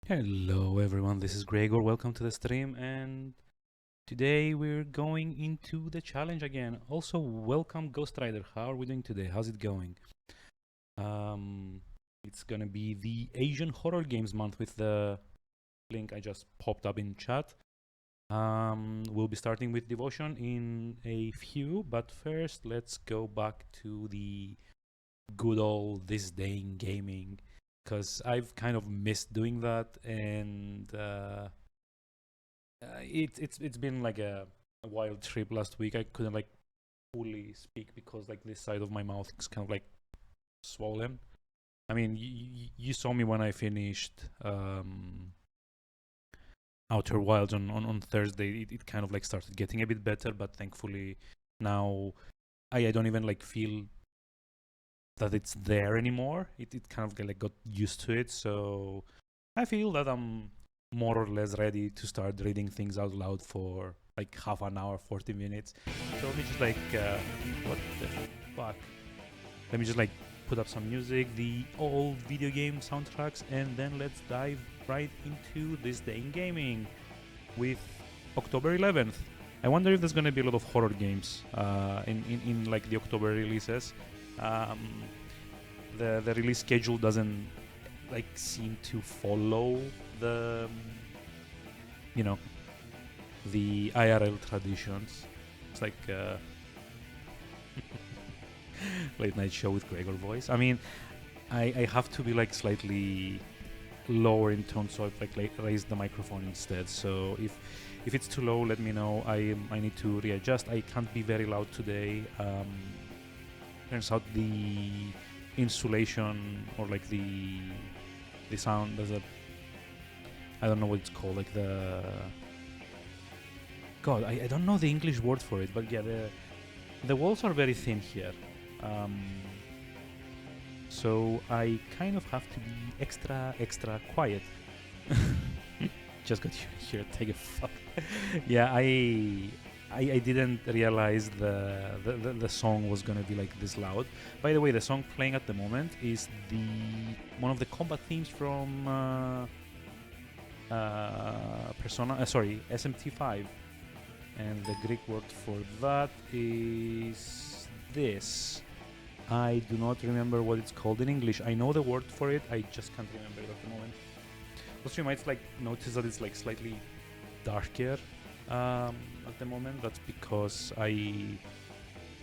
Hello everyone, this is Gregor. Welcome to the stream, and today we're going into the challenge again. Also, welcome Ghost Rider. How are we doing today? How's it going? Um, it's gonna be the Asian Horror Games month with the link I just popped up in chat. We'll be starting with Devotion in a few, but first let's go back to the good old this day in gaming, because I've kind of missed doing that, and it's been like a wild trip last week. I couldn't like fully speak because like this side of my mouth is kind of like swollen. I mean, you saw me when I finished Outer Wilds on Thursday. It kind of like started getting a bit better, but thankfully now I don't even like feel that it's there anymore. It kind of like got used to it, so I feel that I'm more or less ready to start reading things out loud for like half an hour, 40 minutes. So let me just like, what the fuck? Let me just like put up some music, the old video game soundtracks, and then let's dive right into this day in gaming with October 11th. I wonder if there's gonna be a lot of horror games in like the October releases. Um, the release schedule doesn't like seem to follow the you know the IRL traditions. It's like late night show with Gregor voice. I mean, I have to be like slightly lower in tone, so I've like raise the microphone instead. So if it's too low, let me know. I need to readjust. I can't be very loud today. Turns out the insulation or like the sound, there's a, I don't know what it's called, like the God, I don't know the English word for it, but yeah, the walls are very thin here. So I kind of have to be extra quiet. Just got here, take a fuck. Yeah, I didn't realize the song was gonna be like this loud. By the way, the song playing at the moment is the one of the combat themes from SMT5, and the Greek word for that is this. I do not remember what it's called in English. I know the word for it, I just can't remember it at the moment. Also, you might like notice that it's like slightly darker at the moment. That's because I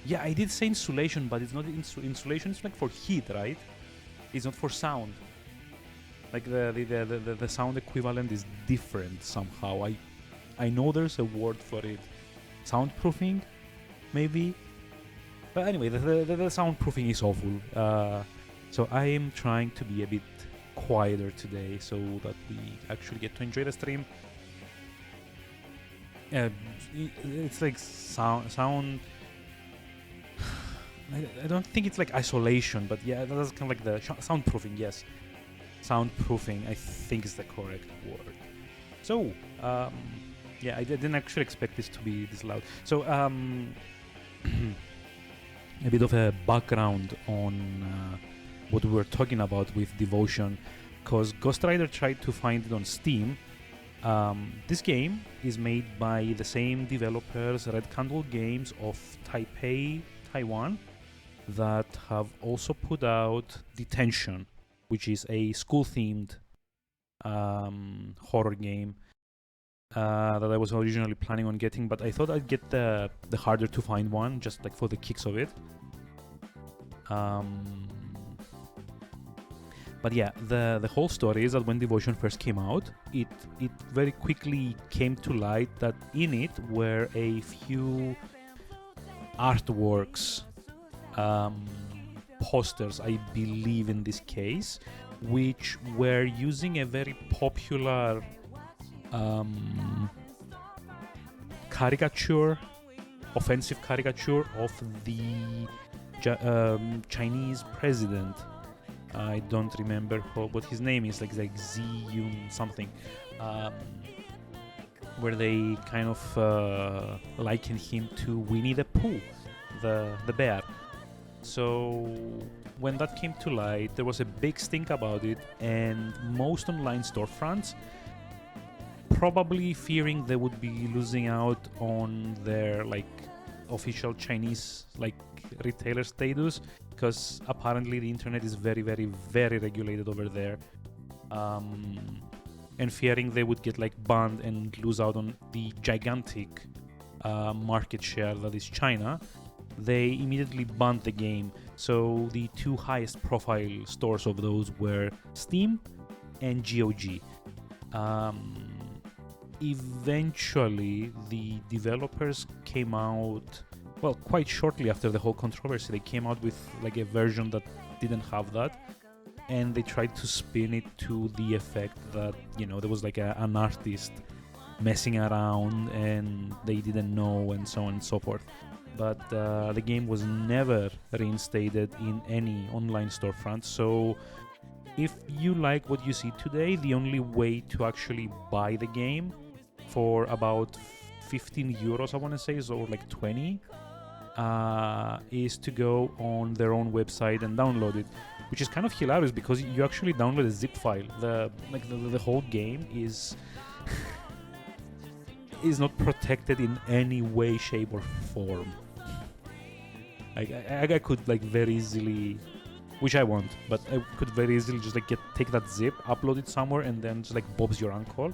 did say insulation, but it's not insulation. It's like for heat, right? It's not for sound. Like the sound equivalent is different somehow. I know there's a word for it, soundproofing, maybe. But anyway, the soundproofing is awful. So I am trying to be a bit quieter today so that we actually get to enjoy the stream. It's like sound. I don't think it's like isolation, but yeah, that's kind of like the soundproofing. Yes, soundproofing, I think, is the correct word. So yeah, I didn't actually expect this to be this loud. So a bit of a background on what we were talking about with Devotion, because Ghost Rider tried to find it on Steam. This game is made by the same developers, Red Candle Games of Taipei, Taiwan, that have also put out Detention, which is a school-themed horror game that I was originally planning on getting, but I thought I'd get the harder to find one, just like for the kicks of it. But yeah, the whole story is that when Devotion first came out, it very quickly came to light that in it were a few artworks, posters, I believe in this case, which were using a very popular caricature, offensive caricature of the Chinese president. I don't remember what his name is, like Xi Yun something, where they kind of liken him to Winnie the Pooh, the bear. So when that came to light, there was a big stink about it, and most online storefronts, probably fearing they would be losing out on their like official Chinese like retailer status, because apparently the internet is very, very, very regulated over there, and fearing they would get like banned and lose out on the gigantic market share that is China, they immediately banned the game. So the two highest profile stores of those were Steam and GOG. Eventually, the developers came out, well, quite shortly after the whole controversy, they came out with like a version that didn't have that, and they tried to spin it to the effect that, you know, there was like an artist messing around and they didn't know, and so on and so forth. But the game was never reinstated in any online storefront. So if you like what you see today, the only way to actually buy the game for about 15 euros, I want to say, or like 20, is to go on their own website and download it, which is kind of hilarious because you actually download a zip file. The whole game is is not protected in any way, shape, or form. I could like very easily, which I won't, but I could very easily just like take that zip, upload it somewhere, and then just like Bob's your uncle.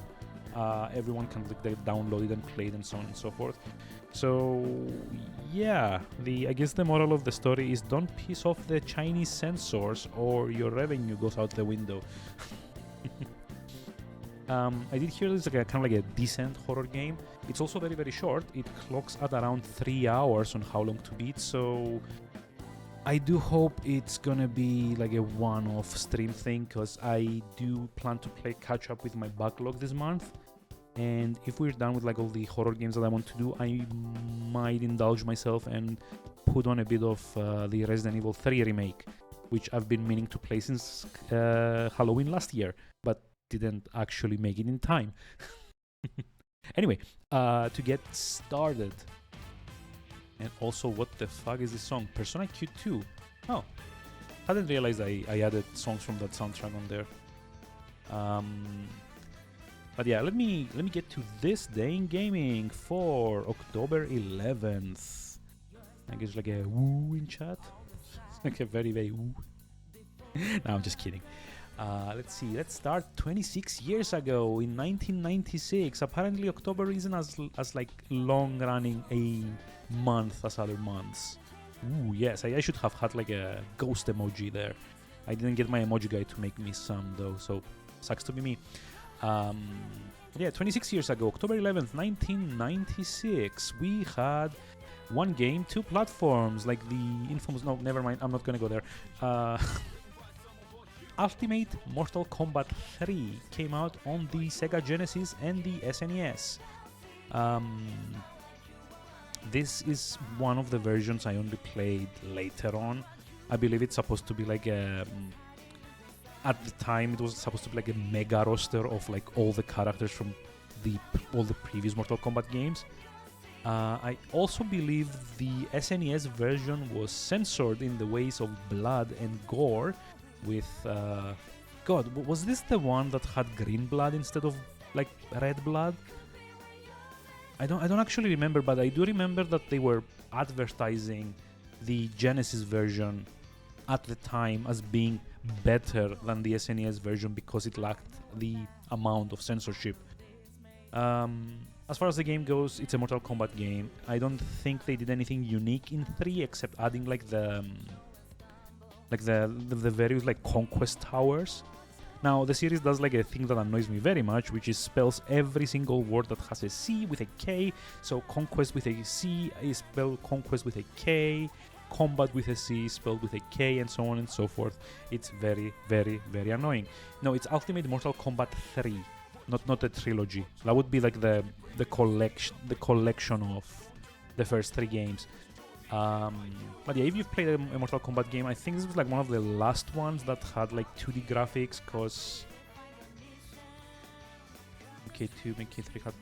Everyone can like download it and play it, and so on and so forth. So yeah, I guess the moral of the story is don't piss off the Chinese censors or your revenue goes out the window. I did hear this like kind of like a decent horror game. It's also very, very short. It clocks at around 3 hours on how long to beat. So I do hope it's gonna be like a one-off stream thing, because I do plan to play catch up with my backlog this month. And if we're done with like all the horror games that I want to do, I might indulge myself and put on a bit of the Resident Evil 3 remake, which I've been meaning to play since Halloween last year, but didn't actually make it in time. Anyway, to get started, and also, what the fuck is this song? Persona Q2. Oh, I didn't realize I added songs from that soundtrack on there. But yeah, let me get to this day in gaming for October 11th. I guess like a woo in chat. It's like a very, very woo. No, I'm just kidding. Let's see. Let's start 26 years ago in 1996. Apparently, October isn't as like long running a month as other months. Ooh, yes. I should have had like a ghost emoji there. I didn't get my emoji guy to make me some though, so sucks to be me. Yeah, 26 years ago, October 11th, 1996, we had one game, two platforms, like the infamous. No, never mind. I'm not gonna go there. Ultimate Mortal Kombat 3 came out on the Sega Genesis and the SNES. This is one of the versions I only played later on. I believe it's supposed to be like a... At the time, it was supposed to be like a mega roster of like all the characters from all the previous Mortal Kombat games. I also believe the SNES version was censored in the ways of blood and gore, with God, was this the one that had green blood instead of like red blood? I don't actually remember, but I do remember that they were advertising the Genesis version at the time as being better than the SNES version because it lacked the amount of censorship. As far as the game goes, it's a Mortal Kombat game. I don't think they did anything unique in 3 except adding like the various like conquest towers. Now the series does like a thing that annoys me very much, which is spells every single word that has a C with a K. So conquest with a C is spelled conquest with a K, combat with a C spelled with a K, and so on and so forth. It's very, very, very annoying. No, it's Ultimate Mortal Kombat 3, not a trilogy. So that would be like the collection of the first 3 games. But yeah, if you've played a Mortal Kombat game, I think this was like one of the last ones that had like 2D graphics, cause MK2, MK3 had...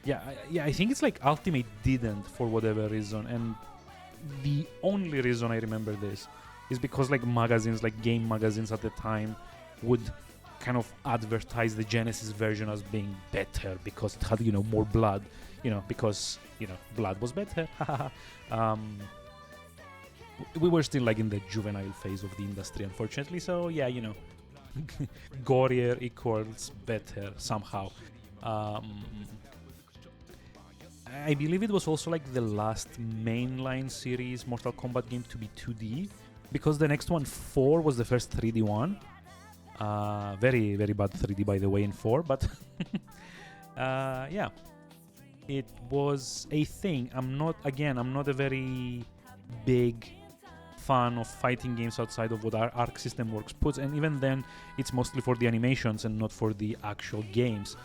Yeah, I think it's like Ultimate didn't for whatever reason, and the only reason I remember this is because like magazines, like game magazines at the time, would kind of advertise the Genesis version as being better because it had, more blood, because, blood was better. We were still like in the juvenile phase of the industry, unfortunately. So yeah, gorier equals better somehow. I believe it was also like the last mainline series Mortal Kombat game to be 2D, because the next one, 4, was the first 3D one. Very, very bad 3D, by the way, in 4, but yeah, it was a thing. I'm not a very big fan of fighting games outside of what our Arc System Works puts, and even then, it's mostly for the animations and not for the actual games,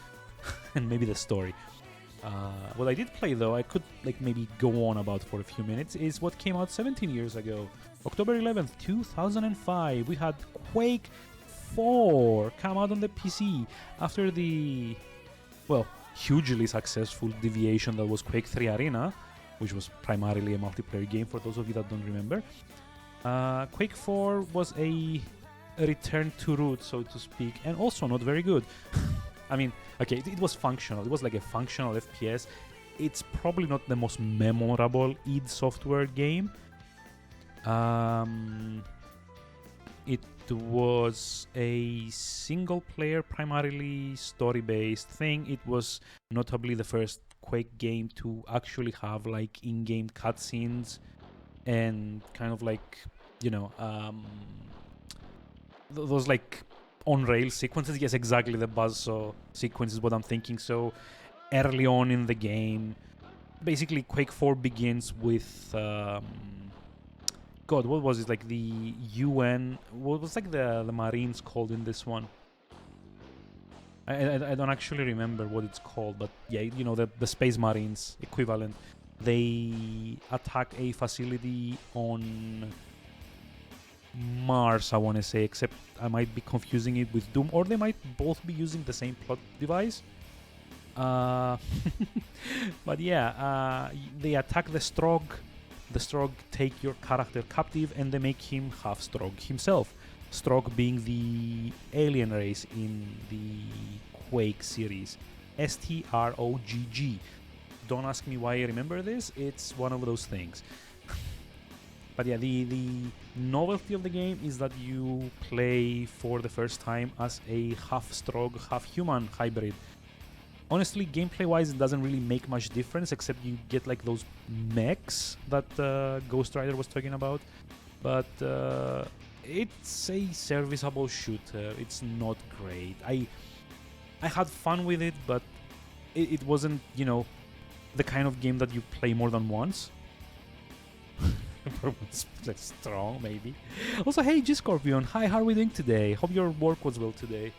and maybe the story. What I did play, though, I could like maybe go on about for a few minutes, is what came out 17 years ago. October 11th, 2005, we had Quake 4 come out on the PC after the, hugely successful deviation that was Quake 3 Arena, which was primarily a multiplayer game for those of you that don't remember. Quake 4 was a return to roots, so to speak, and also not very good. I mean, okay, it was functional. It was like a functional FPS. It's probably not the most memorable id Software game. It was a single-player, primarily story-based thing. It was notably the first Quake game to actually have like in-game cutscenes and kind of like, those like on-rail sequences. Yes, exactly, the buzzsaw sequence is what I'm thinking. So early on in the game, basically Quake 4 begins with God, what was it, like the UN, what was like the Marines called in this one? I don't actually remember what it's called, but yeah, the Space Marines equivalent. They attack a facility on Mars, I want to say, except I might be confusing it with Doom, or they might both be using the same plot device. But yeah, they attack the Strogg. The Strogg take your character captive, and they make him half Strogg himself. Strogg being the alien race in the Quake series. Strogg. Don't ask me why I remember this, it's one of those things. But yeah, the novelty of the game is that you play for the first time as a half Strogg, half human hybrid. Honestly, gameplay-wise, it doesn't really make much difference, except you get like those mechs that Ghost Rider was talking about. But it's a serviceable shooter. It's not great. I had fun with it, but it wasn't, the kind of game that you play more than once. Like strong, maybe. Also, hey, G-Scorpion. Hi, how are we doing today? Hope your work was well today.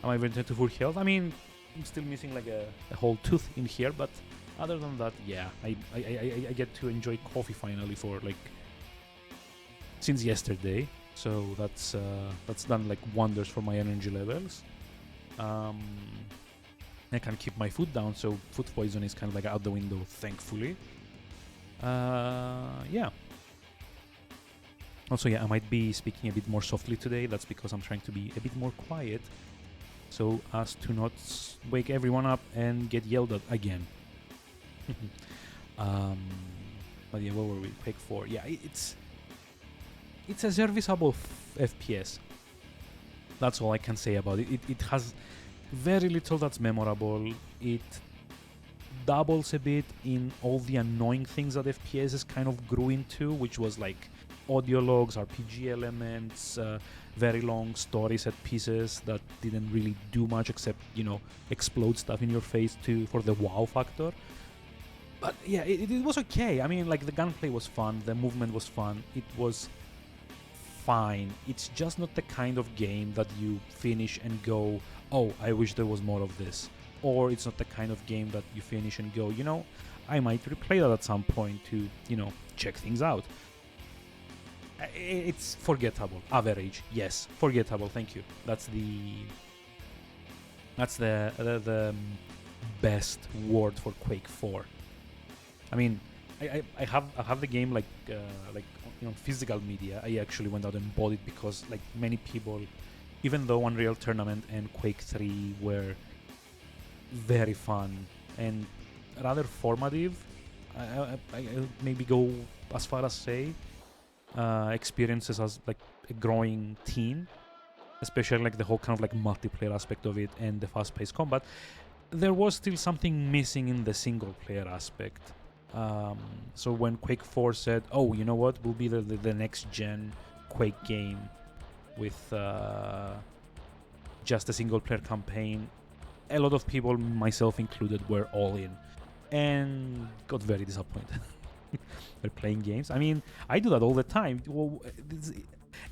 Am I returned to full health? I mean, I'm still missing like a whole tooth in here, but other than that, yeah, I get to enjoy coffee finally for like since yesterday. So that's done like wonders for my energy levels. I can keep my foot down, so food poison is kind of like out the window, thankfully. Yeah. Also, yeah, I might be speaking a bit more softly today. That's because I'm trying to be a bit more quiet, so as to not wake everyone up and get yelled at again. But yeah, where were we? Quake 4. Yeah, it's a serviceable FPS. That's all I can say about it. It has very little that's memorable. It doubles a bit in all the annoying things that FPSs kind of grew into, which was like audio logs, RPG elements, very long story set pieces that didn't really do much except, explode stuff in your face for the wow factor. But yeah, it was okay. I mean, like, the gunplay was fun, the movement was fun, it was fine. It's just not the kind of game that you finish and go, oh, I wish there was more of this. Or it's not the kind of game that you finish and go, I might replay that at some point to, check things out. It's forgettable. Average. Yes, forgettable. Thank you. That's the best word for Quake 4. I mean, I have the game like physical media. I actually went out and bought it because like many people, even though Unreal Tournament and Quake 3 were very fun and rather formative, I maybe go as far as say experiences as like a growing teen, especially like the whole kind of like multiplayer aspect of it and the fast-paced combat. There was still something missing in the single-player aspect. So when Quake 4 said, "Oh, you know what? Will be the next gen Quake game with just a single-player campaign," a lot of people, myself included, were all in and got very disappointed. They're playing games. I mean, I do that all the time. Well,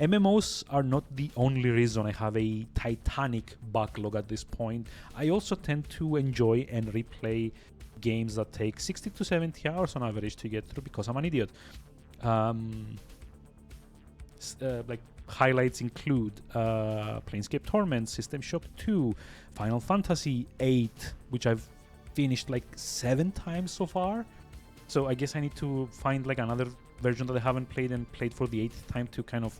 MMOs are not the only reason I have a titanic backlog at this point. I also tend to enjoy and replay games that take 60 to 70 hours on average to get through because I'm an idiot. Like highlights include Planescape Torment, System Shock 2, Final Fantasy 8, which I've finished like 7 times so far. So I guess I need to find like another version that I haven't played and played for the 8th time to kind of,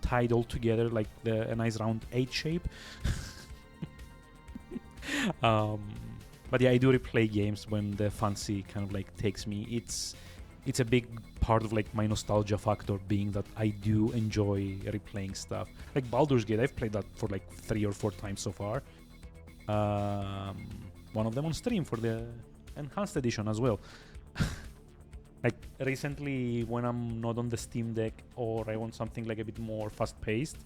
tie it all together like a nice round 8 shape. But yeah, I do replay games when the fancy kind of like takes me. It's a big part of like my nostalgia factor being that I do enjoy replaying stuff. Like Baldur's Gate, I've played that for like 3 or 4 times so far. One of them on stream for the enhanced edition as well. Like recently when I'm not on the Steam Deck or I want something like a bit more fast-paced,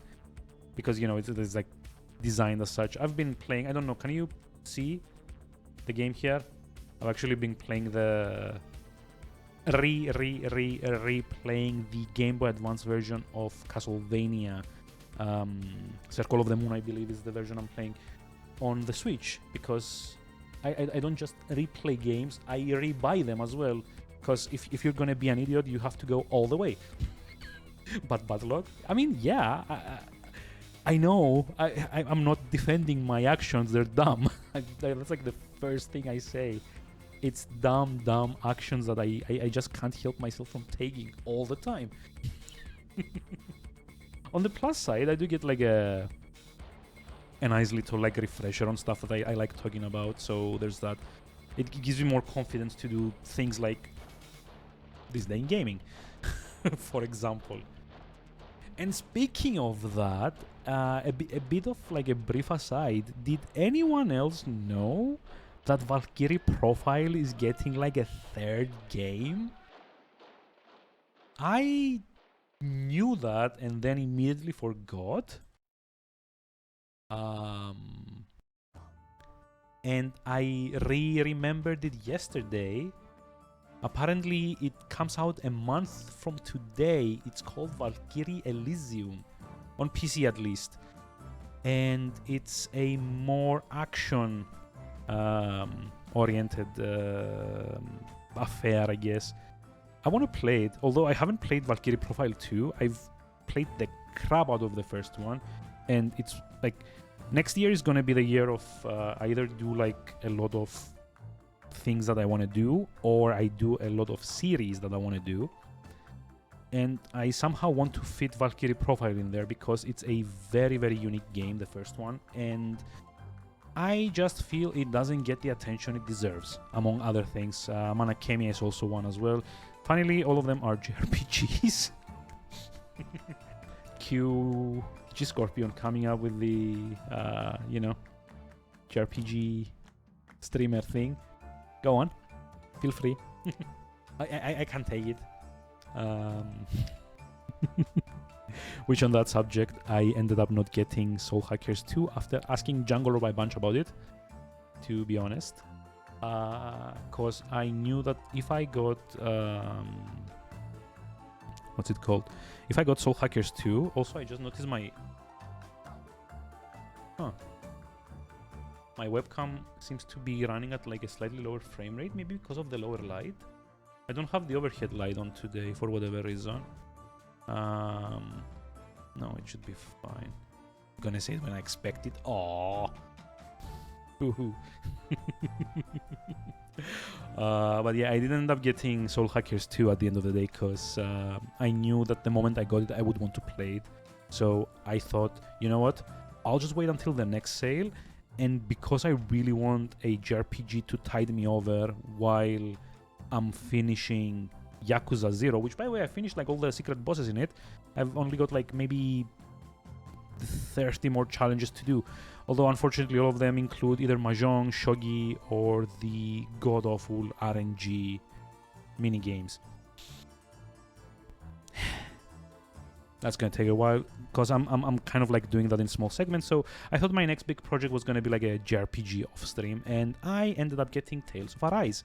because it's like designed as such. I've been playing, I don't know, can you see the game here? I've actually been playing the replaying the Game Boy Advance version of Castlevania. Circle of the Moon, I believe, is the version I'm playing on the Switch, because I don't just replay games, I rebuy them as well. Because if you're gonna be an idiot, you have to go all the way. But backlog? I mean, yeah, I know. I'm not defending my actions. They're dumb. That's like the first thing I say. It's dumb actions that I just can't help myself from taking all the time. On the plus side, I do get like a nice little like refresher on stuff that I like talking about. So there's that. It gives me more confidence to do things like this day in gaming, for example. And speaking of that, a bit of like a brief aside, did anyone else know that Valkyrie Profile is getting like a 3rd game? I knew that and then immediately forgot. And I remembered it yesterday. Apparently, it comes out a month from today. It's called Valkyrie Elysium, on PC at least. And it's a more action oriented affair, I guess. I want to play it, although I haven't played Valkyrie Profile 2. I've played the crap out of the first one. And it's like, next year is going to be the year of either do like a lot of things that I want to do, or I do a lot of series that I want to do. And I somehow want to fit Valkyrie Profile in there because it's a very, very unique game, the first one, and I just feel it doesn't get the attention it deserves, among other things. Mana Khemia is also one as well. Finally, all of them are JRPGs. Q G Scorpion coming up with the, JRPG streamer thing. Go on, feel free. I can take it. Which on that subject, I ended up not getting Soul Hackers 2 after asking Jungle Rob a bunch about it, to be honest. Because I knew that if I got... what's it called? If I got Soul Hackers 2, also I just noticed my... My webcam seems to be running at like a slightly lower frame rate, maybe because of the lower light. I don't have the overhead light on today for whatever reason. No, it should be fine. I'm gonna say it when I expect it. Aww. Woohoo. But yeah, I didn't end up getting Soul Hackers 2 at the end of the day because I knew that the moment I got it, I would want to play it. So I thought, you know what? I'll just wait until the next sale. And because I really want a JRPG to tide me over while I'm finishing Yakuza 0, which by the way, I finished like all the secret bosses in it. I've only got like maybe 30 more challenges to do. Although unfortunately all of them include either Mahjong, Shogi, or the god-awful RNG minigames. That's gonna take a while because I'm kind of like doing that in small segments. So I thought my next big project was gonna be like a JRPG off stream, and I ended up getting Tales of Arise,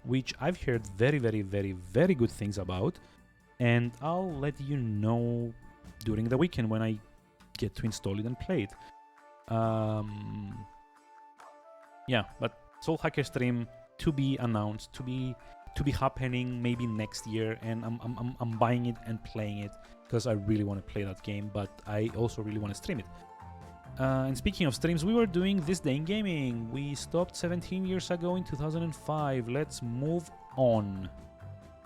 which I've heard very, very, very, very good things about, and I'll let you know during the weekend when I get to install it and play it. Yeah, but Soul Hacker stream to be announced, to be happening maybe next year, and I'm buying it and playing it because I really want to play that game, but I also really want to stream it. And speaking of streams, we were doing This Day in Gaming. We stopped 17 years ago in 2005. Let's move on.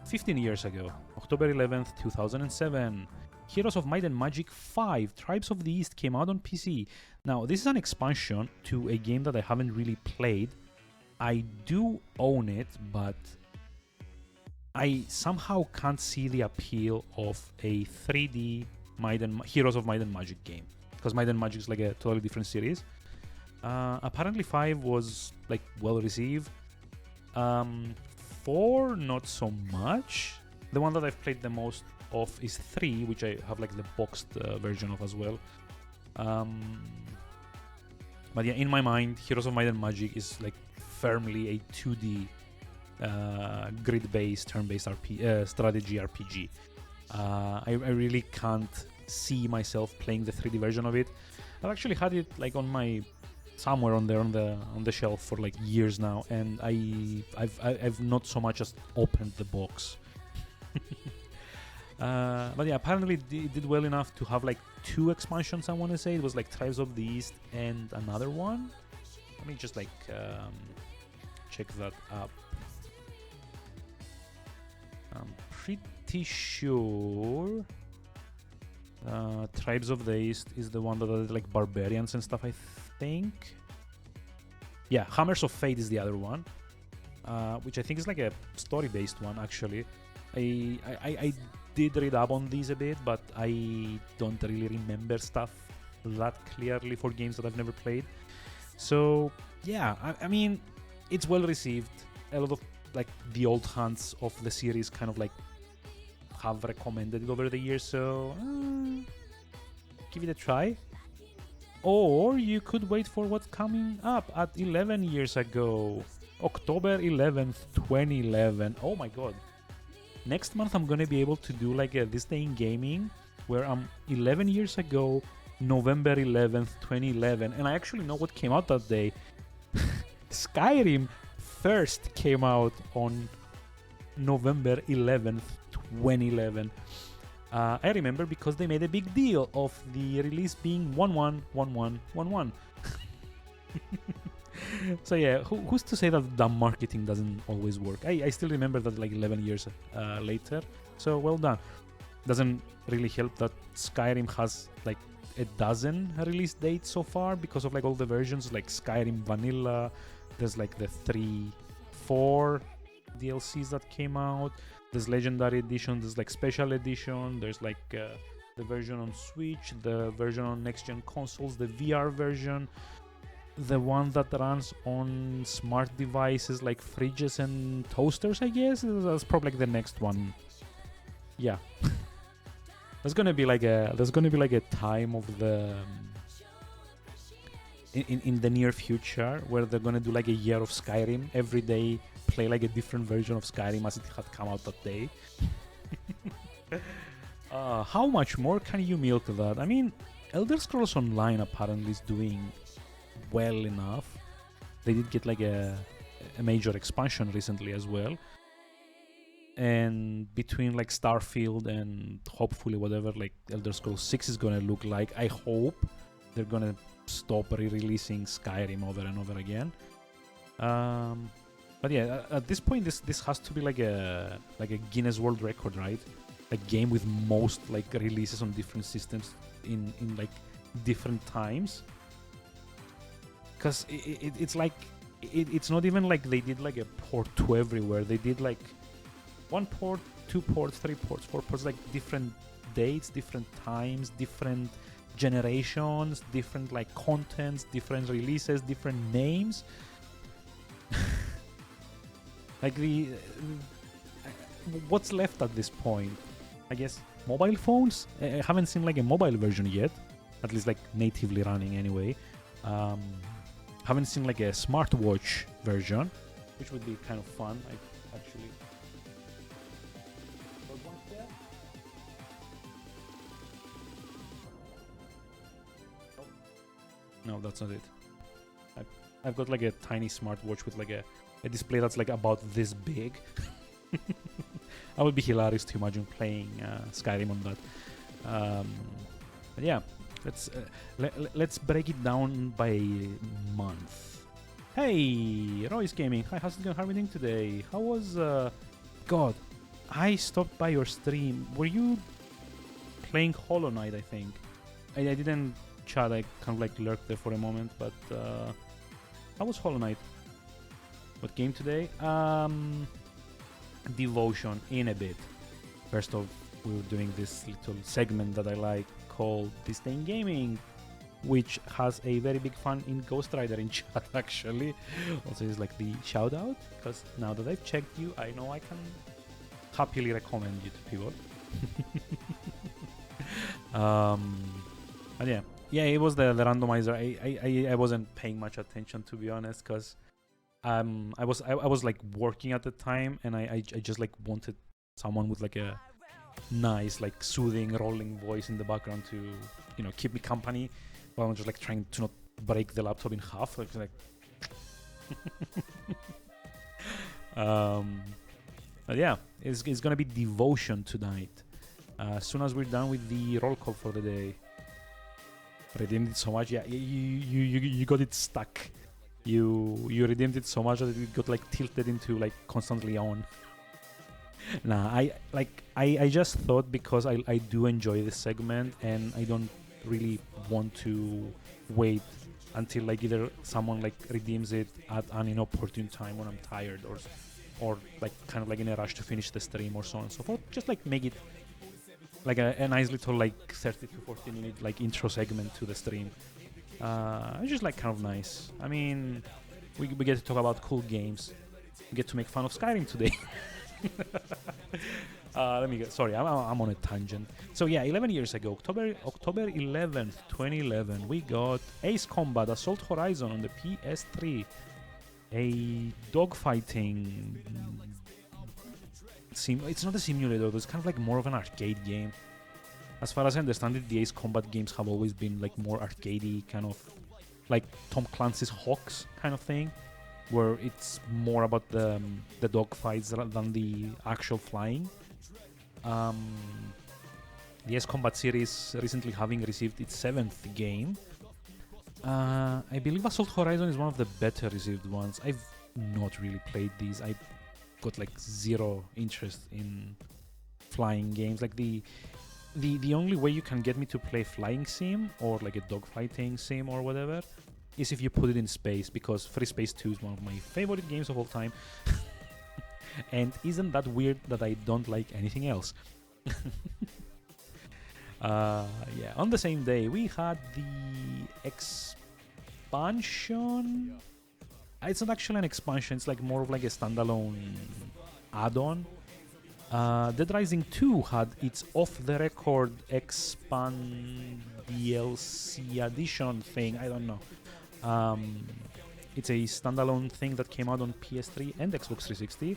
15 years ago, October 11th, 2007. Heroes of Might and Magic 5, Tribes of the East came out on PC. Now, this is an expansion to a game that I haven't really played. I do own it, but I somehow can't see the appeal of a 3D Heroes of Might and Magic game, because Might and Magic is like a totally different series. Apparently 5 was like well received. 4 not so much. The one that I've played the most of is 3, which I have like the boxed version of as well. But yeah, in my mind, Heroes of Might and Magic is like firmly a 2D grid-based, turn-based strategy RPG. I really can't see myself playing the 3D version of it. I've actually had it like on my somewhere on the shelf for like years now, and I've not so much as opened the box. But yeah, apparently it did well enough to have like 2 expansions. I want to say it was like Tribes of the East and another one. Let me just like check that up. I'm pretty sure Tribes of the East is the one that are like barbarians and stuff, I think. Yeah, Hammers of Fate is the other one, which I think is like a story-based one actually. I did read up on these a bit, but I don't really remember stuff that clearly for games that I've never played. So yeah, I mean, it's well received. A lot of like the old hands of the series kind of like have recommended it over the years, so give it a try. Or you could wait for what's coming up at 11 years ago, October 11th, 2011. Oh my god. Next month I'm gonna be able to do like a This Day in Gaming where I'm 11 years ago, November 11th, 2011, and I actually know what came out that day. Skyrim first came out on November 11th, 2011. I remember because they made a big deal of the release being 1/1/11/11. So yeah, who's to say that dumb marketing doesn't always work? I still remember that like 11 years later. So well done. Doesn't really help that Skyrim has like a dozen release dates so far because of like all the versions, like Skyrim Vanilla. There's like the 3-4 DLCs that came out. There's Legendary Edition. There's like Special Edition. There's like the version on Switch, the version on next-gen consoles, the VR version, the one that runs on smart devices like fridges and toasters, I guess. That's probably like the next one. Yeah. There's gonna be like a time of the in the near future where they're gonna do like a year of Skyrim. Every day play like a different version of Skyrim as it had come out that day. How much more can you milk that? I mean, Elder Scrolls Online apparently is doing well enough. They did get like a major expansion recently as well. And between like Starfield and hopefully whatever like Elder Scrolls 6 is gonna look like, I hope they're gonna stop re-releasing Skyrim over and over again. But yeah, at this point, this has to be like a Guinness World Record, right? A game with most like releases on different systems in like different times. Because it's like it's not even like they did like a port to everywhere. They did like 1 port, 2 ports, 3 ports, 4 ports, like different dates, different times, different generations, different like contents, different releases, different names. Like what's left at this point? I guess mobile phones. I haven't seen like a mobile version yet, at least like natively running anyway. Haven't seen like a smartwatch version, which would be kind of fun. I actually. No, that's not it. I've got like a tiny smartwatch with like a display that's like about this big. That would be hilarious to imagine playing Skyrim on that. But yeah, let's break it down by month. Hey, Royce Gaming. Hi, how's it going? How are we doing today? How was God? I stopped by your stream. Were you playing Hollow Knight? I think I didn't chat. I kind of like lurked there for a moment, but how was Hollow Knight? What game today? Devotion in a bit. First off, we were doing this little segment that I like called Disdain Gaming, which has a very big fan in Ghost Rider in chat actually. Also is like the shout out, because now that I've checked you, I know I can happily recommend you to people. And yeah, it was the randomizer. I wasn't paying much attention, to be honest, because I was like working at the time, and I just like wanted someone with like a nice like soothing rolling voice in the background to, you know, keep me company while I'm just like trying to not break the laptop in half. Like but yeah, it's gonna be Devotion tonight. As soon as we're done with the roll call for the day. Redeemed it so much. Yeah, you got it stuck. You redeemed it so much that it got like tilted into like constantly on. Nah, I just thought, because I do enjoy this segment, and I don't really want to wait until like either someone like redeems it at an inopportune time when I'm tired, or like kind of like in a rush to finish the stream or so on and so forth. Just like make it like a nice little like 30 to 40 minute like intro segment to the stream. It's just like kind of nice. I mean, we get to talk about cool games. We get to make fun of Skyrim today. Let me get. Sorry, I'm on a tangent. So yeah, 11 years ago, October 11th, 2011, we got Ace Combat Assault Horizon on the PS3, a dogfighting. It's not a simulator. It's kind of like more of an arcade game. As far as I understand it, the Ace Combat games have always been like more arcadey, kind of like Tom Clancy's Hawks kind of thing, where it's more about the dogfights than the actual flying. The Ace Combat series recently having received its 7th game. I believe Assault Horizon is one of the better received ones. I've not really played these. I got like zero interest in flying games. Like the only way you can get me to play flying sim or like a dogfighting sim or whatever is if you put it in space, because Free Space 2 is one of my favorite games of all time. And isn't that weird that I don't like anything else? Yeah, on the same day we had the expansion. It's not actually an expansion, it's like more of like a standalone add-on. Dead Rising 2 had its off-the-record expand DLC edition thing, I don't know. It's a standalone thing that came out on PS3 and Xbox 360.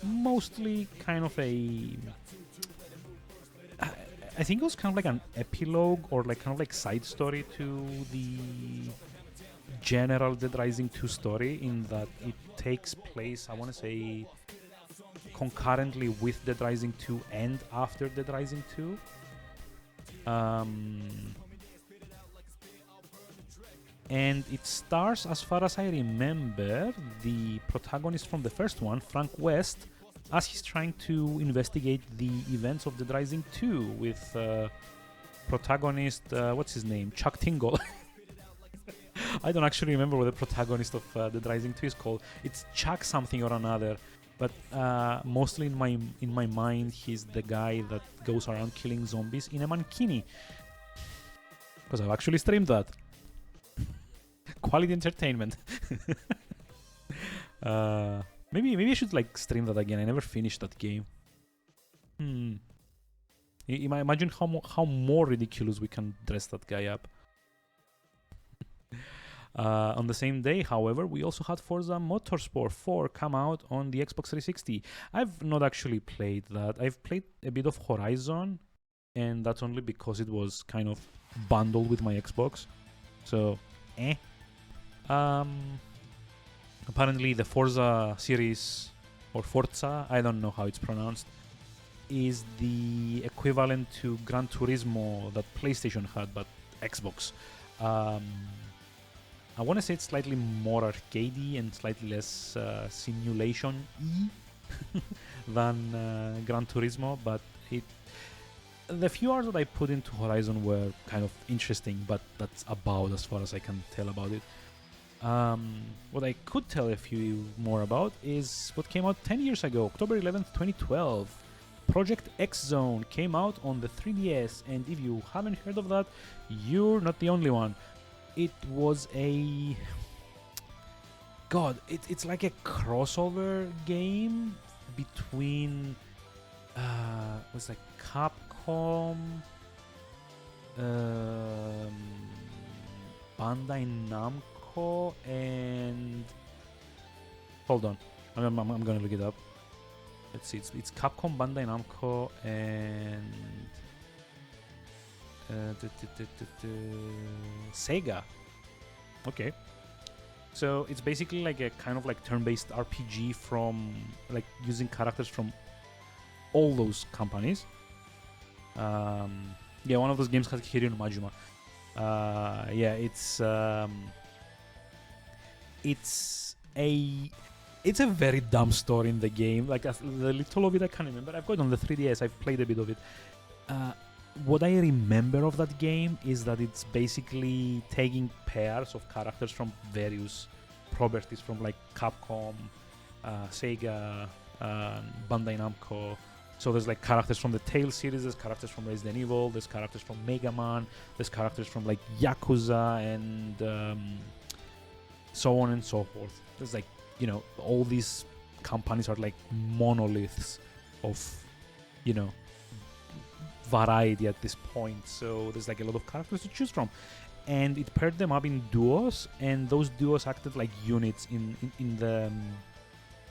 Mostly kind of a... I think it was kind of like an epilogue or like kind of like side story to the general Dead Rising 2 story, in that it takes place, I want to say, concurrently with Dead Rising 2 and after Dead Rising 2. And it stars, as far as I remember, the protagonist from the first one, Frank West, as he's trying to investigate the events of Dead Rising 2 with protagonist, what's his name? Chuck Tingle. I don't actually remember what the protagonist of Dead Rising 2 is called. It's Chuck something or another. But mostly in my mind, he's the guy that goes around killing zombies in a mankini. Because I've actually streamed that. Quality entertainment. Maybe I should like stream that again. I never finished that game. Imagine how more ridiculous we can dress that guy up. On the same day, however, we also had Forza Motorsport 4 come out on the Xbox 360. I've not actually played that. I've played a bit of Horizon, and that's only because it was kind of bundled with my Xbox. So, apparently the Forza series, or Forza, I don't know how it's pronounced, is the equivalent to Gran Turismo that PlayStation had, but Xbox. I want to say it's slightly more arcadey and slightly less simulation-y than Gran Turismo, but the few hours that I put into Horizon were kind of interesting, but that's about as far as I can tell about it. What I could tell a few more about is what came out 10 years ago, October 11th, 2012. Project X Zone came out on the 3DS, and if you haven't heard of that, you're not the only one. It was a... God, it's like a crossover game between... was like Capcom... Bandai Namco and... Hold on, I'm gonna look it up. Let's see, it's Capcom, Bandai Namco, and Sega. Okay, so it's basically like a kind of like turn-based RPG from like using characters from all those companies. Yeah, one of those games has Hideo Majima. Yeah, it's a very dumb story in the game. Like the little of it I can remember. I've got it on the 3DS. I've played a bit of it. What I remember of that game is that it's basically taking pairs of characters from various properties from like Capcom, Sega, Bandai Namco. So there's like characters from the Tales series, there's characters from Resident Evil, there's characters from Mega Man, there's characters from like Yakuza and so on and so forth. There's like, you know, all these companies are like monoliths of, you know, variety at this point. So there's like a lot of characters to choose from. And it paired them up in duos, and those duos acted like units in the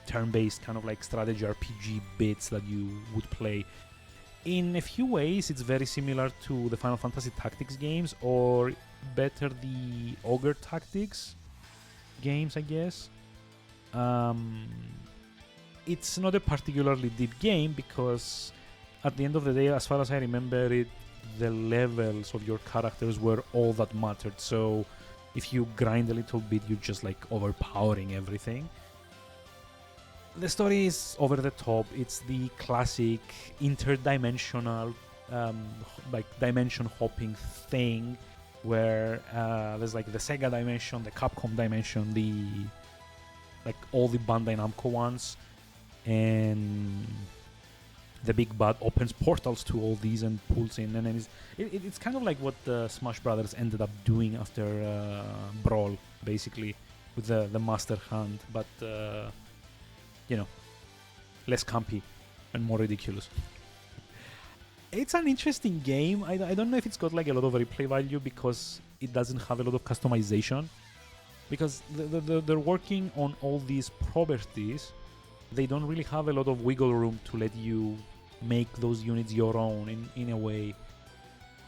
turn-based kind of like strategy RPG bits that you would play. In a few ways, it's very similar to the Final Fantasy Tactics games, or better, the Ogre Tactics games, I guess. It's not a particularly deep game because at the end of the day, as far as I remember it, the levels of your characters were all that mattered. So if you grind a little bit, you're just like overpowering everything. The story is over the top. It's the classic interdimensional, like dimension hopping thing, where there's like the Sega dimension, the Capcom dimension, the like all the Bandai Namco ones, and the big bad opens portals to all these and pulls in, and then it's kind of like what the Smash Brothers ended up doing after Brawl, basically, with the Master Hand, but you know, less campy and more ridiculous. It's an interesting game. I don't know if it's got like a lot of replay value because it doesn't have a lot of customization, because they're working on all these properties. They don't really have a lot of wiggle room to let you make those units your own in a way.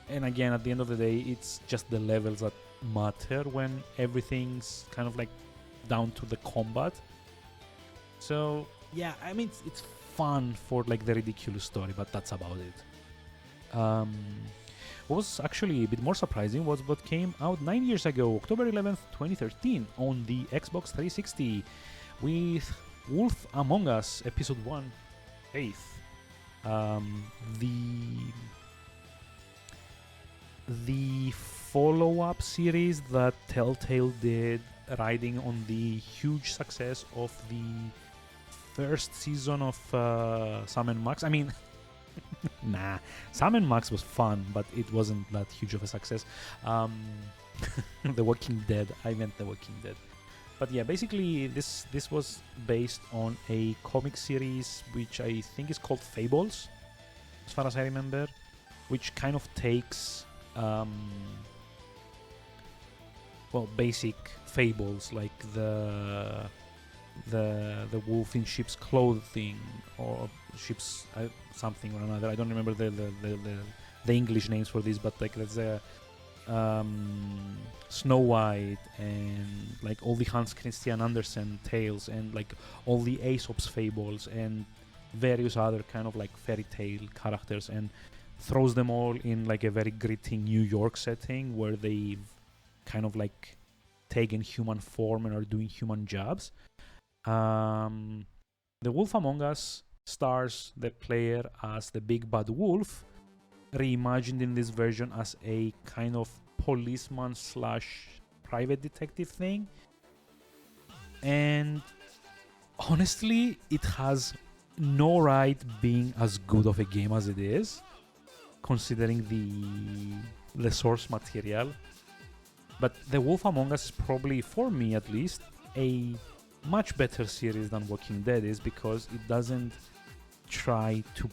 And again, at the end of the day, it's just the levels that matter when everything's kind of like down to the combat. So yeah, I mean, it's fun for like the ridiculous story, but that's about it. What was actually a bit more surprising was what came out 9 years ago, October 11th, 2013, on the Xbox 360 with Wolf Among Us Episode 1 Faith. The follow-up series that Telltale did, riding on the huge success of the first season of Sam and Max. I mean, nah, Sam and Max was fun, but it wasn't that huge of a success. The Walking Dead, I meant The Walking Dead. But yeah, basically this was based on a comic series which I think is called Fables, as far as I remember, which kind of takes basic fables like the wolf in sheep's clothing or sheep's something or another. I don't remember the English names for this, but like there's a Snow White and like all the Hans Christian Andersen tales and like all the Aesop's fables and various other kind of like fairy tale characters, and throws them all in like a very gritty New York setting where they've kind of like taken human form and are doing human jobs. The Wolf Among Us stars the player as the big bad wolf, reimagined in this version as a kind of policeman slash private detective thing. And honestly, it has no right being as good of a game as it is, considering the source material. But The Wolf Among Us is probably, for me at least, a much better series than Walking Dead is, because it doesn't try to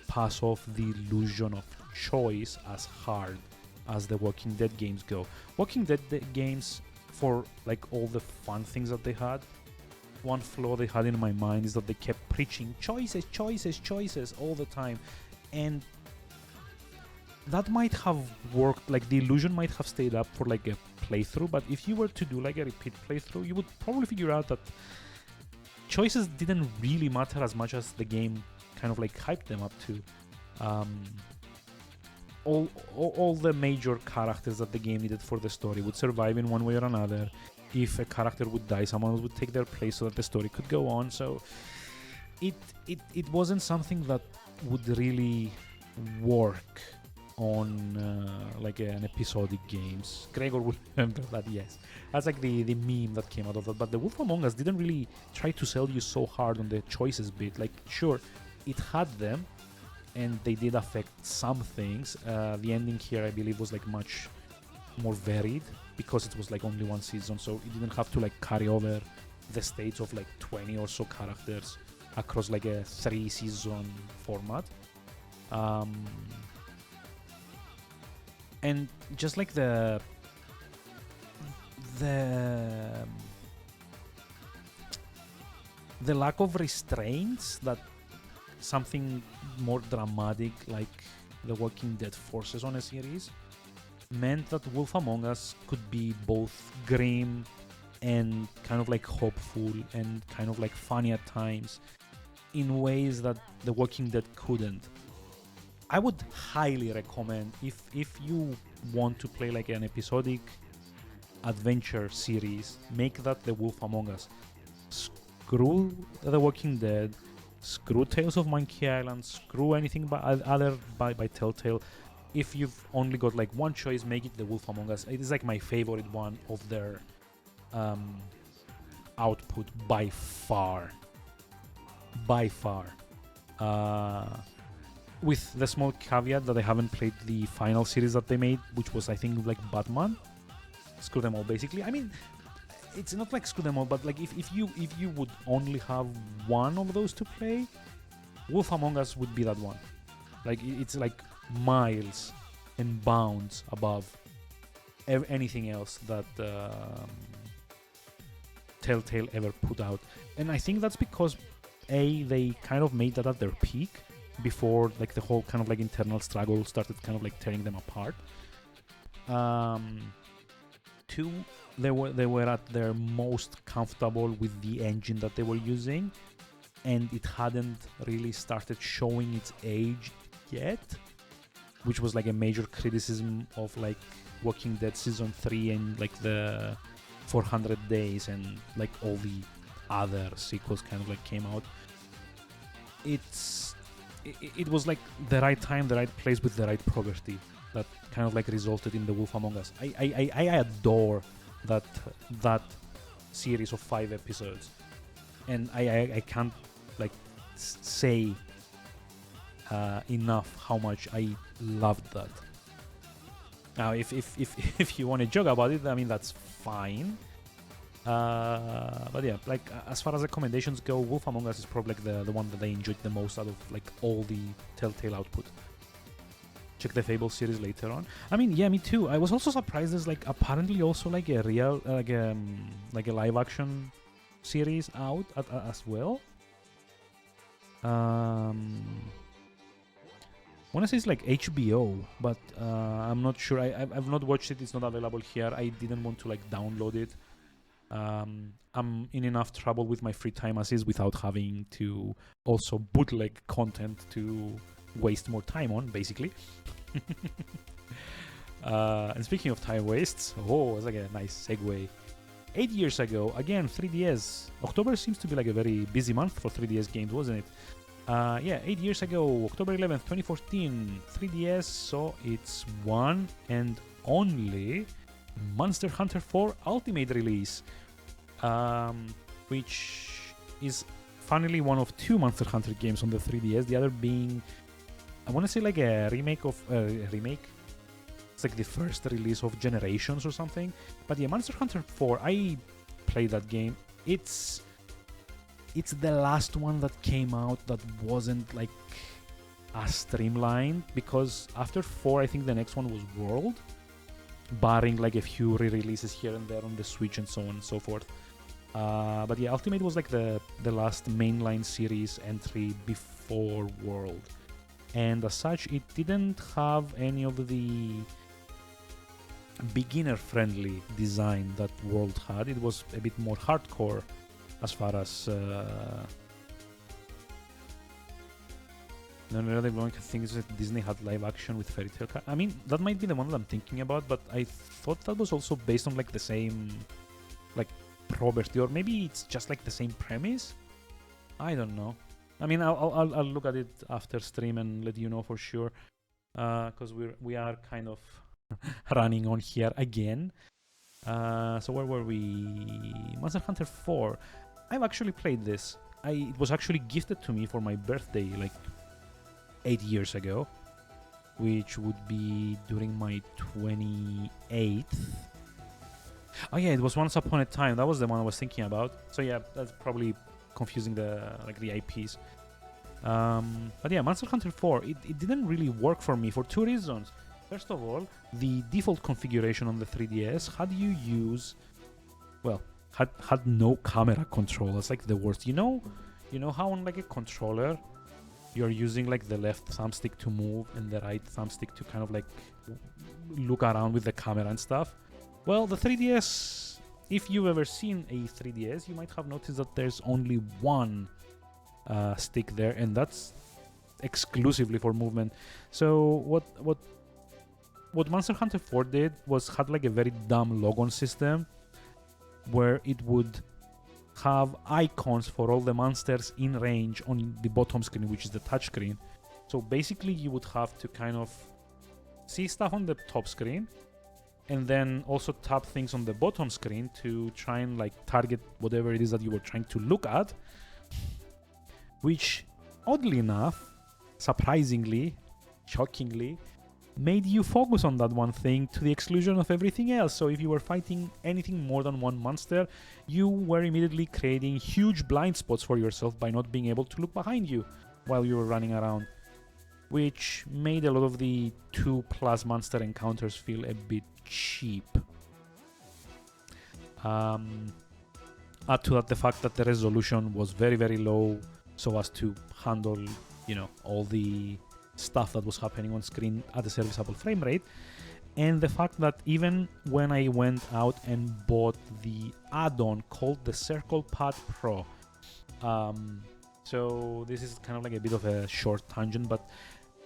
pass off the illusion of choice as hard as the Walking Dead games go. Walking Dead games, for like all the fun things that they had, one flaw they had in my mind is that they kept preaching choices all the time, and that might have worked, like the illusion might have stayed up for like a playthrough, but if you were to do like a repeat playthrough, you would probably figure out that choices didn't really matter as much as the game kind of like hyped them up to. All the major characters that the game needed for the story would survive in one way or another. If a character would die, someone else would take their place so that the story could go on. So it wasn't something that would really work on like an episodic games. Gregor will remember that, yes. That's like the meme that came out of that. But The Wolf Among Us didn't really try to sell you so hard on the choices bit. Like, sure, it had them, and they did affect some things. The ending here, I believe, was like much more varied because it was like only one season, so it didn't have to like carry over the stage of like 20 or so characters across like a 3-season format. And just like the lack of restraints that something more dramatic like The Walking Dead forces on a series meant that Wolf Among Us could be both grim and kind of like hopeful and kind of like funny at times in ways that The Walking Dead couldn't. I would highly recommend, if you want to play like an episodic adventure series, make that The Wolf Among Us. Screw The Walking Dead, screw Tales of Monkey Island, screw anything by Telltale. If you've only got like one choice, make it The Wolf Among Us. It is like my favorite one of their output by far. With the small caveat that I haven't played the final series that they made, which was I think like Batman. Screw them all, basically. I mean, it's not like screw them all, but like if you would only have one of those to play, Wolf Among Us would be that one. Like it's like miles and bounds above anything else that Telltale ever put out. And I think that's because they kind of made that at their peak before like the whole kind of like internal struggle started kind of like tearing them apart. Two, they were at their most comfortable with the engine that they were using, and it hadn't really started showing its age yet. which was like a major criticism of like Walking Dead season 3 and like the 400 days and like all the other sequels kind of like came out. It was like the right time, the right place with the right property that kind of like resulted in The Wolf Among Us. I adore that series of 5 episodes, and I can't like say enough how much I loved that. Now, if you want to joke about it, I mean that's fine. But yeah, like as far as recommendations go, Wolf Among Us is probably like the one that I enjoyed the most out of like all the Telltale output. Check the Fable series later on. I mean, yeah, me too. I was also surprised there's like apparently also like a real like a live action series out as well. I want to say it's like HBO, but I'm not sure. I've not watched it. It's not available here. I didn't want to like download it. I'm in enough trouble with my free time as is without having to also bootleg content to waste more time on, basically. And speaking of time wastes, it's like a nice segue. 8 years ago, again, 3DS. October seems to be like a very busy month for 3DS games, wasn't it? 8 years ago, October 11th, 2014, 3DS saw its one and only Monster Hunter 4 Ultimate release, which is funnily one of 2 Monster Hunter games on the 3DS, the other being, I want to say like a remake of remake. It's like the first release of Generations or something. But yeah, Monster Hunter 4, I played that game. It's the last one that came out that wasn't like as streamlined, because after 4 I think the next one was World, barring like a few re-releases here and there on the Switch and so on and so forth. But yeah, Ultimate was like the last mainline series entry before World, and as such it didn't have any of the beginner-friendly design that World had. It was a bit more hardcore as far as another one things that Disney had live action with Fairy Tail. I mean, that might be the one that I'm thinking about, but I thought that was also based on like the same like property, or maybe it's just like the same premise. I don't know. I mean, I'll look at it after stream and let you know for sure, because we are kind of running on here again. So where were we? Monster Hunter 4. I've actually played this. It was actually gifted to me for my birthday like 8 years ago, which would be during my 28th. Oh yeah, it was Once Upon a Time. That was the one I was thinking about. So yeah, that's probably confusing the IPs. But yeah, Monster Hunter 4, it didn't really work for me for 2 reasons. First of all, the default configuration on the 3DS had you use, well, had no camera control. That's like the worst. You know how on like a controller you're using like the left thumbstick to move and the right thumbstick to kind of like look around with the camera and stuff? Well, the 3DS, if you've ever seen a 3DS, you might have noticed that there's only one stick there, and that's exclusively for movement. So what Monster Hunter 4 did was had like a very dumb logon system where it would have icons for all the monsters in range on the bottom screen, which is the touch screen. So basically you would have to kind of see stuff on the top screen and then also tap things on the bottom screen to try and like target whatever it is that you were trying to look at, which oddly enough, surprisingly, shockingly, made you focus on that one thing to the exclusion of everything else. So if you were fighting anything more than one monster, you were immediately creating huge blind spots for yourself by not being able to look behind you while you were running around, which made a lot of the 2+ monster encounters feel a bit cheap. Add to that the fact that the resolution was very, very low so as to handle, all the stuff that was happening on screen at a serviceable frame rate, and the fact that even when I went out and bought the add-on called the Circle Pad Pro, so this is kind of like a bit of a short tangent, but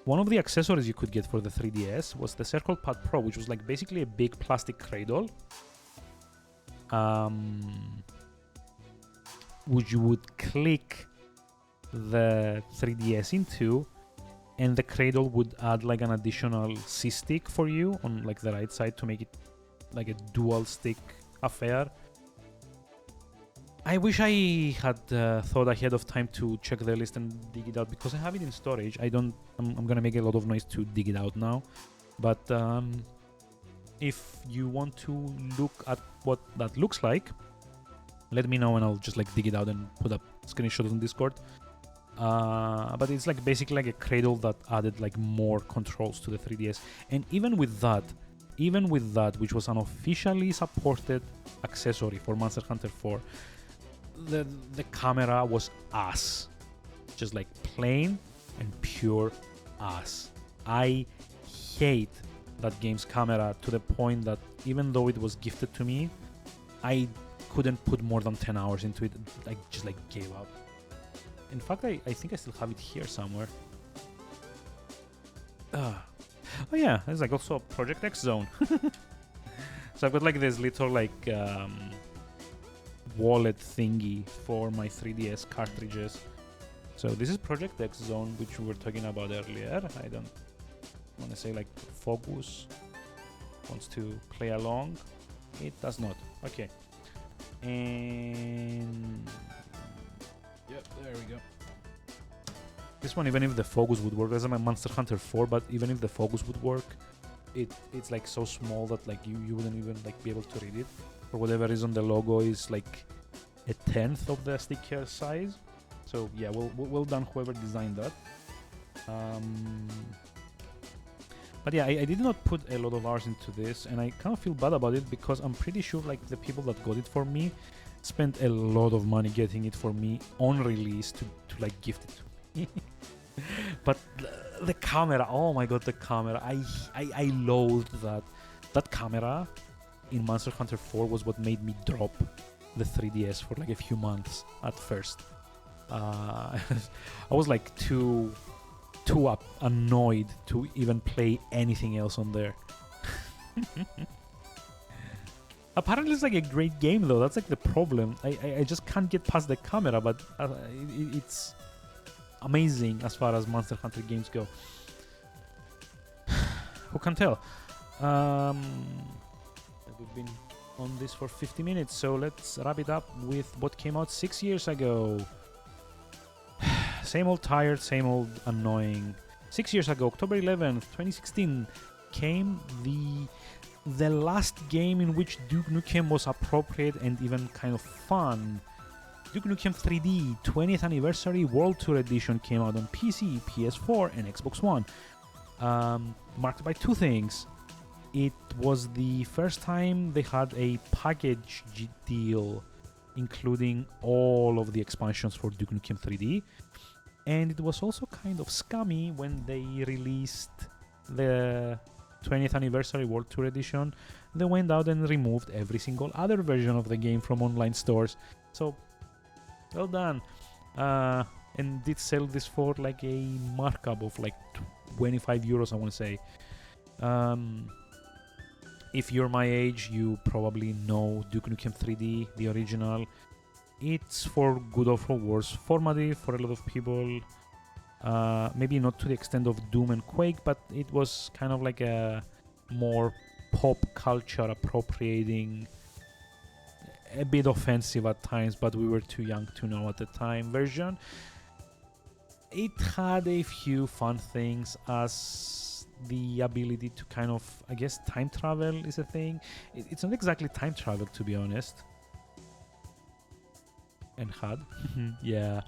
one of the accessories you could get for the 3DS was the Circle Pad Pro, which was like basically a big plastic cradle, which you would click the 3DS into, and the cradle would add like an additional C-stick for you on like the right side to make it like a dual stick affair. I wish I had thought ahead of time to check the list and dig it out, because I have it in storage. I'm gonna make a lot of noise to dig it out now, but if you want to look at what that looks like, let me know and I'll just like dig it out and put up screenshots on Discord. But it's like basically like a cradle that added like more controls to the 3DS, and even with that, which was an officially supported accessory for Monster Hunter 4, the camera was ass, just like plain and pure ass. I hate that game's camera to the point that even though it was gifted to me, I couldn't put more than 10 hours into it. I just like gave up. In fact, I think I still have it here somewhere. Oh yeah, there's like also a Project X zone. So I've got like this little like wallet thingy for my 3DS cartridges. So this is Project X Zone, which we were talking about earlier. I don't want to say like Focus wants to play along. It does not. Okay. And yep, there we go. This one, even if the focus would work, that's my Monster Hunter 4, but even if the focus would work, it's like so small that like you wouldn't even like be able to read it. For whatever reason, the logo is like 1/10 of the sticker size. So yeah, well done whoever designed that. But yeah, I did not put a lot of hours into this, and I kind of feel bad about it because I'm pretty sure like the people that got it for me spent a lot of money getting it for me on release to like gift it to me. But the camera, oh my god, the camera, I loathed that camera in Monster Hunter 4 was what made me drop the 3DS for like a few months at first. I was like too annoyed to even play anything else on there. Apparently it's like a great game though, that's like the problem. I just can't get past the camera, but it's amazing as far as Monster Hunter games go. Who can tell? We've been on this for 50 minutes, so let's wrap it up with what came out 6 years ago. Same old tired, same old annoying. 6 years ago, October 11th, 2016, came the last game in which Duke Nukem was appropriate and even kind of fun. Duke Nukem 3D 20th Anniversary World Tour Edition came out on PC, PS4, and Xbox One. Marked by two things. It was the first time they had a package deal including all of the expansions for Duke Nukem 3D. And it was also kind of scummy when they released the 20th Anniversary World Tour Edition. They went out and removed every single other version of the game from online stores. So, well done. And did sell this for like a markup of like 25 euros, I want to say. If you're my age, you probably know Duke Nukem 3D, the original. It's for good or for worse formative for a lot of people. Maybe not to the extent of Doom and Quake, but it was kind of like a more pop culture appropriating, a bit offensive at times, but we were too young to know at the time version. It had a few fun things, as the ability to kind of, I guess, time travel is a thing. It's not exactly time travel, to be honest. And HUD. Yeah.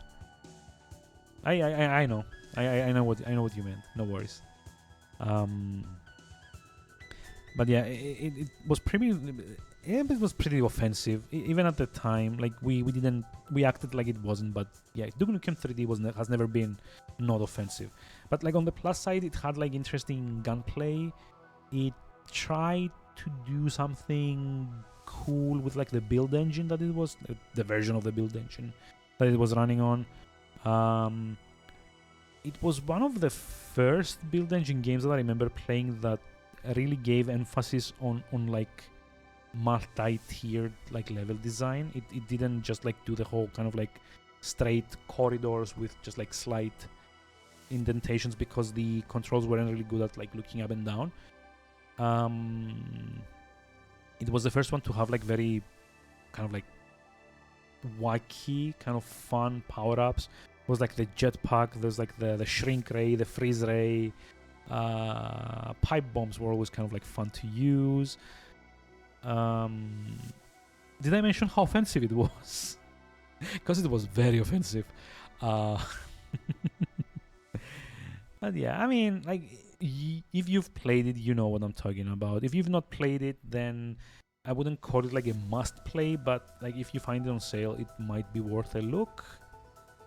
I know. I know what you meant. No worries. But yeah, it was pretty. It was pretty offensive, even at the time. Like we acted like it wasn't, but yeah, Duke Nukem 3D has never been not offensive. But like on the plus side, it had like interesting gunplay. It tried to do something cool with like the build engine that it was, the version of the build engine that it was running on. it was one of the first build engine games that I remember playing that really gave emphasis on like multi-tiered like level design. It didn't just like do the whole kind of like straight corridors with just like slight indentations, because the controls weren't really good at like looking up and down. It was the first one to have like very kind of like wacky, kind of fun power-ups. It was like the jetpack, there's like the shrink ray, the freeze ray. Pipe bombs were always kind of like fun to use. Did I mention how offensive it was? Because it was very offensive. But yeah, I mean, like, if you've played it, you know what I'm talking about. If you've not played it, then I wouldn't call it like a must-play, but like if you find it on sale, it might be worth a look.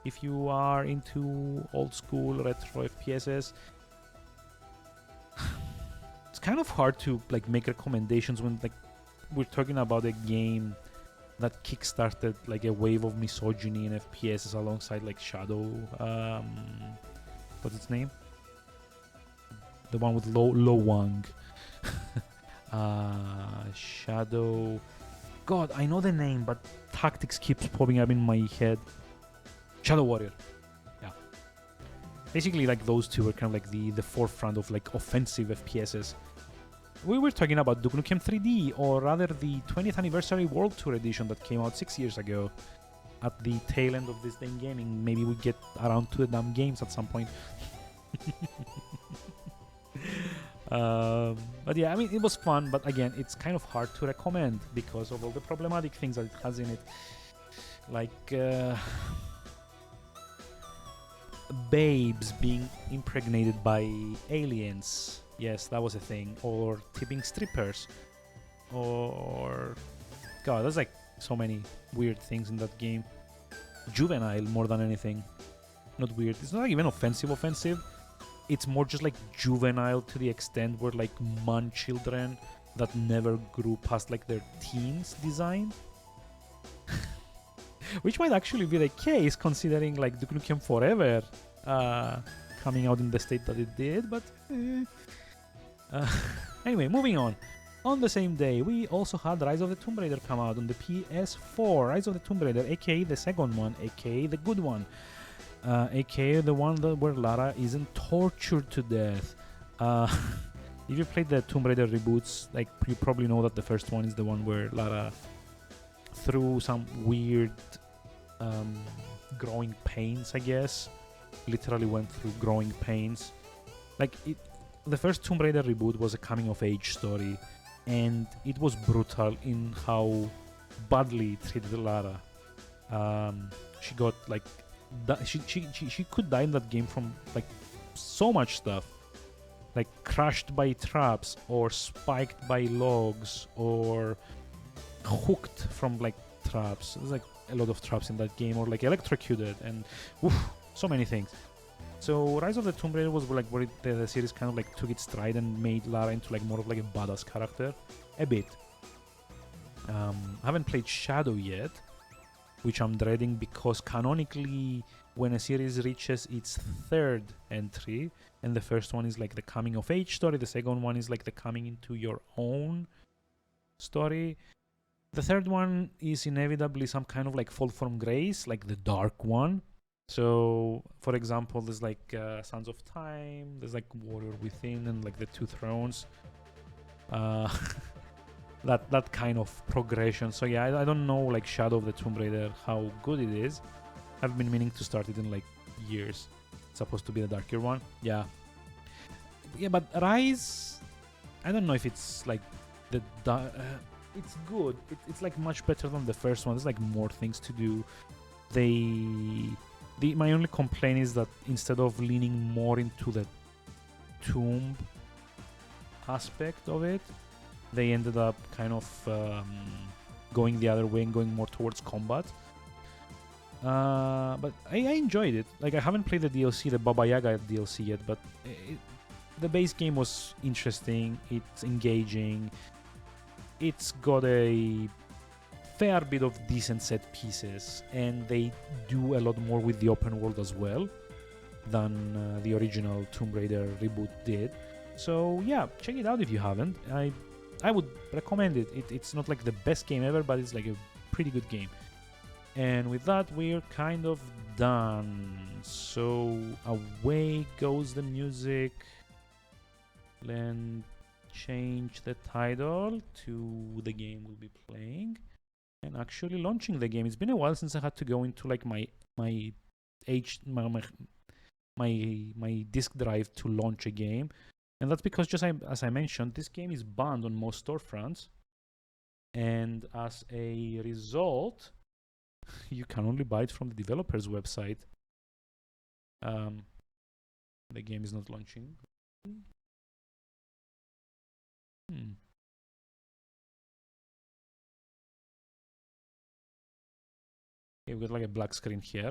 If you are into old-school retro FPSs, it's kind of hard to like make recommendations when like we're talking about a game that kickstarted like a wave of misogyny in FPSs alongside like Shadow. What's its name? The one with Lo Wang. Shadow. God, I know the name, but Tactics keeps popping up in my head. Shadow Warrior. Yeah. Basically, like those two were kind of like the forefront of like offensive FPSs. We were talking about Duke Nukem 3D, or rather the 20th Anniversary World Tour Edition that came out 6 years ago. At the tail end of this damn gaming, maybe we get around to the damn games at some point. But yeah, I mean, it was fun, but again, it's kind of hard to recommend because of all the problematic things that it has in it. Like babes being impregnated by aliens. Yes, that was a thing. Or tipping strippers. Or... God, there's like so many weird things in that game. Juvenile more than anything. Not weird. It's not like even offensive. It's more just like juvenile to the extent where like man children that never grew past like their teens design. Which might actually be the case considering like Duke Nukem Forever coming out in the state that it did, but anyway, moving on. On the same day, we also had Rise of the Tomb Raider come out on the PS4. Rise of the Tomb Raider, aka the second one, aka the good one, aka the one where Lara isn't tortured to death. If you played the Tomb Raider reboots, like you probably know that the first one is the one where Lara, through some weird growing pains, I guess, literally went through growing pains. Like the first Tomb Raider reboot was a coming-of-age story, and it was brutal in how badly it treated Lara. She got like she could die in that game from like so much stuff, like crushed by traps or spiked by logs or hooked from like traps. There's like a lot of traps in that game, or like electrocuted, and so many things. So Rise of the Tomb Raider was like where the series kind of like took its stride and made Lara into like more of like a badass character, a bit. I haven't played Shadow yet, which I'm dreading because canonically, when a series reaches its third entry, and the first one is like the coming of age story, the second one is like the coming into your own story. The third one is inevitably some kind of like fall from grace, like the dark one. So, for example, there's like Sands of Time, there's like Warrior Within, and like the Two Thrones. That kind of progression. So yeah, I don't know like Shadow of the Tomb Raider how good it is. I've been meaning to start it in like years. It's supposed to be the darker one. Yeah, but Rise, I don't know if it's like the it's good. It's like much better than the first one. There's like more things to do. My only complaint is that instead of leaning more into the tomb aspect of it, they ended up kind of going the other way and going more towards combat. But I enjoyed it. Like, I haven't played the DLC, the Baba Yaga DLC yet, but the base game was interesting. It's engaging. It's got a fair bit of decent set pieces, and they do a lot more with the open world as well, than the original Tomb Raider reboot did. So yeah, check it out if you haven't. I would recommend it. It's not like the best game ever, but it's like a pretty good game. And with that, we're kind of done. So away goes the music. Then change the title to the game we'll be playing, and actually launching the game. It's been a while since I had to go into like my disk drive to launch a game, and that's because just as I mentioned, this game is banned on most storefronts, and as a result, you can only buy it from the developer's website. The game is not launching. Okay, we've got like a black screen here.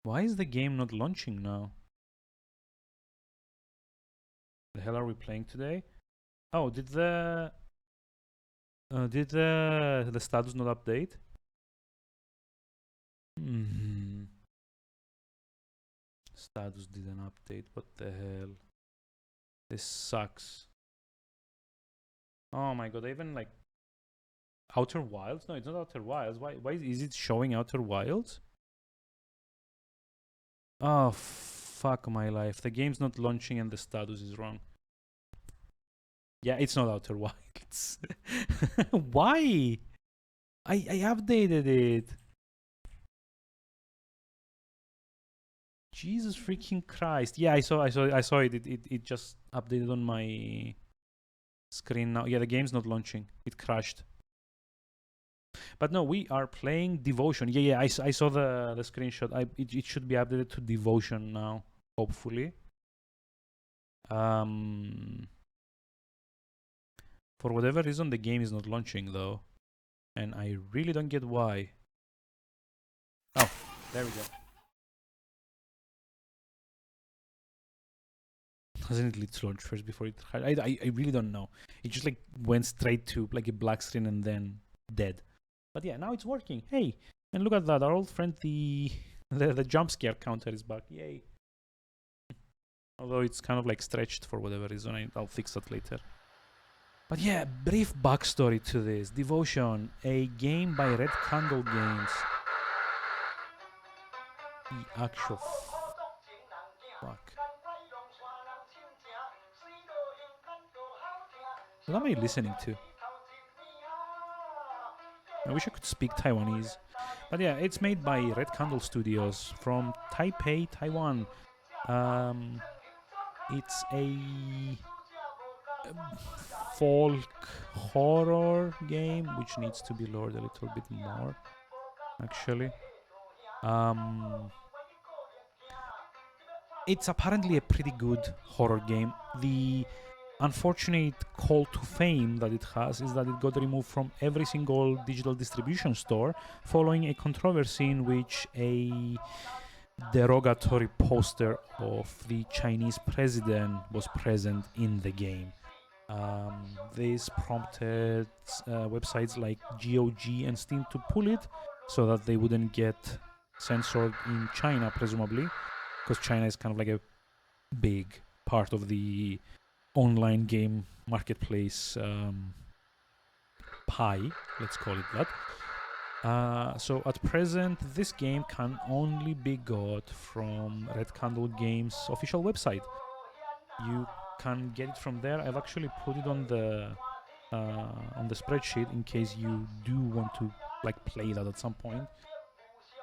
Why is the game not launching now? The hell are we playing today? Oh, did the status not update? Status didn't update. What the hell? This sucks. Oh my god, even like Outer Wilds? No, it's not Outer Wilds. Why is it showing Outer Wilds? Oh, fuck my life. The game's not launching and the status is wrong. Yeah, it's not Outer Wilds. Why? I updated it. Jesus freaking Christ. Yeah, I saw it. It just updated on my screen now. Yeah, the game's not launching. It crashed. But no, we are playing Devotion. Yeah, I saw the screenshot. It should be updated to Devotion now, hopefully. For whatever reason, the game is not launching though, and I really don't get why. Oh, there we go. Doesn't it need to launch first before it? I really don't know. It just like went straight to like a black screen and then dead. But yeah, now it's working. Hey, and look at that. Our old friend, the jump scare counter is back. Yay. Although it's kind of like stretched for whatever reason. I'll fix that later. But yeah, brief backstory to this. Devotion, a game by Red Candle Games. The actual fuck. What am I listening to? I wish I could speak Taiwanese. But yeah, it's made by Red Candle Studios from Taipei, Taiwan. It's a folk horror game, which needs to be lowered a little bit more, actually. It's apparently a pretty good horror game. The unfortunate call to fame that it has is that it got removed from every single digital distribution store following a controversy in which a derogatory poster of the Chinese president was present in the game. This prompted websites like GOG and Steam to pull it so that they wouldn't get censored in China, presumably, because China is kind of like a big part of the online game marketplace pie, let's call it that. So at present, this game can only be got from Red Candle Games' official website. You can get it from there. I've actually put it on the spreadsheet in case you do want to like play that at some point.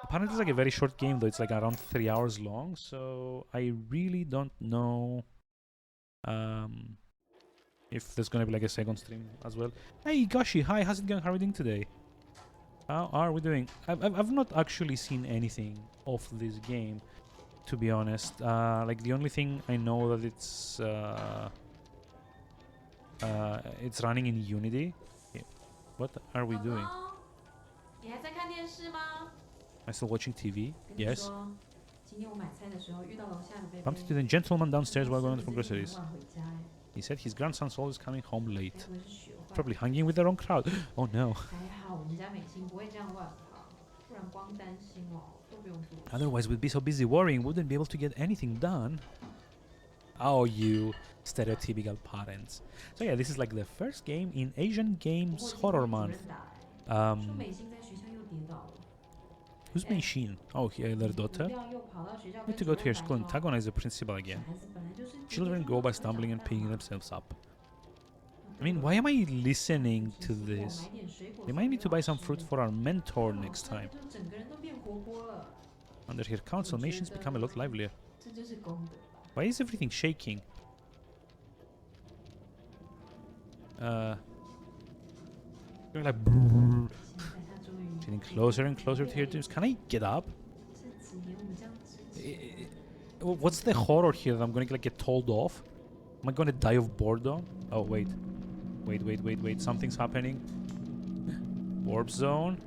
Apparently it's like a very short game though. It's like around 3 hours long, so I really don't know if there's gonna be like a second stream as well. Hey Gashi, hi, how's it going? How are we doing today? How are we doing? I've not actually seen anything of this game, to be honest. Like the only thing I know that it's running in Unity. Okay. What are we doing? Am I still watching TV? Yes. Bumped into the gentleman downstairs while going for groceries. He said his grandson's always coming home late. Probably hanging with their own crowd. Oh no. 还好我们家美心不会这样乱跑，不然光担心哦都不用做事。 Otherwise, we'd be so busy worrying, wouldn't be able to get anything done. Oh, you stereotypical parents. So yeah, this is like the first game in Asian 不 Games 过 Horror 今天主 Month. 任打来，说 Um, 美心在学校又跌倒了， who's Mei Xin? Oh, their 不 daughter. 料又跑到学校 Need 跟 to 主 go to 任 your 打 school and 说， antagonize the principal 小 again. 孩子本来就是今天 Children 就 go 要 by 长 stumbling and 大 picking 嘛 themselves up. 那 I mean, 对了 why am I listening 平 to 时给我 this? 买点水果 Remind me 送 to 给 buy 老 some 师， fruit for our mentor 让老 next 师 time. 就整个人都变活泼了， Under her counsel, Would you nations become a lot livelier. 这就是功德吧。 Why is everything shaking? You're like 现在他终于 getting closer and closer to your dreams. Can I get up? 这几年我们这样支持， What's the horror here that I'm gonna like get told off? Am I gonna die of boredom? Oh wait. Wait. Something's happening. Warp zone.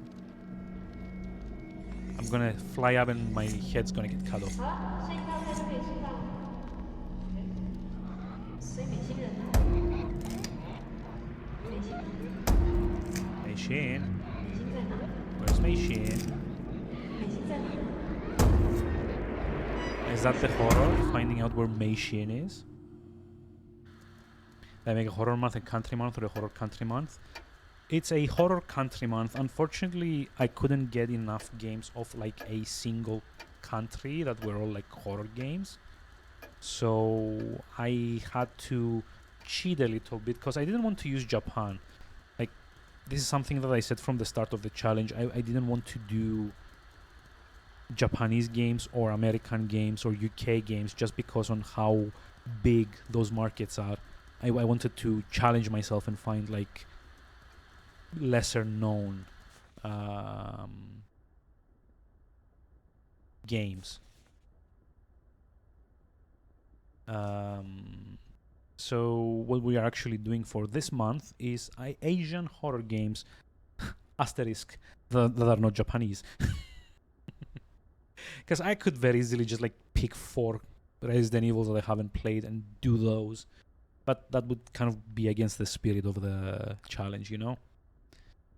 I'm gonna fly up and my head's gonna get cut off. 好了，剩一道菜就可以吃饭了。所以美心人呢？美心， Mei Xin. 美心在哪？ Where's Mei Xin? 美心在哪？ Is that the horror? Finding out where Mei Xin is? They make a horror month, a country month, or a horror country month. It's a horror country month. Unfortunately, I couldn't get enough games of like a single country that were all like horror games. So I had to cheat a little bit because I didn't want to use Japan. Like, this is something that I said from the start of the challenge. I didn't want to do Japanese games or American games or UK games just because on how big those markets are. I wanted to challenge myself and find like lesser known games. So what we are actually doing for this month is Asian horror games asterisk that are not Japanese. Because I could very easily just like pick 4 Resident Evils that I haven't played and do those, but that would kind of be against the spirit of the challenge, you know?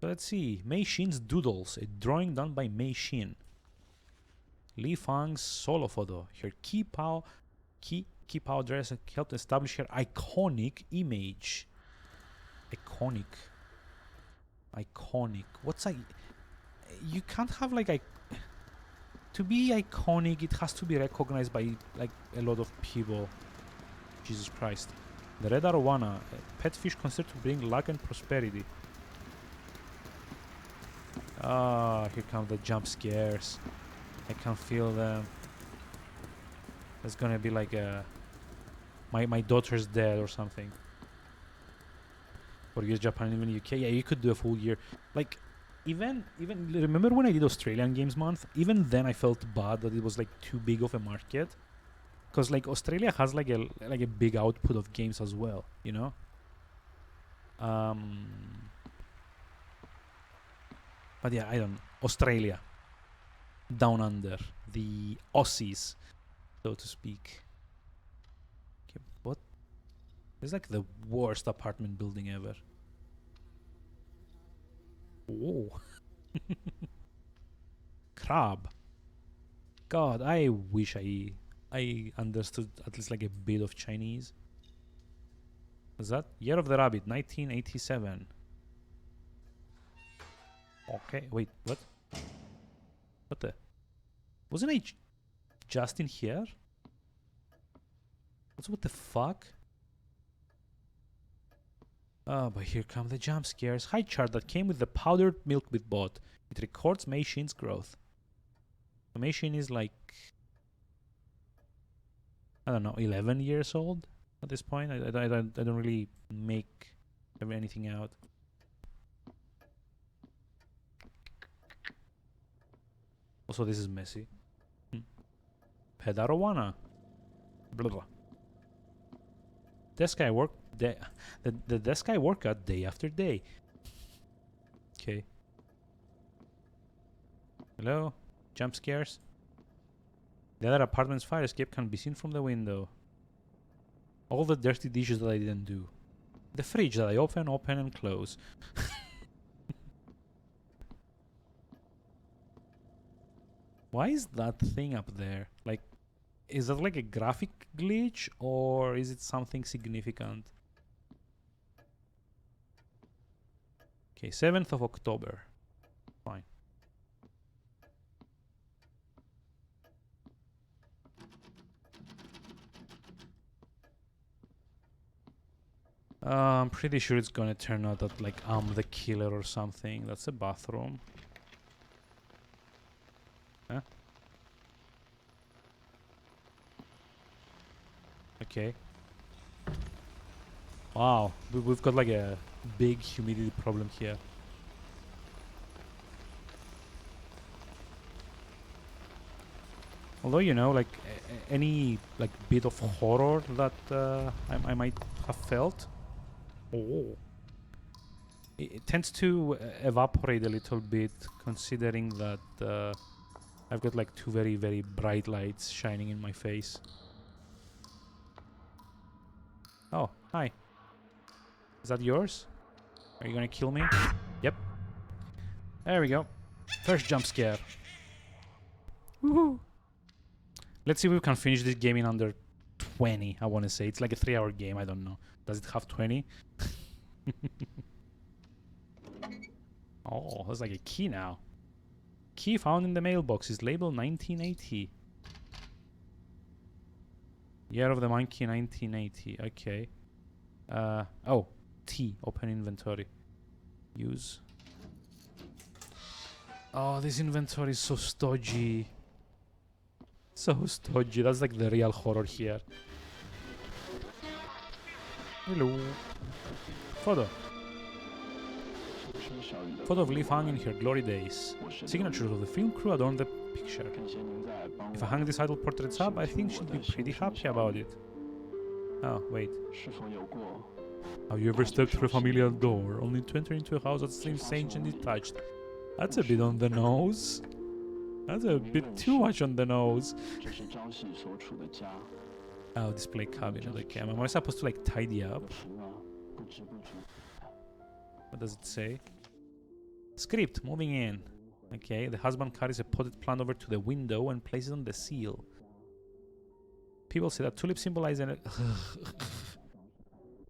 So let's see. Mei Xin's Doodles, a drawing done by Mei Xin. Li Fang's solo photo. Her key pow dress helped establish her iconic image. Iconic. What's you can't have like to be iconic, it has to be recognized by like a lot of people. Jesus Christ. The red arowana, a pet fish considered to bring luck and prosperity. Ah, here come the jump scares. I can feel them. It's gonna be like my daughter's dead or something. Or use Japan, even UK. Yeah, you could do a full year. Like, even remember when I did Australian Games Month? Even then, I felt bad that it was like too big of a market, because like Australia has like a big output of games as well, you know. But yeah, I don't. Australia, down under, the Aussies, so to speak. Okay, what? It's like the worst apartment building ever. Whoa. Crab. God, I wish I understood at least like a bit of Chinese. Was that Year of the Rabbit, 1987? Okay, wait, what? What the? Wasn't I just in here? What the fuck? Oh, but here come the jump scares. High chart that came with the powdered milk we bought. It records Mei Xin's growth. So Mei Xin is like, I don't know, 11 years old at this point. I don't really make anything out. Also, this is messy. Pet arowana. Blah blah. Desk I work. The desk I work at day after day. Okay. Hello? Jump scares? The other apartment's fire escape can be seen from the window. All the dirty dishes that I didn't do. The fridge that I open and close. Why is that thing up there? Like, is that like a graphic glitch or is it something significant? Okay, 7th of October. Fine. I'm pretty sure it's gonna turn out that like I'm the killer or something. That's a bathroom. Huh? Okay. Wow, we've got like a big humidity problem here. Although, you know, like any like bit of horror that I might have felt, oh, it tends to evaporate a little bit, considering that I've got like two very, very bright lights shining in my face. Oh, hi. Is that yours? Are you gonna kill me? Yep. There we go. First jump scare. Woohoo! Let's see if we can finish this game in under 20, I want to say. It's like a 3-hour game, I don't know. Does it have 20? Oh, that's like a key now. Key found in the mailbox is labeled 1980. Year of the monkey, 1980. Okay. Oh, T. Open inventory. Use. Oh, this inventory is so stodgy. So stodgy. That's like the real horror here. Hello. Photo. Photo of Li Fang in her glory days. Signatures of the film crew adorn the picture. If I hang these idol portraits up, I think she'd be pretty happy about it. Oh, wait. Have you ever stepped through a familiar door, only to enter into a house that seems ancient and detached? That's a bit on the nose. That's a bit too much on the nose. Oh, display cabinet. Okay, am I supposed to like tidy up? What does it say? Script, moving in. Okay, the husband carries a potted plant over to the window and places on the seal. People say that tulip symbolize an...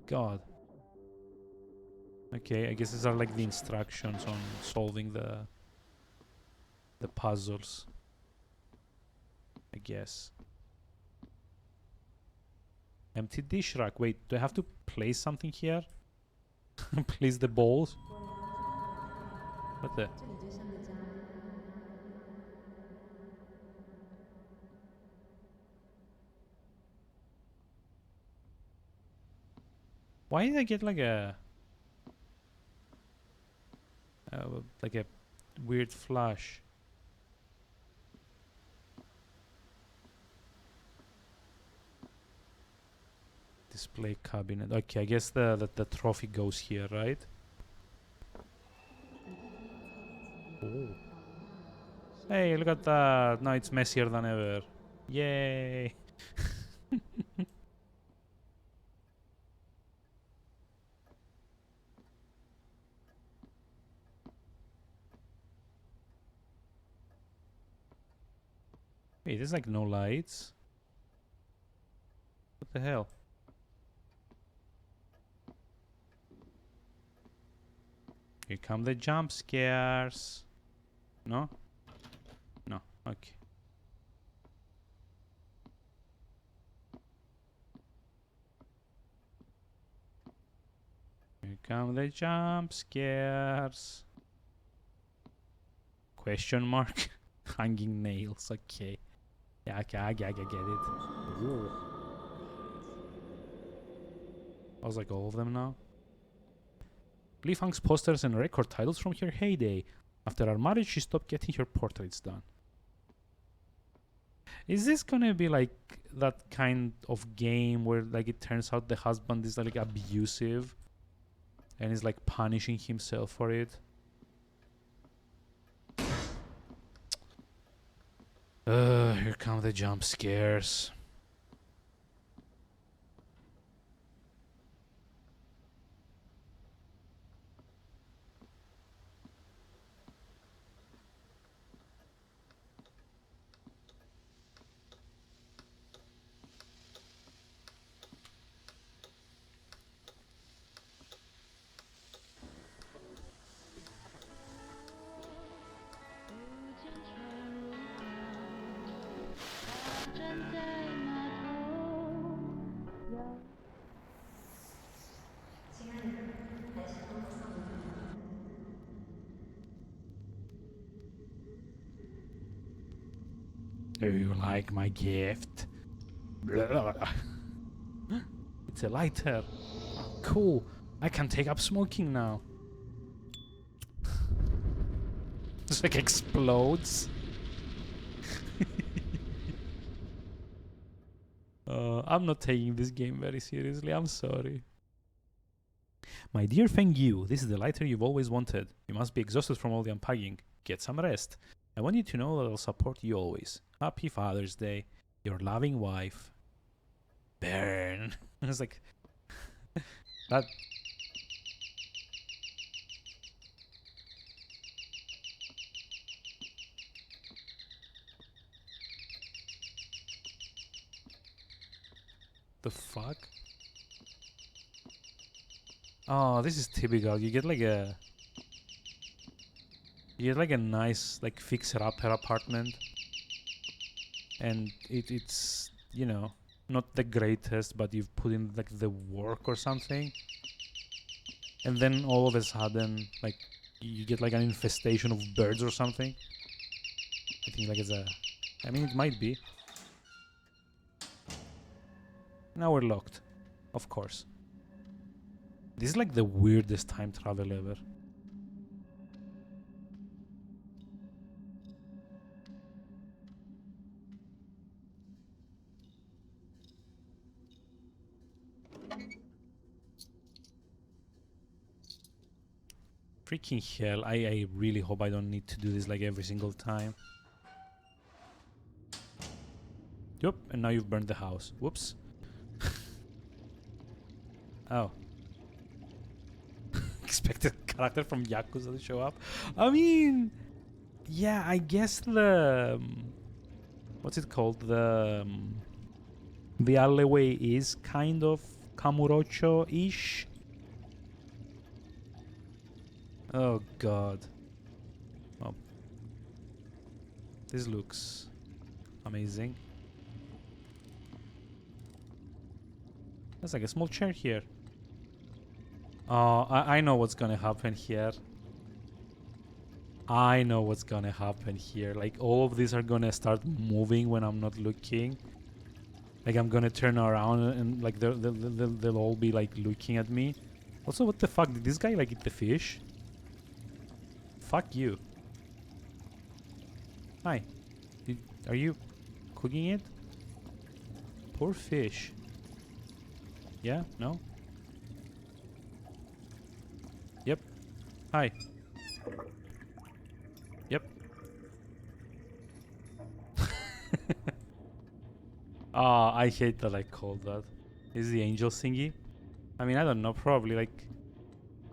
God. Okay, I guess these are like the instructions on solving the puzzles. I guess. Empty dish rack. Wait, do I have to place something here? Place the bowls? What the? Why did I get like a weird flash? Display cabinet. Okay, I guess the trophy goes here, right? Oh. Hey, look at that. Now it's messier than ever. Yay. Wait, there's like no lights. What the hell? Here come the jump scares. No? No. Okay. Here come the jump scares. Question mark? Hanging nails. Okay. Yeah, okay, I get it. Ooh. I was like all of them now. Li Fang's posters and record titles from her heyday. After our marriage, she stopped getting her portraits done. Is this gonna be like that kind of game where like it turns out the husband is like abusive and is like punishing himself for it? Here come the jump scares. Do you like my gift? It's a lighter. Cool. I can take up smoking now. Just like explodes. I'm not taking this game very seriously. I'm sorry. My dear Feng Yu, this is the lighter you've always wanted. You must be exhausted from all the unpacking. Get some rest. I want you to know that I'll support you always. Happy Father's Day. Your loving wife. Burn. It's like that. The fuck? Oh, this is typical. You get like a nice like fixer-upper apartment, and it's you know, not the greatest, but you've put in like the work or something, and then all of a sudden like you get like an infestation of birds or something. I think like I mean, it might be. Now we're locked, of course. This is like the weirdest time travel ever. Freaking hell, I really hope I don't need to do this like every single time. Yup, and now you've burned the house. Whoops. Oh. Expected character from Yakuza to show up. I mean, yeah, I guess the what's it called? The alleyway is kind of Kamurocho-ish. Oh god. Oh. This looks amazing. There's like a small chair here. I know what's gonna happen here. I know what's gonna happen here. Like, all of these are gonna start moving when I'm not looking. Like, I'm gonna turn around and like they'll all be like looking at me. Also, what the fuck? Did this guy like eat the fish? Fuck you. Hi. Are you cooking it? Poor fish. Yeah? No? Yep. Hi. Yep. Ah, I hate that I called that. Is the angel thingy? I mean, I don't know. Probably like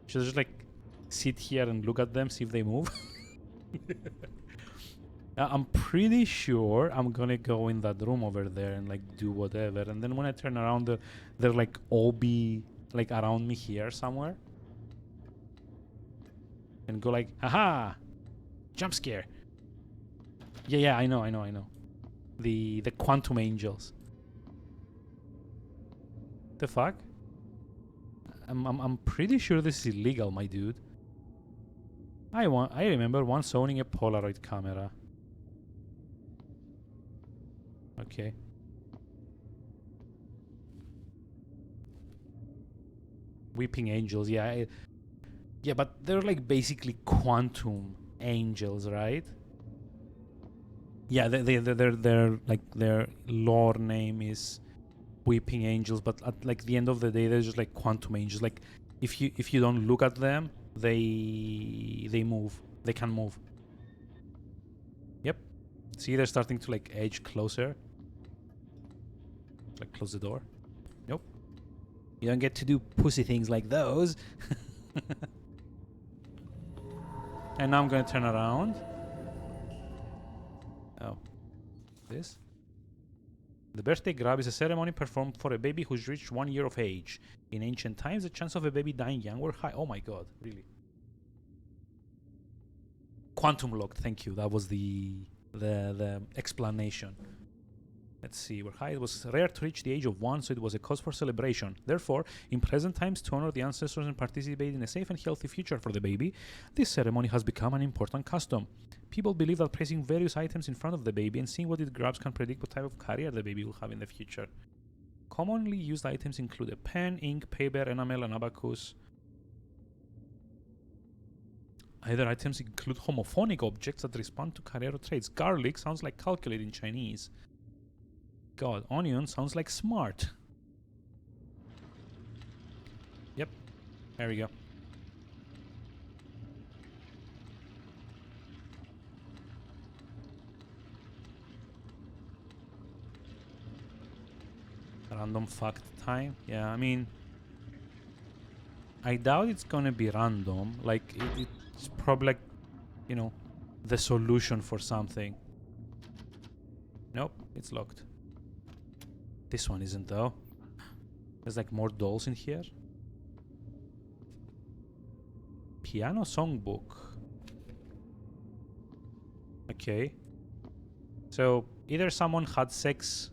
should I just like sit here and look at them, see if they move. I'm pretty sure I'm gonna go in that room over there and like do whatever, and then when I turn around, they'll like all be like around me here somewhere, and go like, haha, jump scare. Yeah, I know. The quantum angels. The fuck? I'm pretty sure this is illegal, my dude. I remember once owning a Polaroid camera. Okay. Weeping angels, yeah. Yeah, but they're like basically quantum angels, right? Yeah, they're like their lore name is weeping angels, but at like the end of the day, they're just like quantum angels. Like if you don't look at them, they move. They can move. Yep. See, they're starting to like edge closer. Like close the door. Nope. You don't get to do pussy things like those. And now I'm gonna turn around. Oh. This? The birthday grab is a ceremony performed for a baby who's reached 1 year of age. In ancient times, the chance of a baby dying young were high. Oh my god, really? Quantum locked, thank you. That was the explanation. Let's see, where it was rare to reach the age of 1, so it was a cause for celebration. Therefore, in present times, to honor the ancestors and participate in a safe and healthy future for the baby, this ceremony has become an important custom. People believe that placing various items in front of the baby and seeing what it grabs can predict what type of career the baby will have in the future. Commonly used items include a pen, ink, paper, enamel, and abacus. Other items include homophonic objects that respond to career traits. Garlic sounds like calculate in Chinese. God, onion sounds like smart. Yep, there we go. Random fact time. Yeah, I mean, I doubt it's gonna be random. Like, it's probably like, you know, the solution for something. Nope, it's locked. This one isn't though. There's like more dolls in here. Piano songbook. Okay. So either someone had sex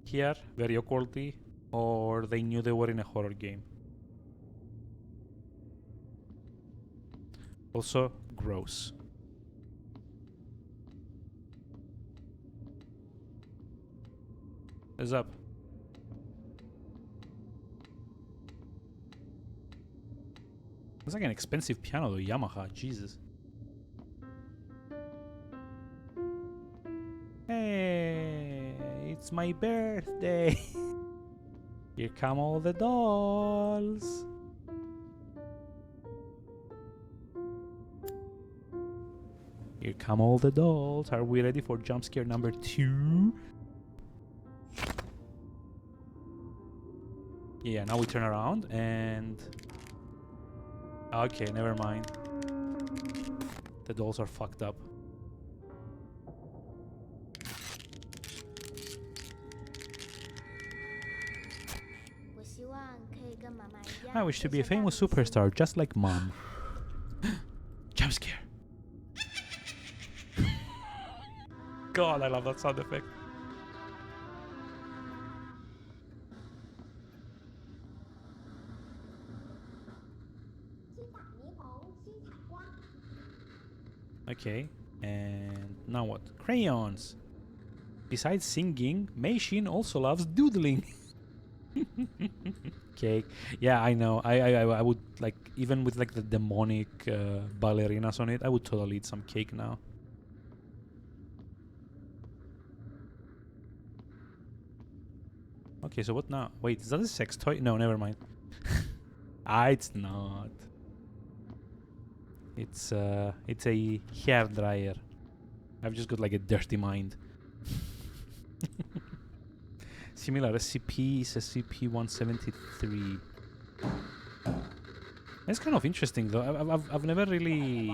here very awkwardly, or they knew they were in a horror game. Also gross. What's up? It's like an expensive piano though, Yamaha, Jesus. Hey, it's my birthday. Here come all the dolls. Here come all the dolls. Are we ready for jump scare number 2? Yeah, now we turn around and... Okay, never mind. The dolls are fucked up. I wish to be a famous superstar just like Mom. Jump scare. God, I love that sound effect. Okay, and now what? Crayons. Besides singing, Mei Xin also loves doodling. Cake. Yeah, I know. I would like, even with like the demonic ballerinas on it, I would totally eat some cake now. Okay, so what now? Wait, is that a sex toy? No, never mind. It's not. It's a hair dryer. I've just got like a dirty mind. Similar SCP is SCP-173. It's kind of interesting though. I've never really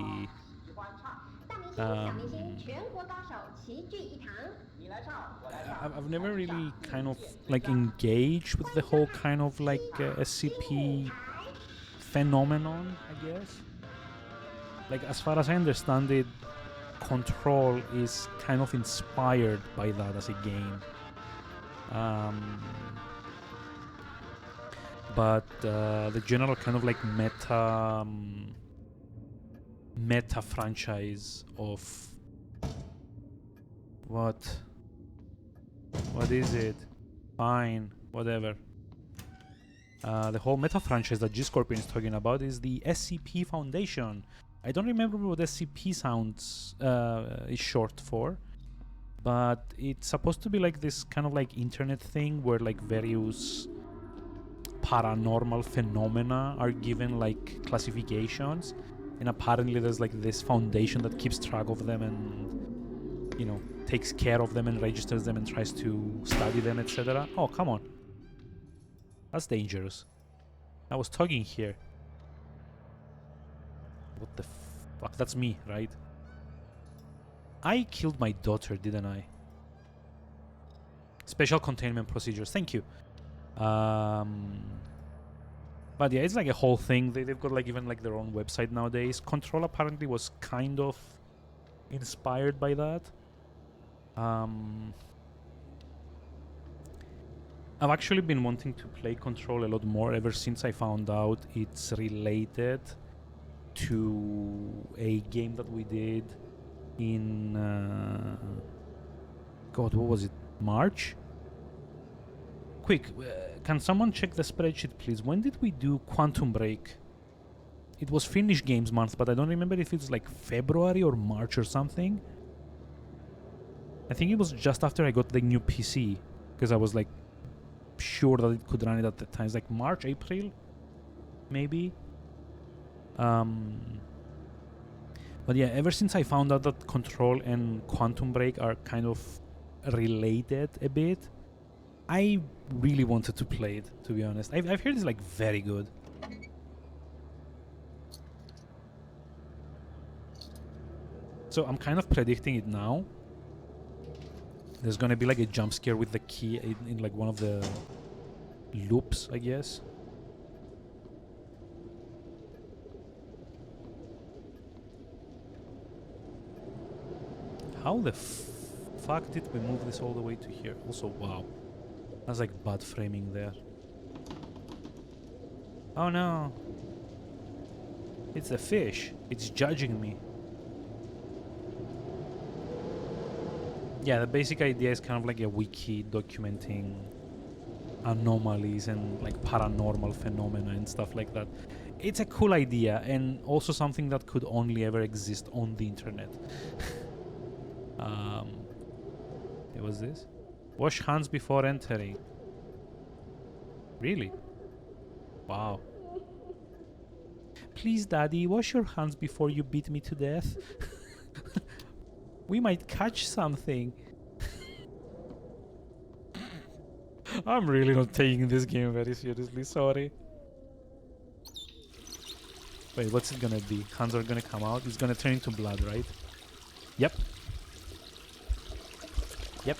I've never really kind of like engaged with the whole kind of like SCP phenomenon, I guess. Like, as far as I understand it, Control is kind of inspired by that as a game. But the general kind of like meta franchise of what is it? Fine, whatever. The whole meta franchise that G Scorpion is talking about is the SCP Foundation. I don't remember what SCP sounds is short for, but it's supposed to be like this kind of like internet thing where like various paranormal phenomena are given like classifications, and apparently there's like this foundation that keeps track of them and, you know, takes care of them and registers them and tries to study them, etc. Oh, come on. That's dangerous. I was talking here. What the fuck? That's me, right? I killed my daughter, didn't I? Special containment procedures. Thank you. But yeah, it's like a whole thing. They've got like even like their own website nowadays. Control apparently was kind of inspired by that. I've actually been wanting to play Control a lot more ever since I found out it's related to a game that we did in God, what was it? March? Quick, can someone check the spreadsheet, please? When did we do Quantum Break? It was Finnish Games Month, but I don't remember if it's like February or March or something. I think it was just after I got the new PC, because I was like sure that it could run it at the time. It's like March, April, maybe. But yeah, ever since I found out that Control and Quantum Break are kind of related a bit, I really wanted to play it, to be honest. I've heard it's like very good. So I'm kind of predicting it now. There's gonna be like a jump scare with the key in like one of the loops, I guess. How the fuck did we move this all the way to here? Also, wow. That's like bad framing there. Oh no. It's a fish. It's judging me. Yeah, the basic idea is kind of like a wiki documenting anomalies and like paranormal phenomena and stuff like that. It's a cool idea and also something that could only ever exist on the internet. What was this? Wash hands before entering. Really? Wow. Please, Daddy, wash your hands before you beat me to death. We might catch something. I'm really not taking this game very seriously, sorry. Wait, what's it gonna be? Hands are gonna come out? It's gonna turn into blood, right? Yep. Yep.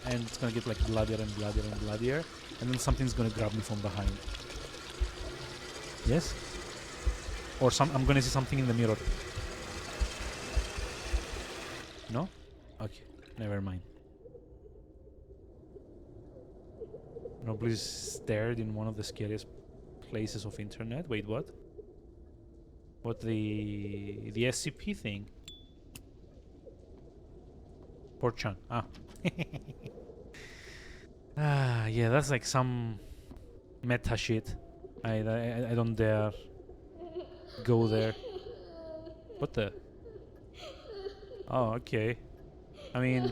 And it's gonna get like bloodier and bloodier and bloodier. And then something's gonna grab me from behind. Yes? Or I'm gonna see something in the mirror. No? Okay, never mind. Nobody's stared in one of the scariest places of internet. Wait, what? What, the SCP thing? 4chan. Ah. Yeah, that's like some meta shit. I don't dare go there. What the? Oh, okay. I mean,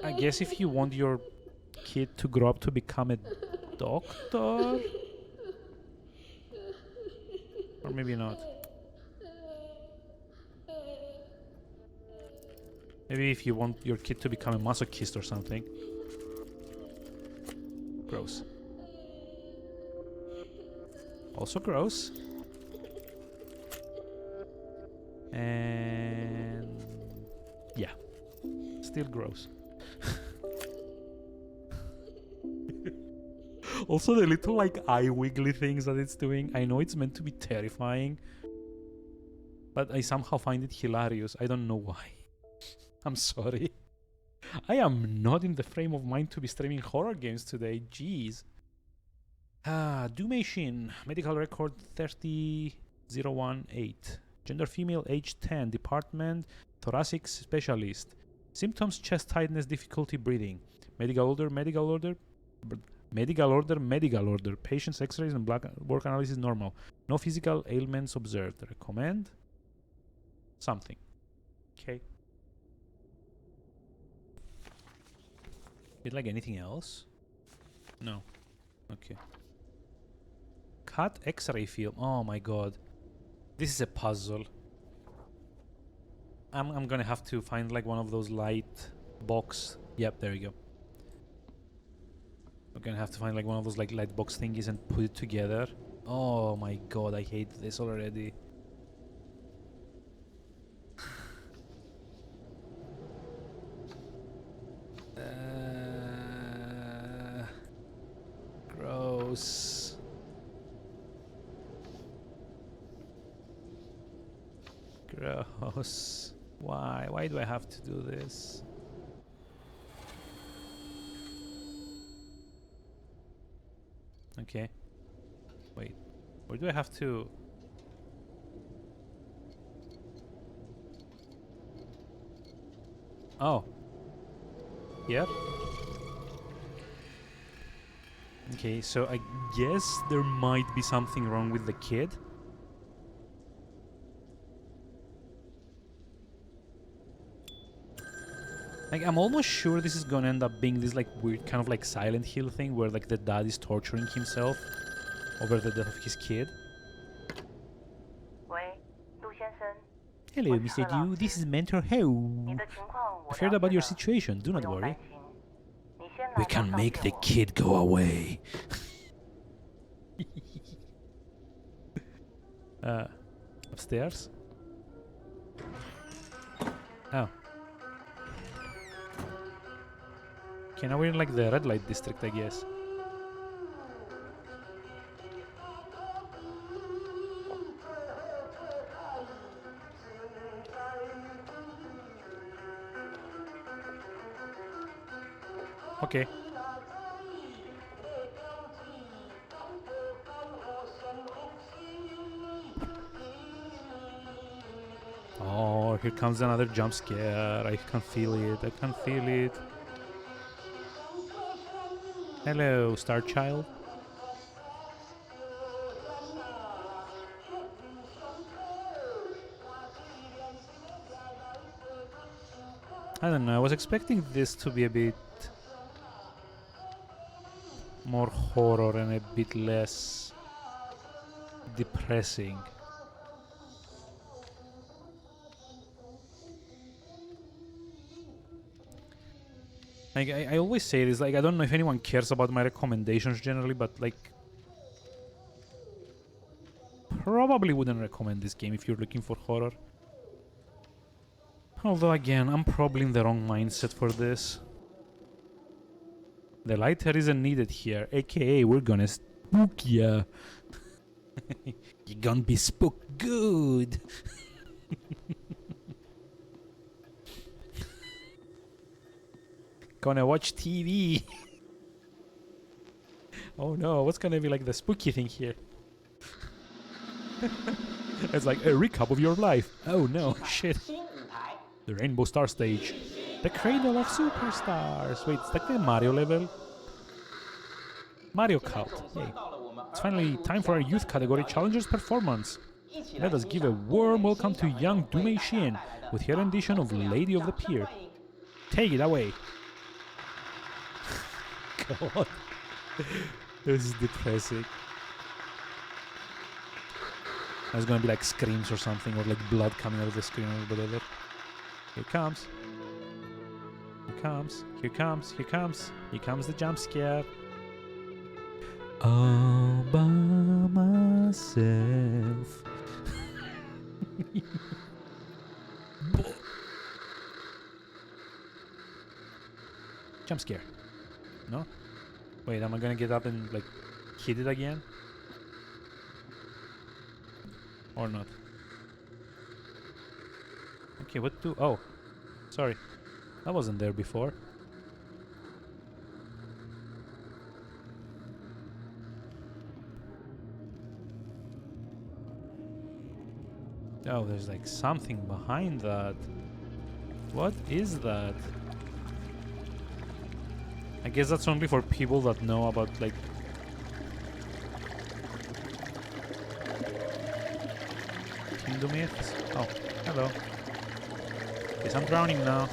I guess if you want your kid to grow up to become a doctor? Or maybe not. Maybe if you want your kid to become a masochist or something. Gross. Also gross. And yeah, still gross. Also the little like eye wiggly things that it's doing. I know it's meant to be terrifying, but I somehow find it hilarious. I don't know why. I'm sorry. I am not in the frame of mind to be streaming horror games today. Jeez. Doomation. Medical record 30018. Gender female, age 10. Department thoracic specialist. Symptoms: chest tightness, difficulty breathing. Medical order. Patient's x-rays and blood work analysis normal. No physical ailments observed. Recommend something. Okay. Did like anything else? No. Okay. Cut x-ray film. Oh my god. This is a puzzle. I'm gonna have to find like one of those light box. Yep, there you go. I'm gonna have to find like one of those like light box thingies and put it together. Oh my god, I hate this already. Gross. Gross. Why? Why do I have to do this? Okay. Wait. Where do I have to... Oh. Here? Okay, so I guess there might be something wrong with the kid. Like, I'm almost sure this is gonna end up being this, like, weird kind of, like, Silent Hill thing where, like, the dad is torturing himself over the death of his kid. Hello, Mr. Liu. This is Mentor Heo. I've heard about your situation. Do not worry. We can make the kid go away. Upstairs? Oh. Okay, now we're in like the red light district, I guess. Okay. Oh, here comes another jump scare. I can feel it. I can feel it. Hello, Star Child. I don't know. I was expecting this to be a bit more horror and a bit less depressing. Like, I always say this, like, I don't know if anyone cares about my recommendations generally, but, like, probably wouldn't recommend this game if you're looking for horror. Although, again, I'm probably in the wrong mindset for this. The lighter isn't needed here, aka we're gonna spook ya. You're gonna be spooked good. Gonna watch TV. Oh no, what's gonna be like the spooky thing here? It's like a recap of your life. Oh no, shit. The Rainbow Star Stage. The Cradle of Superstars. Wait, it's like the Mario level? Mario Kart. Yay. It's finally time for our youth category challengers performance. Let us give a warm welcome to young Dumei Xin with her rendition of Lady of the Pier. Take it away. God. This is depressing. There's gonna be like screams or something, or like blood coming out of the screen or whatever. Here it comes. Here it comes. Here it comes. Here it comes. Here comes the jump scare. All by myself. Jump scare. No? Wait, am I gonna get up and like hit it again? Or not? Okay, what do... Oh, sorry. That wasn't there before. Oh, there's like something behind that. What is that? I guess that's only for people that know about like... Hindu myths? Oh, hello. Guess I'm drowning now.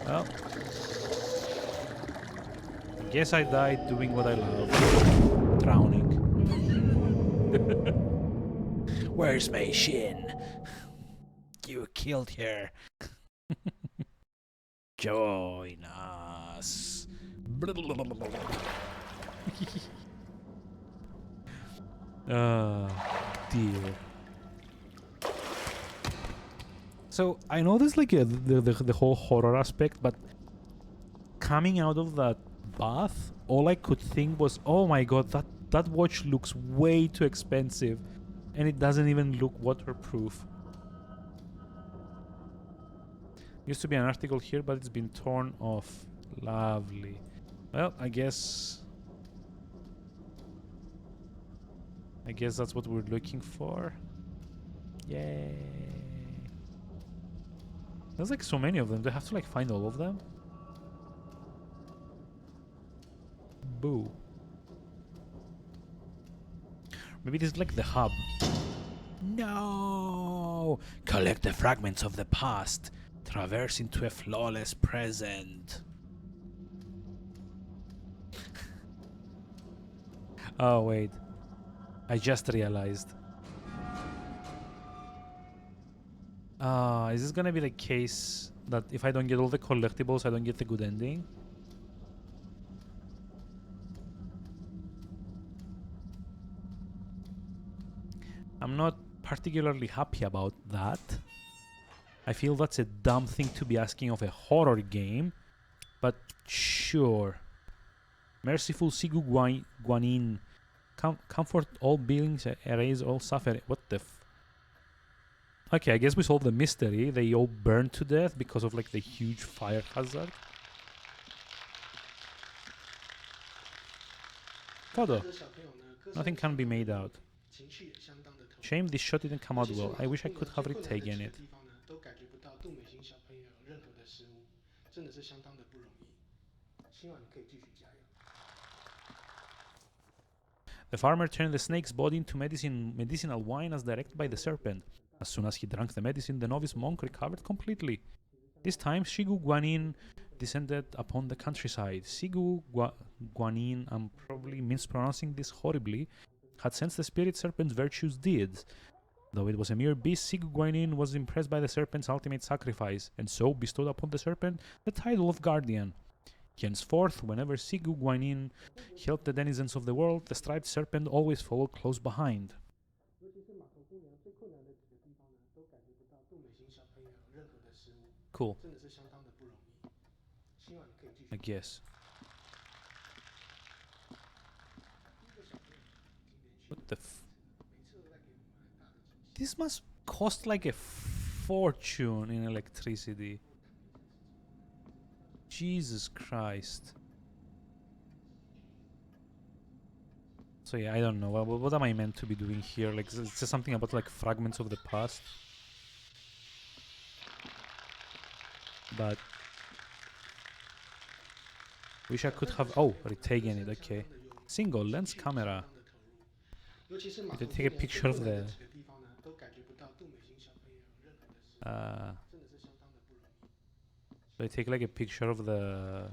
Well, I guess I died doing what I love. Drowning. Where's Mei Xin? You killed her. Join us. Dear. So I know there's like the whole horror aspect, but coming out of that bath, all I could think was, oh my god, that watch looks way too expensive, and it doesn't even look waterproof. Used to be an article here, but it's been torn off. Lovely. Well, I guess I guess that's what we're looking for. Yay. There's like so many of them. Do I have to like find all of them? Boo. Maybe this is like the hub. No! Collect the fragments of the past. Traverse into a flawless present. Oh, wait. I just realized. Is this gonna be the case that if I don't get all the collectibles, I don't get the good ending? I'm not particularly happy about that. I feel that's a dumb thing to be asking of a horror game, but sure. Merciful Sigu Guanin. Comfort all beings, erase all suffering. What the Okay, I guess we solved the mystery. They all burned to death because of like the huge fire hazard. Photo. Nothing can be made out. Shame this shot didn't come out well. I wish I could have retaken it. The farmer turned the snake's body into medicinal wine as directed by the serpent. As soon as he drank the medicine, the novice monk recovered completely. This time, Shigu Guanin descended upon the countryside. Shigu Guanin, I'm probably mispronouncing this horribly, had sensed the spirit serpent's virtuous deeds. Though it was a mere beast, Shigu Guanin was impressed by the serpent's ultimate sacrifice, and so bestowed upon the serpent the title of guardian. Henceforth, whenever Shigu Guanin helped the denizens of the world, the striped serpent always followed close behind. Cool. I guess. What the This must cost like a fortune in electricity. Jesus Christ. So yeah, I don't know. What am I meant to be doing here? Like, it's just something about like fragments of the past. But wish I could have retaken it. Okay, single lens camera. Did I take a picture of the do I take like a picture of the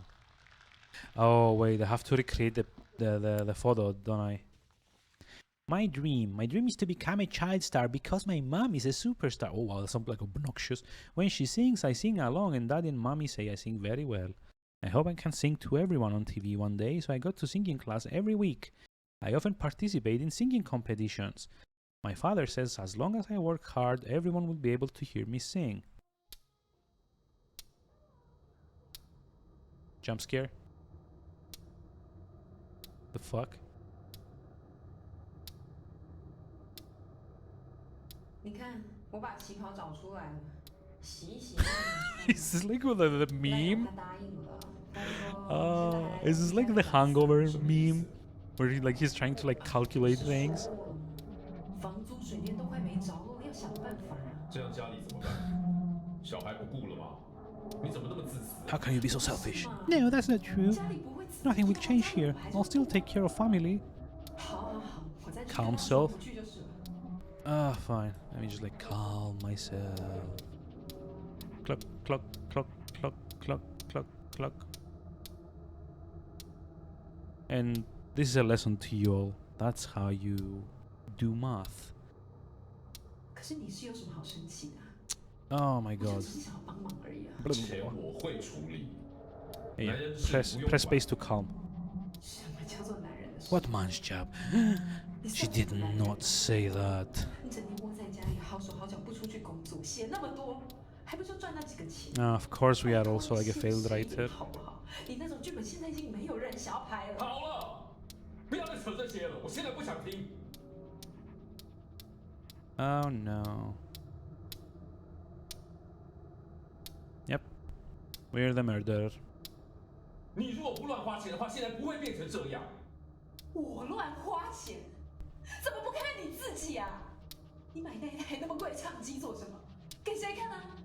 oh wait, I have to recreate the photo, don't I? My dream is to become a child star because my mom is a superstar. Oh wow, that sounds like obnoxious. When she sings, I sing along, and daddy and mommy say I sing very well. I hope I can sing to everyone on TV one day, so I go to singing class every week. I often participate in singing competitions. My father says as long as I work hard, everyone will be able to hear me sing. Jump scare? The fuck? Is this like the meme? Is this like the Hangover meme? Where he's trying to like calculate things? How can you be so selfish? No, that's not true. Nothing will change here. I'll still take care of family. Calm self. Fine. Let me just like calm myself. Cluck, cluck, cluck, cluck, cluck, cluck, cluck. And this is a lesson to you all. That's how you do math. Oh my god. Yeah, press space to calm. What man's job? She did not say that. Of course we are also like a failed writer. Oh no. Yep. We're the murderer. 你如果不乱花钱的话，现在不会变成这样。我乱花钱？怎么不看看你自己啊？你买那一台那么贵的相机做什么？给谁看啊？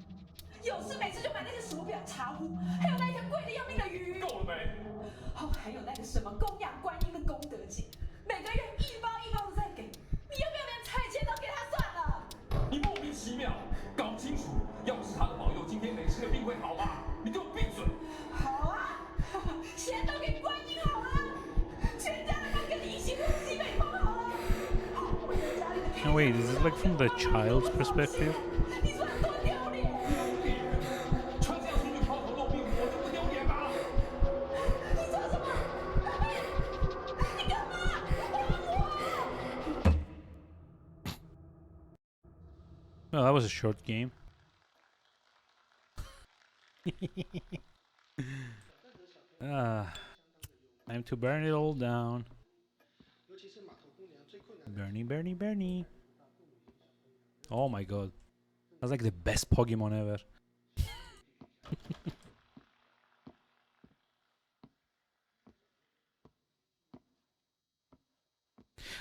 有事没事就买那些手表、茶壶，还有那一条贵的要命的鱼。够了没？哦，还有那个什么供养观音的功德金，每个月一包一包的在给，你要不要连菜钱都给他算了？你莫名其妙，搞清楚，要不是他的保佑，今天美式的病会好吗？你给我闭嘴！好啊，钱都给观音好了，全家人都跟你一起喝西北风好了。为了家里的开 No, wait, is this like from the child's perspective? 你说有多丢脸？丢脸！穿这样出去抛头露面，我就不丢脸吗？你做什么？你干嘛？还我！ Well, that was a short game. Time to burn it all down. Bernie, Bernie, Bernie. Oh my god. That's like the best Pokemon ever.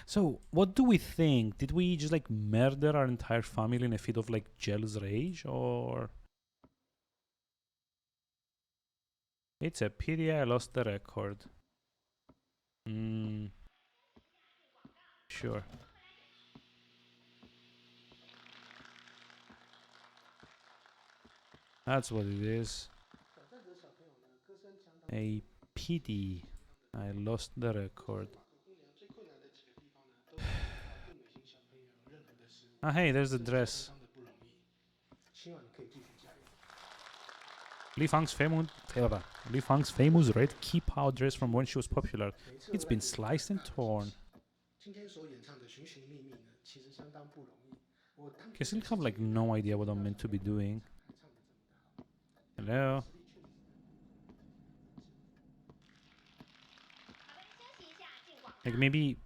So, what do we think? Did we just like murder our entire family in a fit of like jealous rage, or? It's a pity I lost the record. Sure. That's what it is. A pity I lost the record. Ah, hey, there's the dress. Li Fang's famous red key power dress from when she was popular. It's been sliced and torn. I still have like no idea what I'm meant to be doing. Hello? Like maybe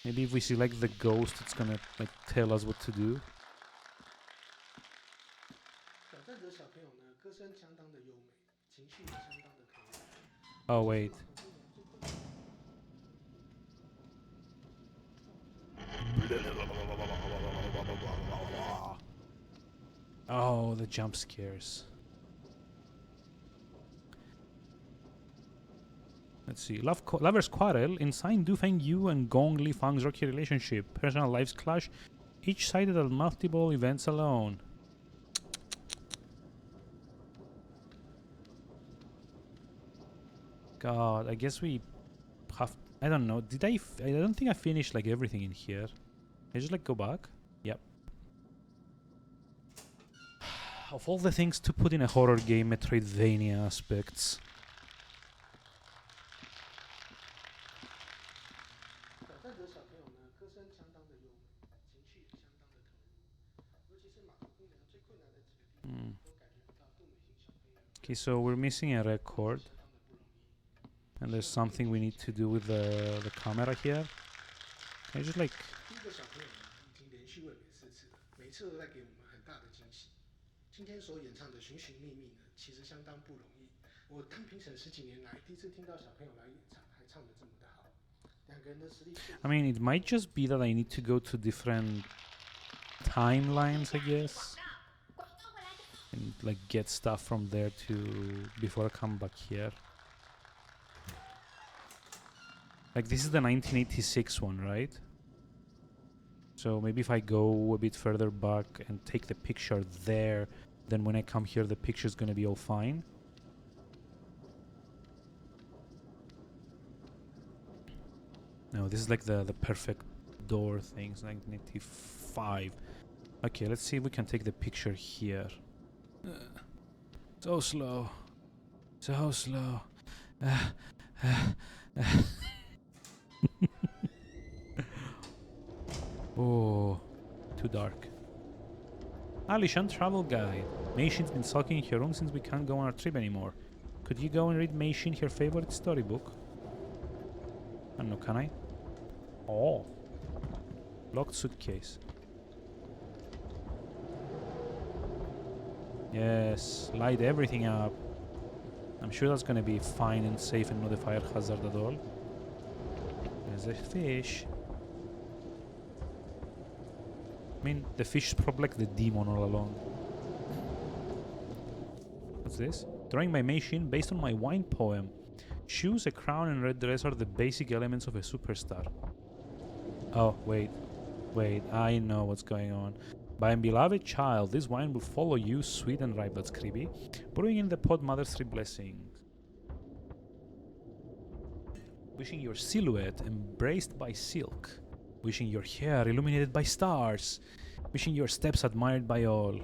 if we see like the ghost, it's gonna like tell us what to do. Oh wait. Oh, the jump scares. Let's see. Lovers quarrel. Inside Dufeng Yu and Gong Li Fang's rocky relationship. Personal lives clash. Each sided at multiple events alone. God, I guess we have... I don't know. I don't think I finished like everything in here. I just like go back? Yep. Of all the things to put in a horror game, Metroidvania aspects. Okay, so we're missing a record. And there's something we need to do with the camera here. Can I just like... I mean, it might just be that I need to go to different timelines, I guess. And like get stuff from there before I come back here. Like this is the 1986 one, right? So maybe if I go a bit further back and take the picture there, then when I come here the picture's gonna be all fine. No, this is like the perfect door things, 1985. Okay, let's see if we can take the picture here. So slow. So slow. Oh, too dark. Alishan travel guide. Meishin's been sulking in her room since we can't go on our trip anymore. Could you go and read Meishin her favorite storybook? I don't know, can I? Oh. Locked suitcase. Yes, light everything up. I'm sure that's gonna be fine and safe and not a fire hazard at all. There's a fish. I mean, the fish is probably like the demon all along. What's this? Drawing my machine based on my wine poem. Shoes, a crown, and red dress are the basic elements of a superstar. Oh, wait. Wait, I know what's going on. By beloved child, this wine will follow you, sweet and ripe. That's creepy. Brewing in the pot, mother's three blessings. Wishing your silhouette embraced by silk. Wishing your hair illuminated by stars. Wishing your steps admired by all.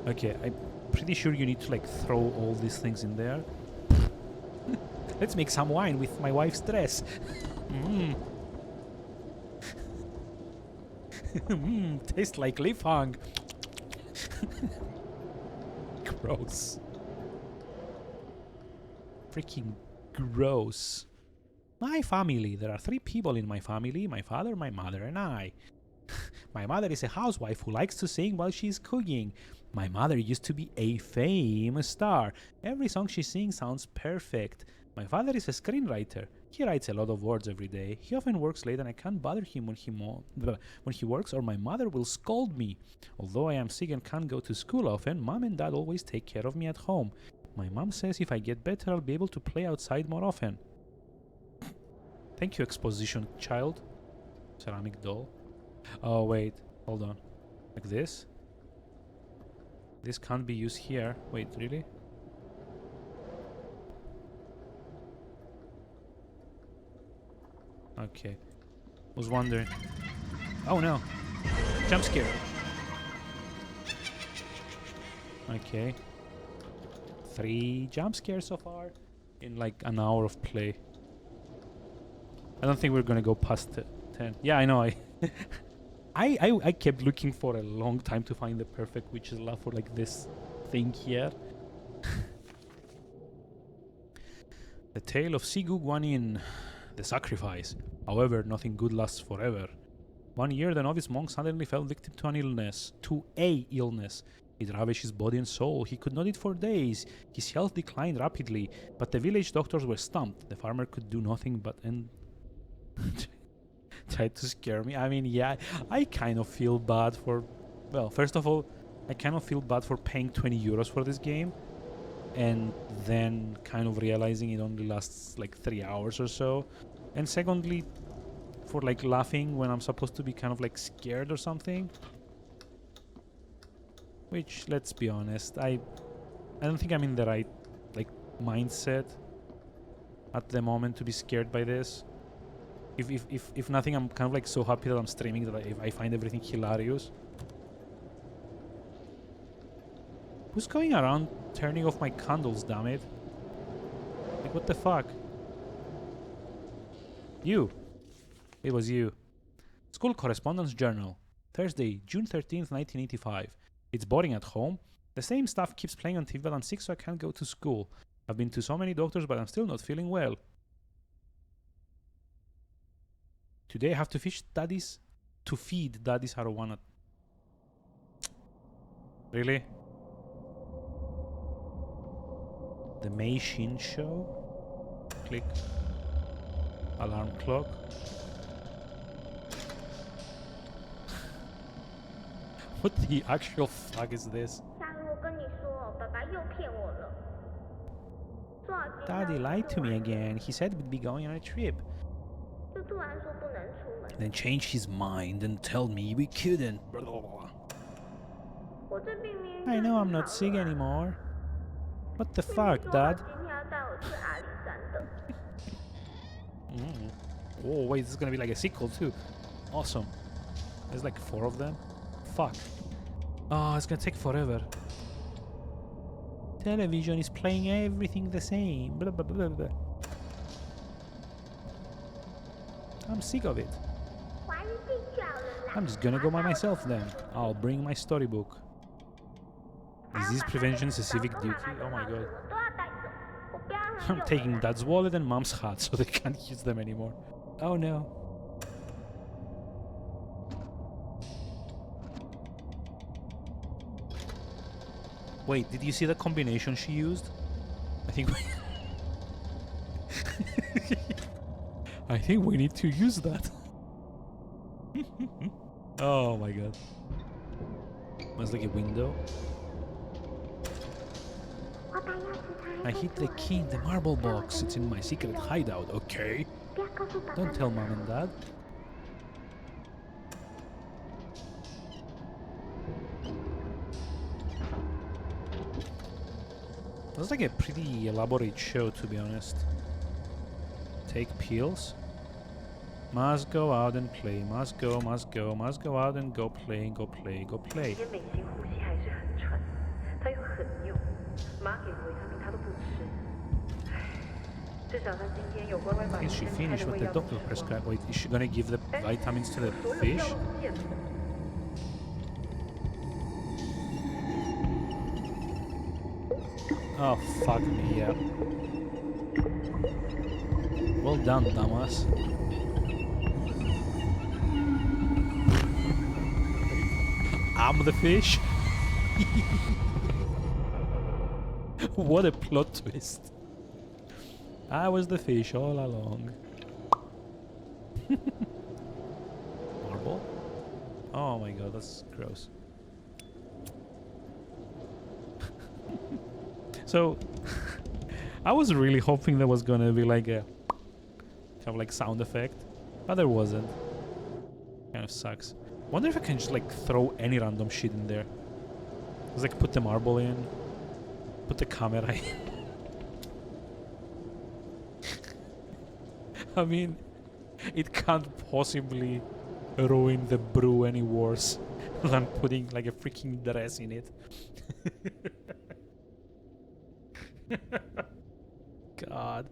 Okay, I'm pretty sure you need to like throw all these things in there. Let's make some wine with my wife's dress. Tastes like leaf hung. Gross. Freaking gross. My family. There are 3 people in my family. My father, my mother, and I. My mother is a housewife who likes to sing while she's cooking. My mother used to be a famous star. Every song she sings sounds perfect. My father is a screenwriter. He writes a lot of words every day. He often works late and I can't bother him when he works, or my mother will scold me. Although I am sick and can't go to school often, mom and dad always take care of me at home. My mom says if I get better, I'll be able to play outside more often. Thank you, exposition child. Ceramic doll. Oh, wait. Hold on. Like this? This can't be used here. Wait, really? Okay. Was wondering. Oh no! Jump scare! Okay. 3 jump scares so far in like an hour of play. I don't think we're gonna go past 10. Yeah, I know. I kept looking for a long time to find the perfect witch's laugh for like this thing here. The tale of Sigug Guanin, the sacrifice. However, nothing good lasts forever. One year, the novice monk suddenly fell victim to a illness. It ravaged his body and soul. He could not eat for days. His health declined rapidly, but the village doctors were stumped. The farmer could do nothing but tried to scare me. I mean, yeah, I kind of feel bad for... Well, first of all, I kind of feel bad for paying 20 euros for this game and then kind of realizing it only lasts like 3 hours or so. And secondly, for like laughing when I'm supposed to be kind of like scared or something. Which, let's be honest, I don't think I'm in the right like mindset at the moment to be scared by this. If nothing, I'm kind of like so happy that I'm streaming that I find everything hilarious. Who's going around turning off my candles, damn it? Like, what the fuck? You. It was you. School Correspondence Journal. Thursday, June 13th, 1985. It's boring at home. The same stuff keeps playing on TV, but I'm sick, so I can't go to school. I've been to so many doctors, but I'm still not feeling well. Today I have to feed daddy's arowana. Really? The Mei Shin show? Click. Alarm clock. What the actual fuck is this? Daddy lied to me again. He said we'd be going on a trip. Then changed his mind and told me we couldn't. I know I'm not sick anymore. What the fuck, Dad? Oh wait, this is gonna be like a sequel too. Awesome. There's like 4 of them. Fuck. Oh, it's gonna take forever. Television is playing everything the same. Blah, blah, blah, blah. I'm sick of it. I'm just gonna go by myself then. I'll bring my storybook. Disease prevention is a civic duty. Oh my god. I'm taking Dad's wallet and Mom's hat so they can't use them anymore. Oh no. Wait, did you see the combination she used? I think I think we need to use that. Oh my god. It's like a window. I hid the key in the marble box. It's in my secret hideout, okay? Don't tell mom and dad. That's like a pretty elaborate show, to be honest. Take pills. Must go out and play. Must go out and go play, go play, go play. 今天美心呼吸还是很喘，她又很拗，妈给的维他命她都不吃。唉，至少她今天有乖乖把医 Is she 生开 finished 的 what 胃 the 药都 doctor 吃光。 prescribed? Wait, is she gonna give the 但是 vitamins to the 所有 fish? 药都是骗人的。 Oh, fuck me, yeah. Well done, dumbass. I'm the fish. What a plot twist. I was the fish all along. Marble? Oh my god, that's gross. So, I was really hoping there was gonna be like a kind of like sound effect, but there wasn't. Kind of sucks. Wonder if I can just like throw any random shit in there. Just like put the marble in, put the camera in. I mean, it can't possibly ruin the brew any worse than putting like a freaking dress in it. God.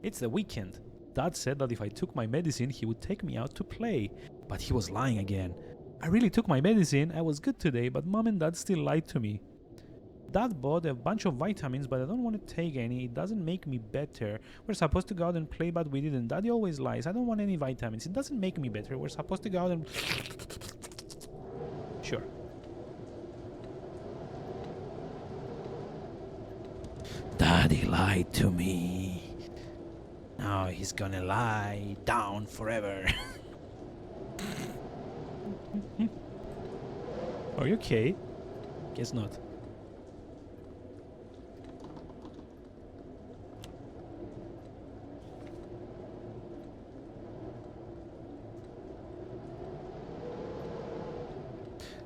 It's the weekend. Dad said that if I took my medicine, he would take me out to play. But he was lying again. I really took my medicine. I was good today, but mom and dad still lied to me. Dad bought a bunch of vitamins, but I don't want to take any. It doesn't make me better. We're supposed to go out and play, but we didn't. Daddy always lies. I don't want any vitamins. It doesn't make me better. We're supposed to go out and... Sure. Daddy lied to me. Now he's gonna lie down forever. Are you okay? Guess not.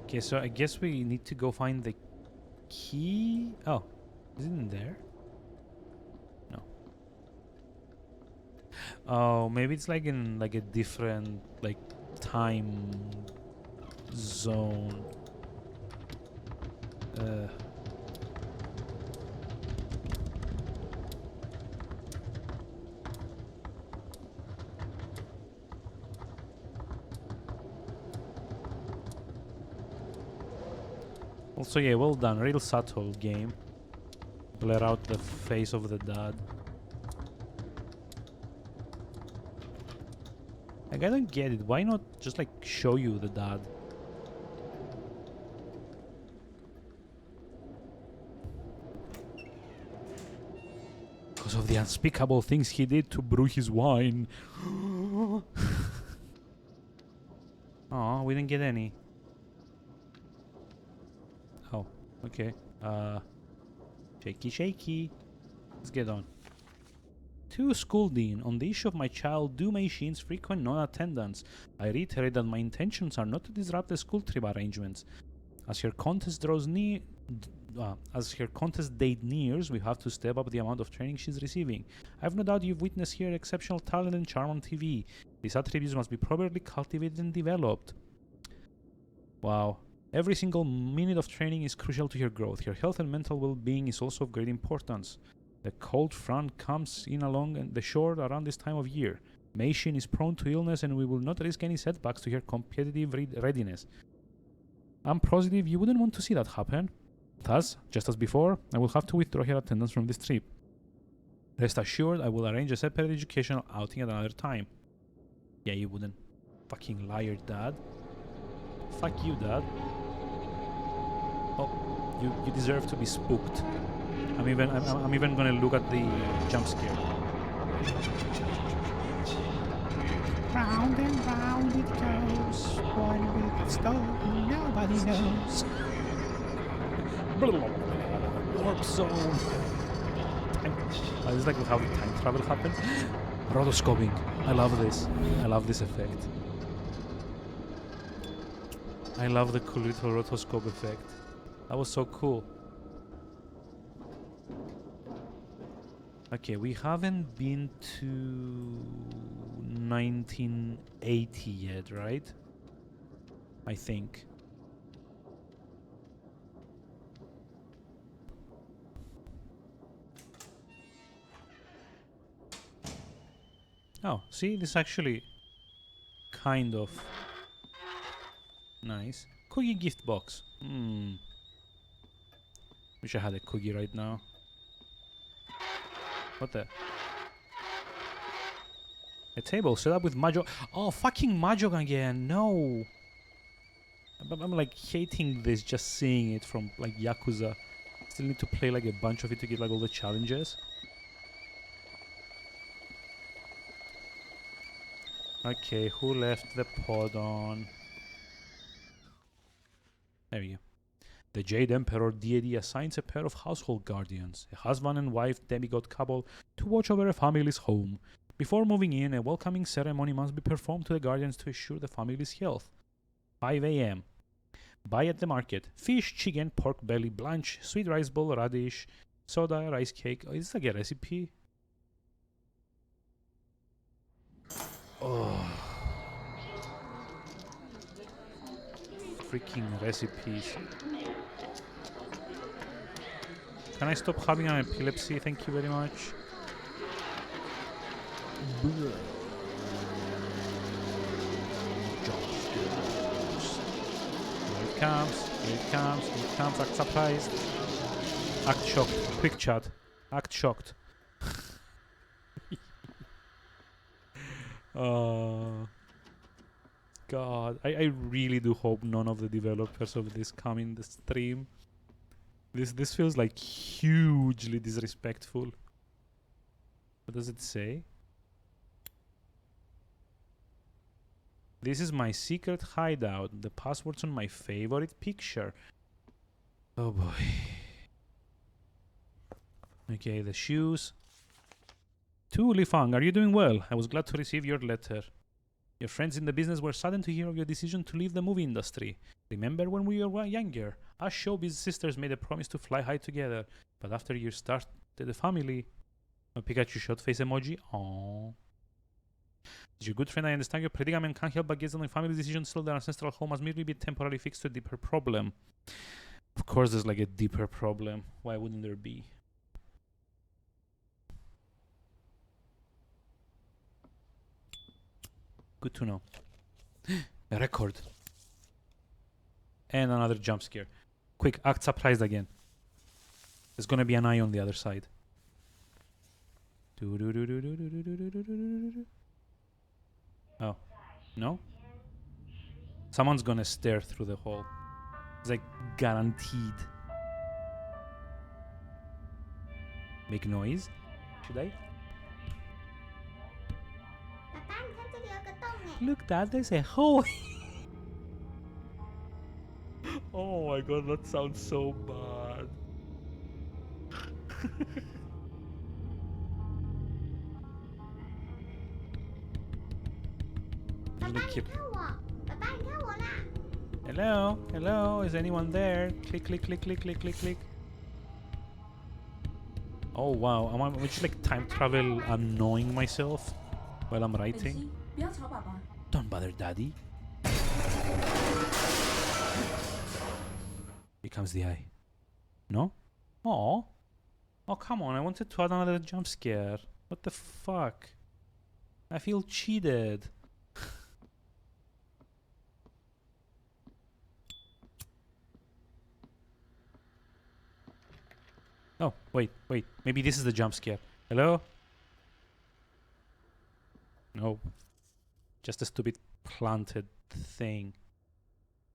Okay, so I guess we need to go find the key. Oh, is it in there? No. Oh, maybe it's like in like a different like time zone. Also, yeah, well done. Real subtle game. Blur out the face of the dad. Like, I don't get it. Why not just, like, show you the dad? Because of the unspeakable things he did to brew his wine. Aw, we didn't get any. Oh, okay. Shaky, shaky. Let's get on. To School Dean, on the issue of my child Du Meishin's frequent non-attendance, I reiterate that my intentions are not to disrupt the school trip arrangements. As her contest draws near, as her contest date nears, we have to step up the amount of training she's receiving. I have no doubt you've witnessed here exceptional talent and charm on TV. These attributes must be properly cultivated and developed. Wow. Every single minute of training is crucial to her growth. Her health and mental well-being is also of great importance. The cold front comes in along the shore around this time of year. Meishin is prone to illness and we will not risk any setbacks to her competitive readiness. I'm positive you wouldn't want to see that happen. Thus, just as before, I will have to withdraw her attendance from this trip. Rest assured, I will arrange a separate educational outing at another time. Yeah, you wouldn't. Fucking liar, Dad. Fuck you, Dad. Oh, you deserve to be spooked. I'm even gonna look at the jump scare. Round and round it goes. One with stone, nobody knows. Warp zone. This is like how the time travel happens. Rotoscoping. I love this. I love this effect. I love the cool little rotoscope effect. That was so cool. Okay, we haven't been to 1980 yet, right? I think. Oh, see, this is actually kind of nice. Cookie gift box. Wish I had a cookie right now. What the? A table set up with Mahjong. Oh, fucking Mahjong again. No. I'm like hating this just seeing it from like Yakuza. Still need to play like a bunch of it to get like all the challenges. Okay, who left the pod on? There we go. The Jade Emperor deity assigns a pair of household guardians, a husband and wife demigod couple, to watch over a family's home. Before moving in, a welcoming ceremony must be performed to the guardians to assure the family's health. 5 a.m. Buy at the market. Fish, chicken, pork belly, blanch, sweet rice bowl, radish, soda, rice cake. Oh, is this like a recipe? Oh. Freaking recipes. Can I stop having an epilepsy? Thank you very much. Here it comes, here it comes, here it comes, act surprised. Act shocked. Quick chat. Act shocked. God, I really do hope none of the developers of this come in the stream. This feels like hugely disrespectful. What does it say? This is my secret hideout. The password's on my favorite picture. Oh boy. Okay, the shoes. To Li Fang, are you doing well? I was glad to receive your letter. Your friends in the business were saddened to hear of your decision to leave the movie industry. Remember when we were younger? Us showbiz sisters made a promise to fly high together. But after you started the family... A Pikachu shot face emoji? Aww. As your good friend, I understand your predicament can't help but guess that my family's decision to sell their ancestral home must merely be temporarily fixed to a deeper problem. Of course there's like a deeper problem. Why wouldn't there be? Good to know. A record. And another jump scare. Quick, act surprised again. There's gonna be an eye on the other side. Oh. No? Someone's gonna stare through the hole. It's like guaranteed. Make noise? Should I? Look, Dad, there's a hole. Oh my god, that sounds so bad. Hello? Hello? Is anyone there? Click, click, click, click, click, click, click. Oh wow, I'm just like time travel annoying myself while I'm writing. Don't bother, Daddy. Here comes the eye. No? Oh. Oh, come on. I wanted to add another jump scare. What the fuck? I feel cheated. Oh, wait. Maybe this is the jump scare. Hello? No. Just a stupid planted thing.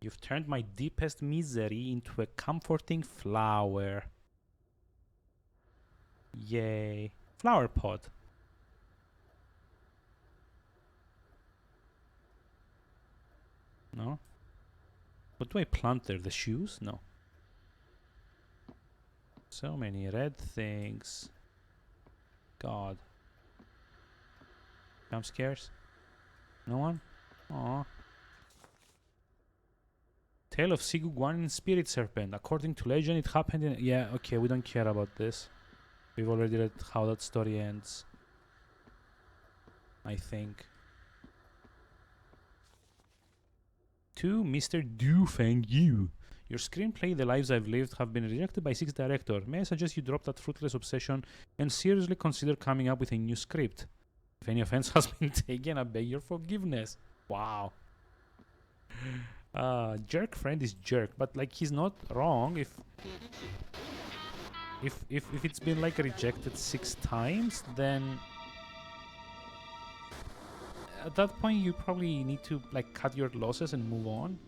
You've turned my deepest misery into a comforting flower. Yay. Flower pot. No? What do I plant there? The shoes? No. So many red things. God. Jump scares? No one? Aw. Tale of Sigu Guanin Spirit Serpent. According to legend, it happened in... Yeah, okay, we don't care about this. We've already read how that story ends. I think. To Mr. Du Feng Yu. Your screenplay, The Lives I've Lived, have been rejected by 6 director. May I suggest you drop that fruitless obsession and seriously consider coming up with a new script? If any offense has been taken, I beg your forgiveness. Wow. Jerk friend is jerk, but like he's not wrong if it's been like rejected 6 times, then at that point you probably need to like cut your losses and move on.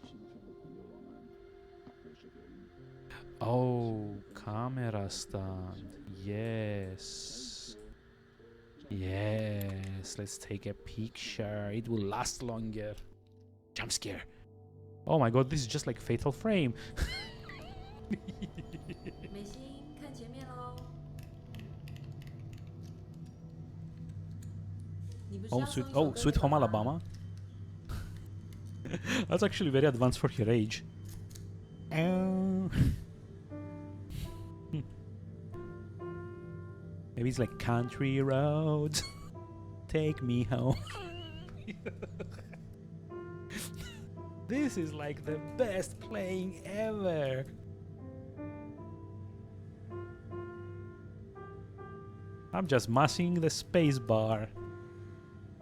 Oh, camera stand. Yes. Yes, let's take a picture. It will last longer. Jump scare. Oh my god, this is just like Fatal Frame. 美心，看前面喽。你不是 Oh, 要 sweet, 送一首 oh, 歌 Sweet 给 Home 爸爸 Alabama. That's actually very advanced for her age. Maybe it's like country roads. Take me home. This is like the best playing ever. I'm just mashing the space bar.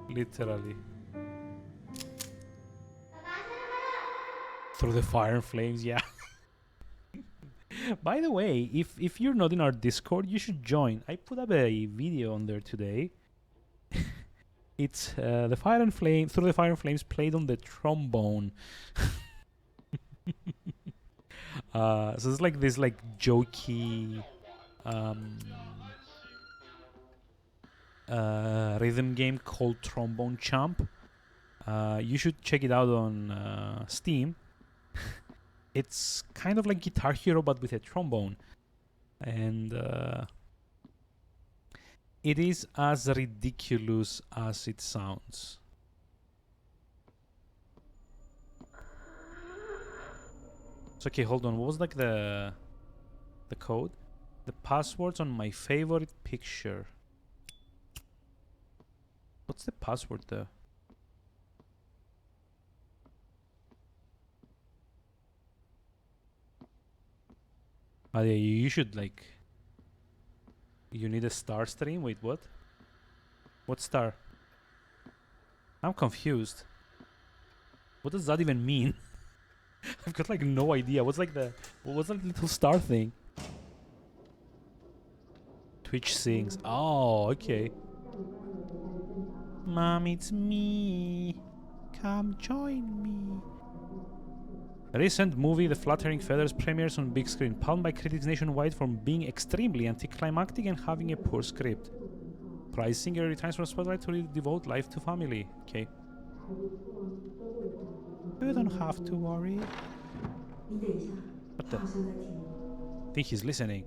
Literally. Through the fire and flames, yeah. By the way, if you're not in our Discord, you should join. I put up a video on there today. It's the fire and flame through the fire and flames played on the trombone. So it's like this like jokey rhythm game called Trombone Champ. You should check it out on Steam. It's kind of like Guitar Hero but with a trombone, and it is as ridiculous as it sounds. So okay, hold on. What was like the code? The passwords on my favorite picture. What's the password there? Oh yeah, you should like... You need a star stream? Wait, what? What star? I'm confused. What does that even mean? I've got like no idea. What's like the... What's that little star thing? Twitch sings. Oh, okay. Mom, it's me. Come join me. A recent movie, The Fluttering Feathers, premieres on big screen, panned by critics nationwide for being extremely anticlimactic and having a poor script. Prize singer returns from spotlight to devote life to family. Okay. You don't have to worry. 你等一下， What 他 the? 好像在听。 Think he's listening.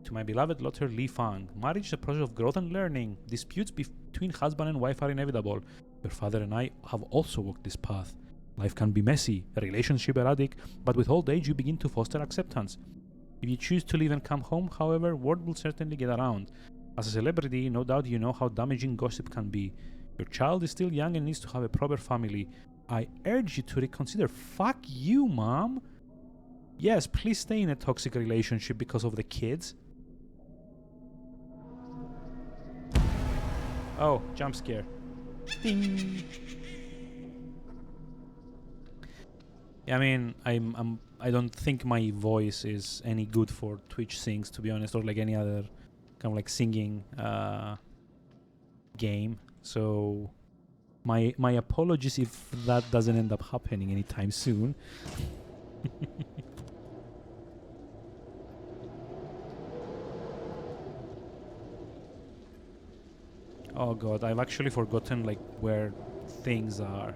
To my beloved daughter Li Fang, marriage is a process of growth and learning. Disputes between husband and wife are inevitable. Your father and I have also walked this path. Life can be messy, a relationship erratic, but with old age you begin to foster acceptance. If you choose to leave and come home, however, word will certainly get around. As a celebrity, no doubt you know how damaging gossip can be. Your child is still young and needs to have a proper family. I urge you to reconsider. Fuck you, Mom! Yes, please stay in a toxic relationship because of the kids. Oh, jump scare. Ding! I mean, I don't think my voice is any good for Twitch Sings, to be honest, or like any other kind of like singing game. So my apologies if that doesn't end up happening anytime soon. Oh god, I've actually forgotten like where things are.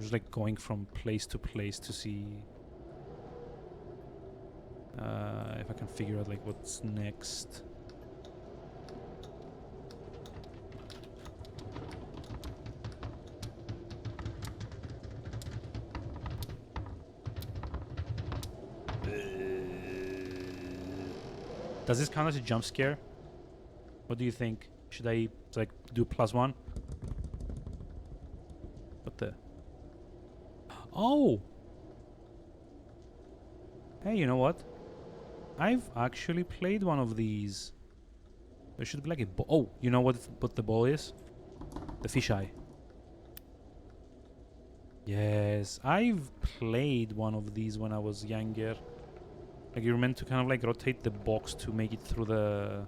just like going from place to place to see if I can figure out like what's next. Does this count as a jump scare? What do you think? Should I like do +1? What the? Oh! Hey, you know what? I've actually played one of these. There should be like a ball. Oh, you know what the ball is? The fisheye. Yes, I've played one of these when I was younger. Like you're meant to kind of like rotate the box to make it through the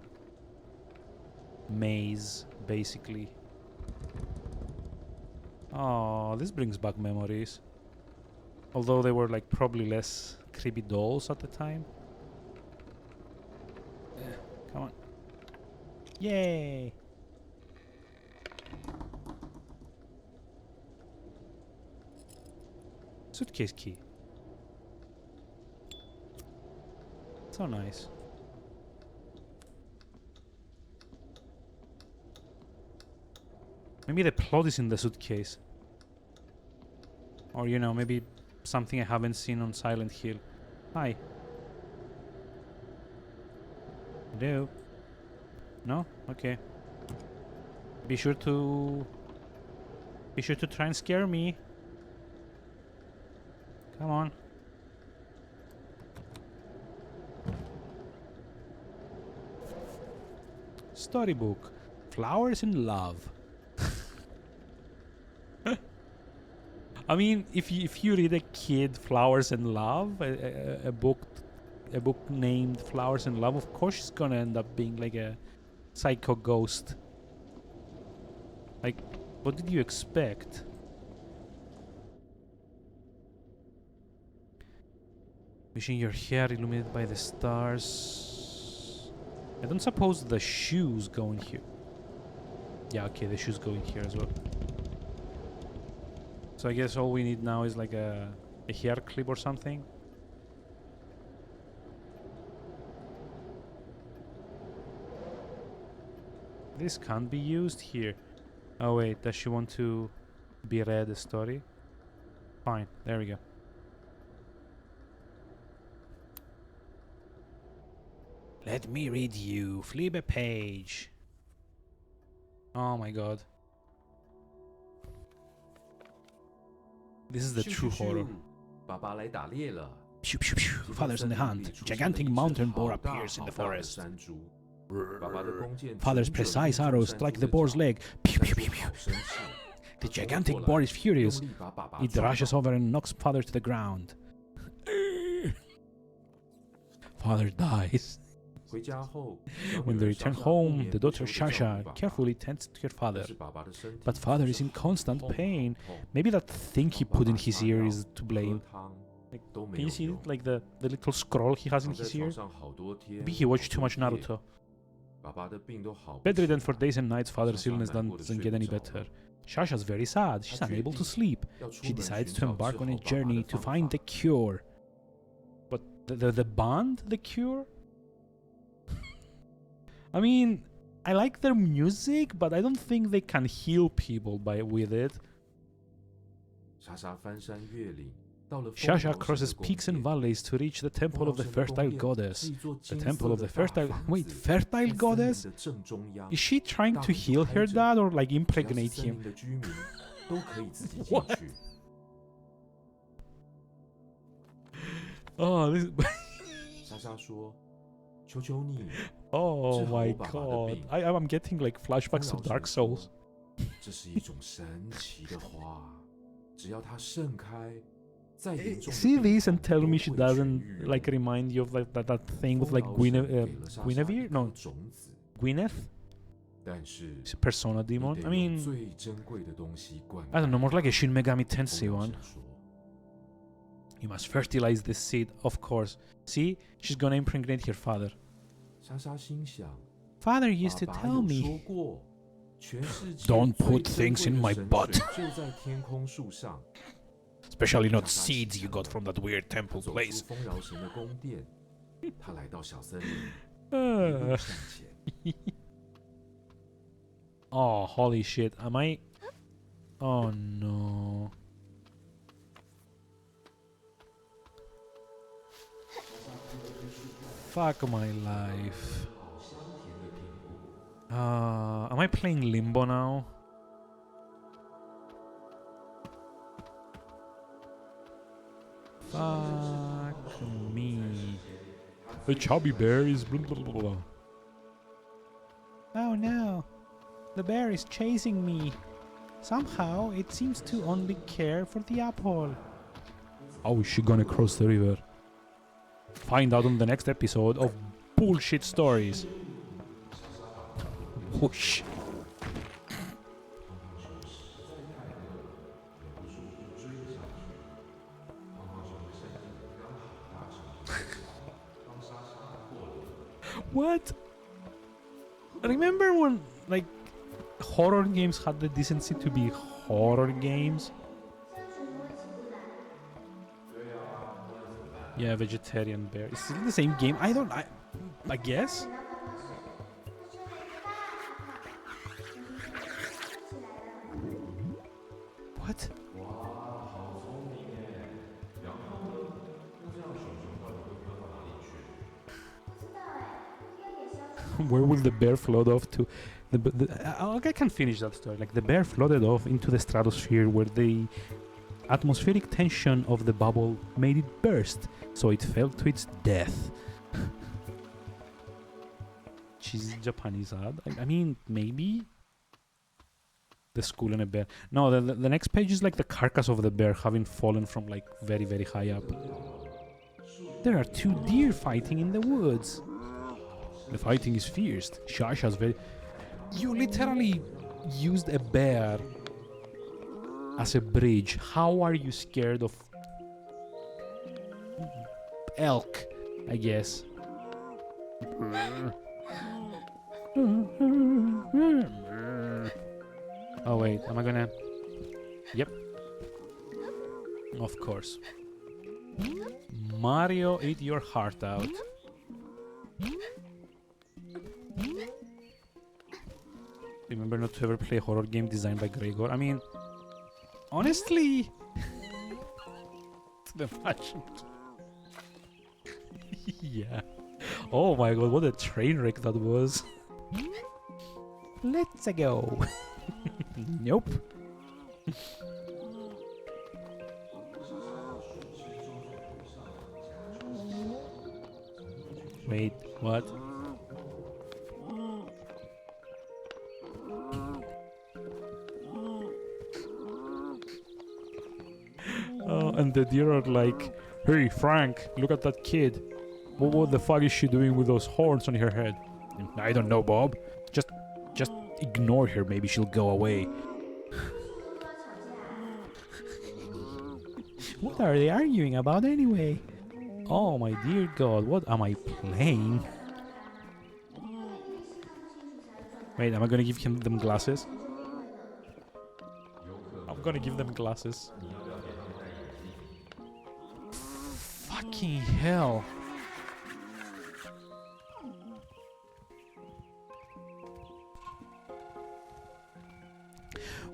maze, basically. Oh, this brings back memories. Although they were like probably less creepy dolls at the time. Come on. Yay! Suitcase key. So nice. Maybe the plot is in the suitcase. Or, you know, maybe something I haven't seen on Silent Hill. Hi. Hello? No? Okay. Be sure to try and scare me. Come on. Storybook. Flowers in Love. I mean, if you read a kid Flowers in Love, a book named Flowers in Love, of course it's gonna end up being like a psycho ghost. Like, what did you expect? Wishing your hair illuminated by the stars. I don't suppose the shoes go in here. Yeah, okay, the shoes go in here as well. So I guess all we need now is like a hair clip or something. This can't be used here. Oh wait, does she want to be read a story? Fine, there we go. Let me read you. Flip a page. Oh my god. This is the true horror. 爸爸来打猎了。 Pew, pew, pew. Father's on the hunt. Gigantic mountain boar appears in the forest. 爸爸的弓箭 Father's precise arrows strike the boar's leg. Pew, pew, pew, pew. The gigantic boar is furious. It rushes over and knocks father to the ground. Father dies. When they return home, the daughter Shasha carefully tends to her father. But father is in constant pain. Maybe that thing he put in his ear is to blame. Like, can you see it? Like the little scroll he has in his ear? Maybe he watched too much Naruto. Bedridden for days and nights, father's illness doesn't get any better. Shasha's very sad. She's unable to sleep. She decides to embark on a journey to find the cure. But the band? The cure? I mean, I like their music, but I don't think they can heal people with it. Shasha crosses peaks and valleys to reach the temple of the fertile goddess. The temple of the fertile... Wait, fertile goddess? Is she trying to heal her dad or like impregnate him? What? Oh, this... Oh my god. I'm getting like flashbacks to Dark Souls. See this and tell me she doesn't like remind you of like that thing with like Guinevere? No. Gwyneth? It's a Persona demon. I mean, I don't know, more like a Shin Megami Tensei one. You must fertilize this seed, of course. See, she's gonna impregnate her father. Father used to tell me, don't put things in my butt. Especially not seeds you got from that weird temple 走 place. 出丰饶神的宫殿，他来到小森林，一 Uh, 路向前。 oh, holy shit. Am I... Oh no. Fuck my life. Am I playing Limbo now? Fuck me. The chubby bear is blah blah blah blah. Oh no. The bear is chasing me. Somehow it seems to only care for the apple. How is she gonna cross the river? Find out on the next episode of Bullshit Stories. Whoosh. What? Remember when, like, horror games had the decency to be horror games? Yeah, vegetarian bear. Is it the same game? I guess? What? Where will the bear float off to? I can finish that story. Like, the bear floated off into the stratosphere where the atmospheric tension of the bubble made it burst, so it fell to its death. She's Japanese ad. I mean, maybe? The skull and a bear. No, the next page is like the carcass of the bear having fallen from like very, very high up. There are two deer fighting in the woods. The fighting is fierce. Shasha's very... You literally used a bear as a bridge. How are you scared of elk, I guess? Oh wait, am I gonna... Yep. Of course. Mario, eat your heart out. Remember not to ever play a horror game designed by Gregor. I mean, honestly... the fashion. Yeah. Oh my god, what a train wreck that was. Let's go. Nope. Wait, what? Oh, and the deer are like, "Hey, Frank, look at that kid. What the fuck is she doing with those horns on her head?" I don't know, Bob. Just ignore her. Maybe she'll go away. What are they arguing about anyway? Oh my dear god, what am I playing? Wait, am I gonna give them glasses? I'm gonna give them glasses. Fucking hell.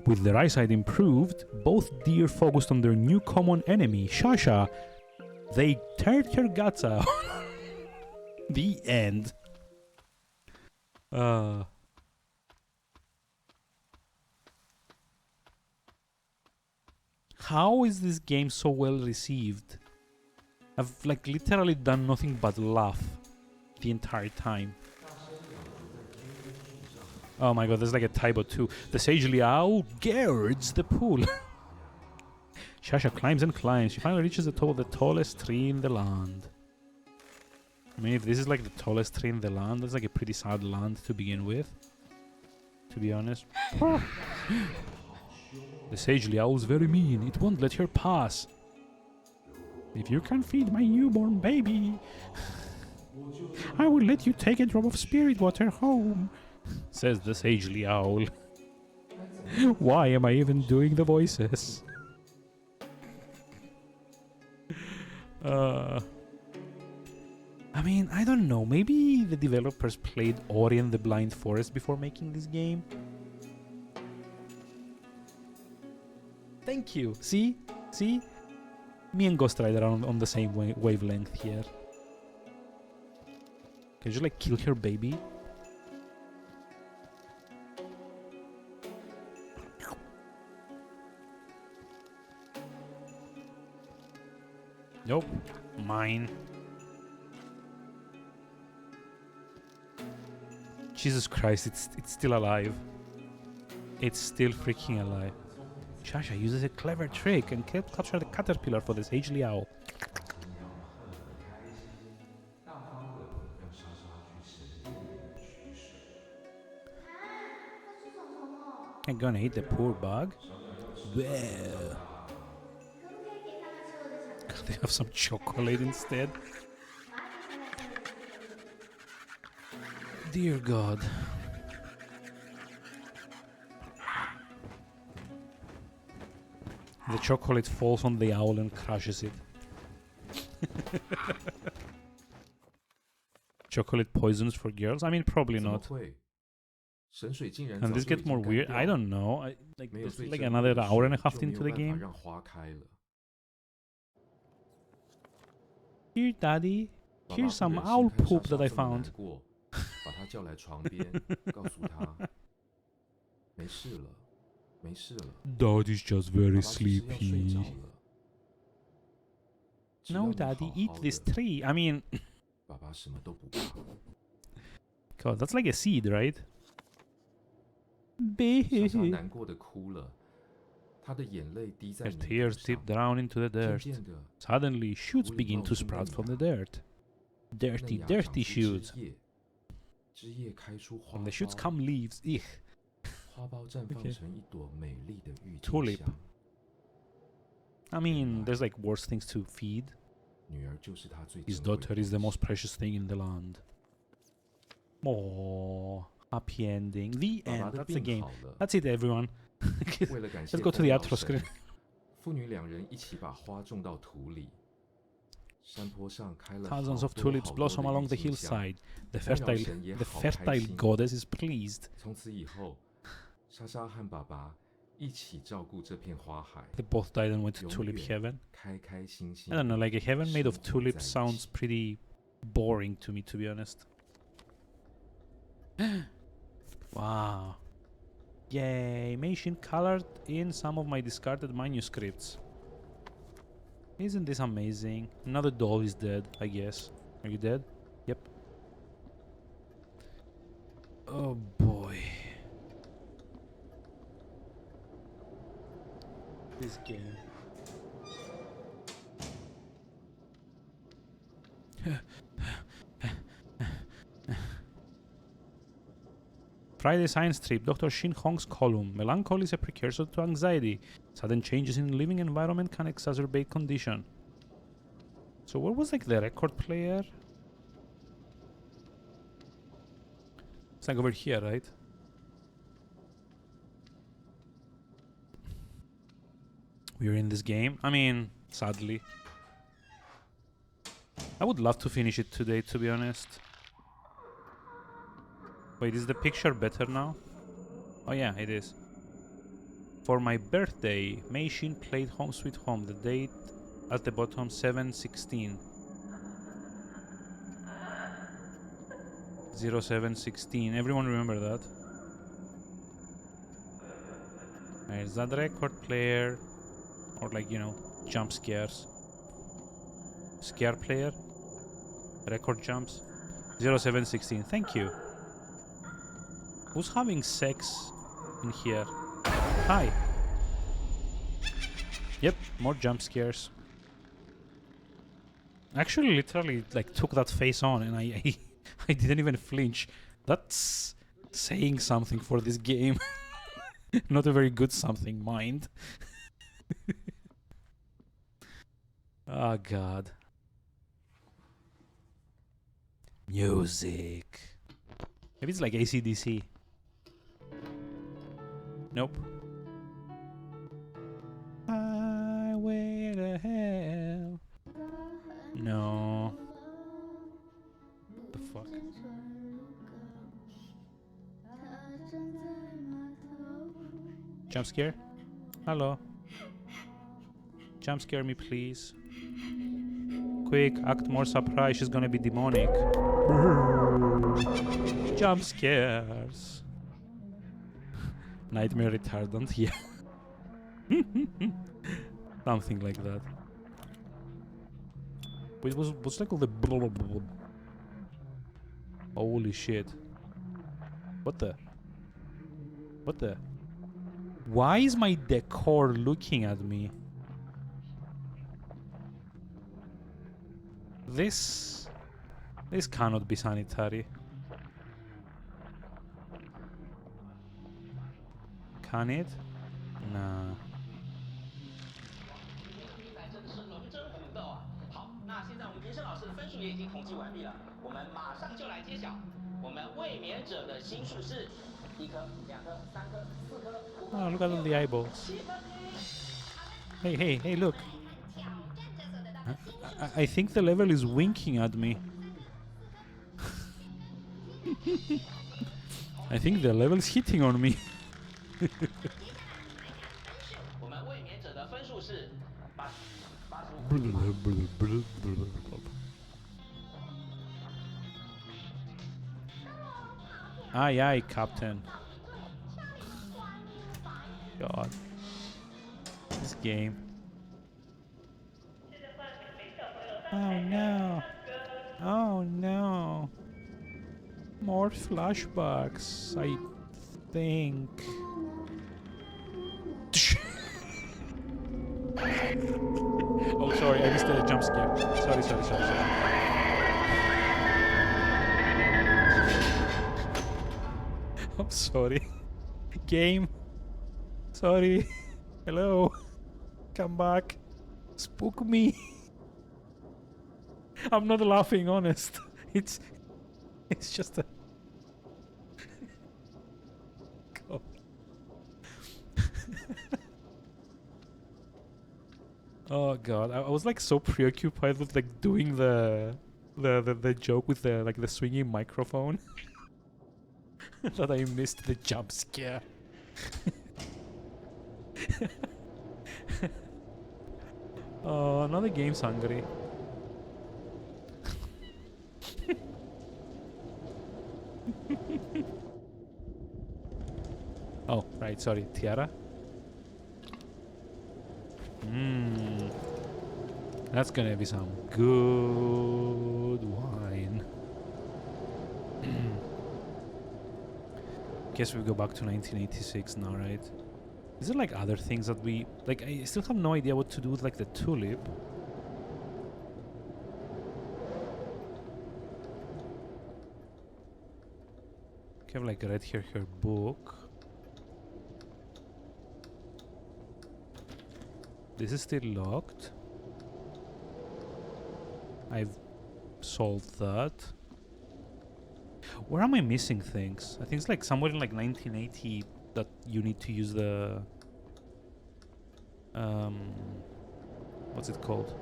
With their eyesight improved, both deer focused on their new common enemy, Shasha. They teared her guts out. The end. How is this game so well received? I've like literally done nothing but laugh the entire time. Oh my god, there's like a typo too. The sagely owl guards the pool. Shasha climbs and climbs. She finally reaches the top of the tallest tree in the land. I mean, if this is like the tallest tree in the land, that's like a pretty sad land to begin with. To be honest. The sagely owl's very mean. It won't let her pass. If you can feed my newborn baby, I will let you take a drop of spirit water home, says the sagely owl. Why am I even doing the voices? I mean, I don't know. Maybe the developers played Ori and the Blind Forest before making this game. Thank you. See? See? Me and Ghost Rider are on the same wavelength here. Can you like kill her baby? Nope. Mine. Jesus Christ, it's still alive. It's still freaking alive. Shasha uses a clever trick and capture the caterpillar for the sagely owl. I'm gonna eat the poor bug. Well, they have some chocolate instead. Dear God. The chocolate falls on the owl and crushes it. Chocolate poisons for girls? I mean, probably 怎么 not. 会？神水竟然 And 早 this 就已 gets 经 more 干 weird. 掉 I 了 don't know. Like 没有 there's 最 like 珍贵 another 的 hour and a 水 half 就没 into 有 the 办法 game. 让花开了。 Here, Daddy. 爸爸 Here's 不 some 忍 owl 心看 poop 莎 that I 莎这么难 found. 过，把她叫来床边，告诉她没事了，没事了， Daddy's just 爸 very 爸只是要睡着 sleepy. 了。只要 No, 你 Daddy, 好 eat 好 this 的， tree. I mean, 爸爸什么都不怕。 God, that's like a seed, right? 莎莎 Bee. 难过的哭了，她的眼泪滴在 Her 泥土 tears 上 dip。down into the 渐 dirt. 渐的， Suddenly, shoots 土里 begin 冒 to 出 sprout 嫩 from the 芽 dirt. 嫩 Dirty, 芽长 dirty 出 shoots. 枝叶，枝叶开出花 From the shoots 苞， come leaves. Eek. 花苞绽放 Okay. 成一朵美丽的郁金 Tulip. 香。 I mean, there's like worse things to feed. 女儿就是她最 His 珍贵 daughter 的 is the 东 most 西。 precious thing in the land. Oh, happy ending. The 爸爸 end. 的 That's the 病 game. 好了， That's it, everyone. 为了感谢 Let's go to 丰 the 饶 outro 神 screen. 父女两人一起把花种到土里。山坡上开了 Thousands 好 of 多 tulips 好多 blossom 的 along 郁 the 金香。 hillside. The 丰饶 fertile, 神也 the 好开 fertile 心。 goddess is pleased. 从此以后，莎莎和爸爸一起照顾这片花海， They both died and went to 永 tulip 远 heaven. 开开心心。 I don't know, like a heaven made of 生活在一 tulips 起。 sounds pretty boring to me, to be honest. Wow. Yay, Meishin colored in some of my discarded manuscripts. Isn't this amazing? Another doll is dead, I guess. Are you dead? Yep. Oh boy. This game. Friday science trip, Dr. Shin Hong's column. Melancholy is a precursor to anxiety. Sudden changes in living environment can exacerbate condition. So what was like the record player? It's like over here, right? We're in this game. I mean, sadly. I would love to finish it today, to be honest. Wait, is the picture better now? Oh yeah, it is. For my birthday, Mei Shin played Home Sweet Home. The date at the bottom 7/16. 07/16. Everyone remember that? Is that record player? Or like, you know, jump scares? Scare player? Record jumps? 07/16. Thank you. Who's having sex in here? Hi. Yep, more jump scares. Actually, literally, like took that face on, and I didn't even flinch. That's saying something for this game. Not a very good something, mind. Oh God. Music. Maybe it's like AC/DC. Nope. Highway to hell. Jump scare? Hello. Jump scare me, please. Quick, act more surprised. She's gonna be demonic. Jump scares. Nightmare retardant, yeah. Something like that. Wait, what's like all the blah, blah, blah, blah? Holy shit. What the? What the? Why is my decor looking at me? This cannot be sanitary. Can it? Nah. 比赛真的是龙争虎斗啊！好，那现在我们评审老师的分数也已经统计完毕了，我们马上就来揭晓。我们卫冕者的星数是1颗、2颗、3颗、4颗、5颗、Oh, look at all the eyeballs. 7分。 Hey, look. I think the level is winking at me. I think the level is hitting on me. 我们卫冕者的分数是85。 Aye, Captain. God. This game. Oh no. Oh no. More flashbacks, I think. Oh, sorry, I missed the jump scare. Sorry. I'm sorry. Game. Sorry. Hello. Come back. Spook me. I'm not laughing, honest. It's just a God. Oh god, I was like so preoccupied with like doing the joke with the like the swinging microphone that I missed the jump scare. Oh, another game's hungry. Oh, right, sorry, Tiara. That's gonna be some good wine. Guess we go back to 1986 now, right? Is there like other things that we like? I still have no idea what to do with like the tulip. Okay, I've like read here her book. This is still locked. I've solved that. Where am I missing things? I think it's like somewhere in like 1980 that you need to use the what's it called?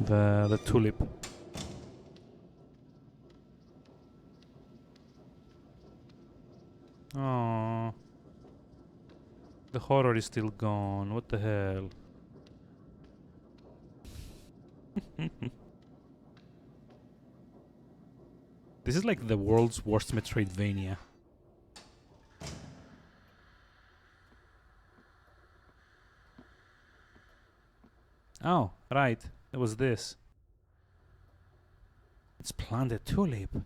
The tulip. Oh, the horror is still gone. What the hell? This is like the world's worst Metroidvania. Oh, right. It was this. It's planted tulip.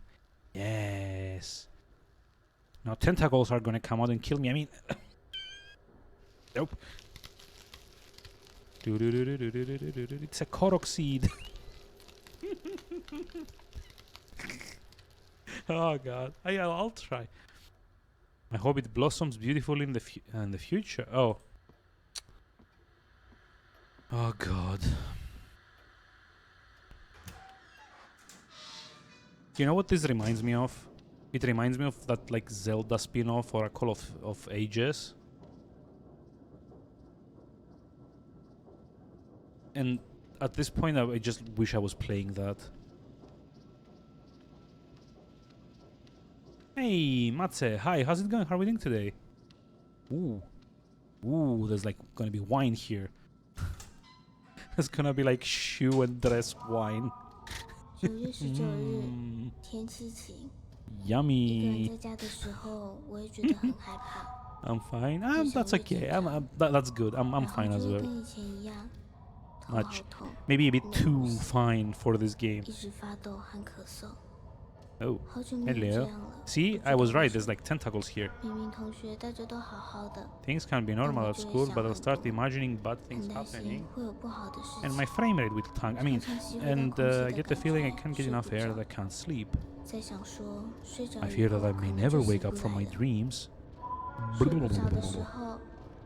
Yes. Now tentacles are gonna come out and kill me. I mean... Nope. It's a Korok seed. Oh god. I'll try. I hope it blossoms beautifully in the future. Oh. Oh god. You know what this reminds me of? It reminds me of that like Zelda spin-off or a Call of Ages. And at this point I just wish I was playing that. Hey, Matze. Hi, how's it going? How are we doing today? Ooh. Ooh, there's like gonna be wine here. There's gonna be like shoe and dress wine. 9月19日， Mm, 天气晴。一个人 yummy. 在家的时候，我也觉得很害怕。 I'm fine. That's okay. That's good. I'm 然后 fine 就 as 会 well. 跟以前一样，头 Much. 好痛， Maybe a bit too fine for this game. 一直发抖和咳嗽。 Oh, 好久没有这 hello. 样了。 See, 不知 I 道 was 为 right. 什 There's like tentacles here. 明明同学大家都好好的， Things can be normal at school, but I'll start imagining bad 很 things 担心 happening. 会有不好的事 And 情。 my frame rate will tank. I mean, 常常吸回到 and 空气 I 的 get the 感 feeling I 觉 can't get 睡 enough 不 air 着 that I can't sleep. 在想说，睡着 I 以 fear 后 that I 可 may 能 never 就 wake 醒 up 不 from 来 my 了。 dreams. 睡不着的时候，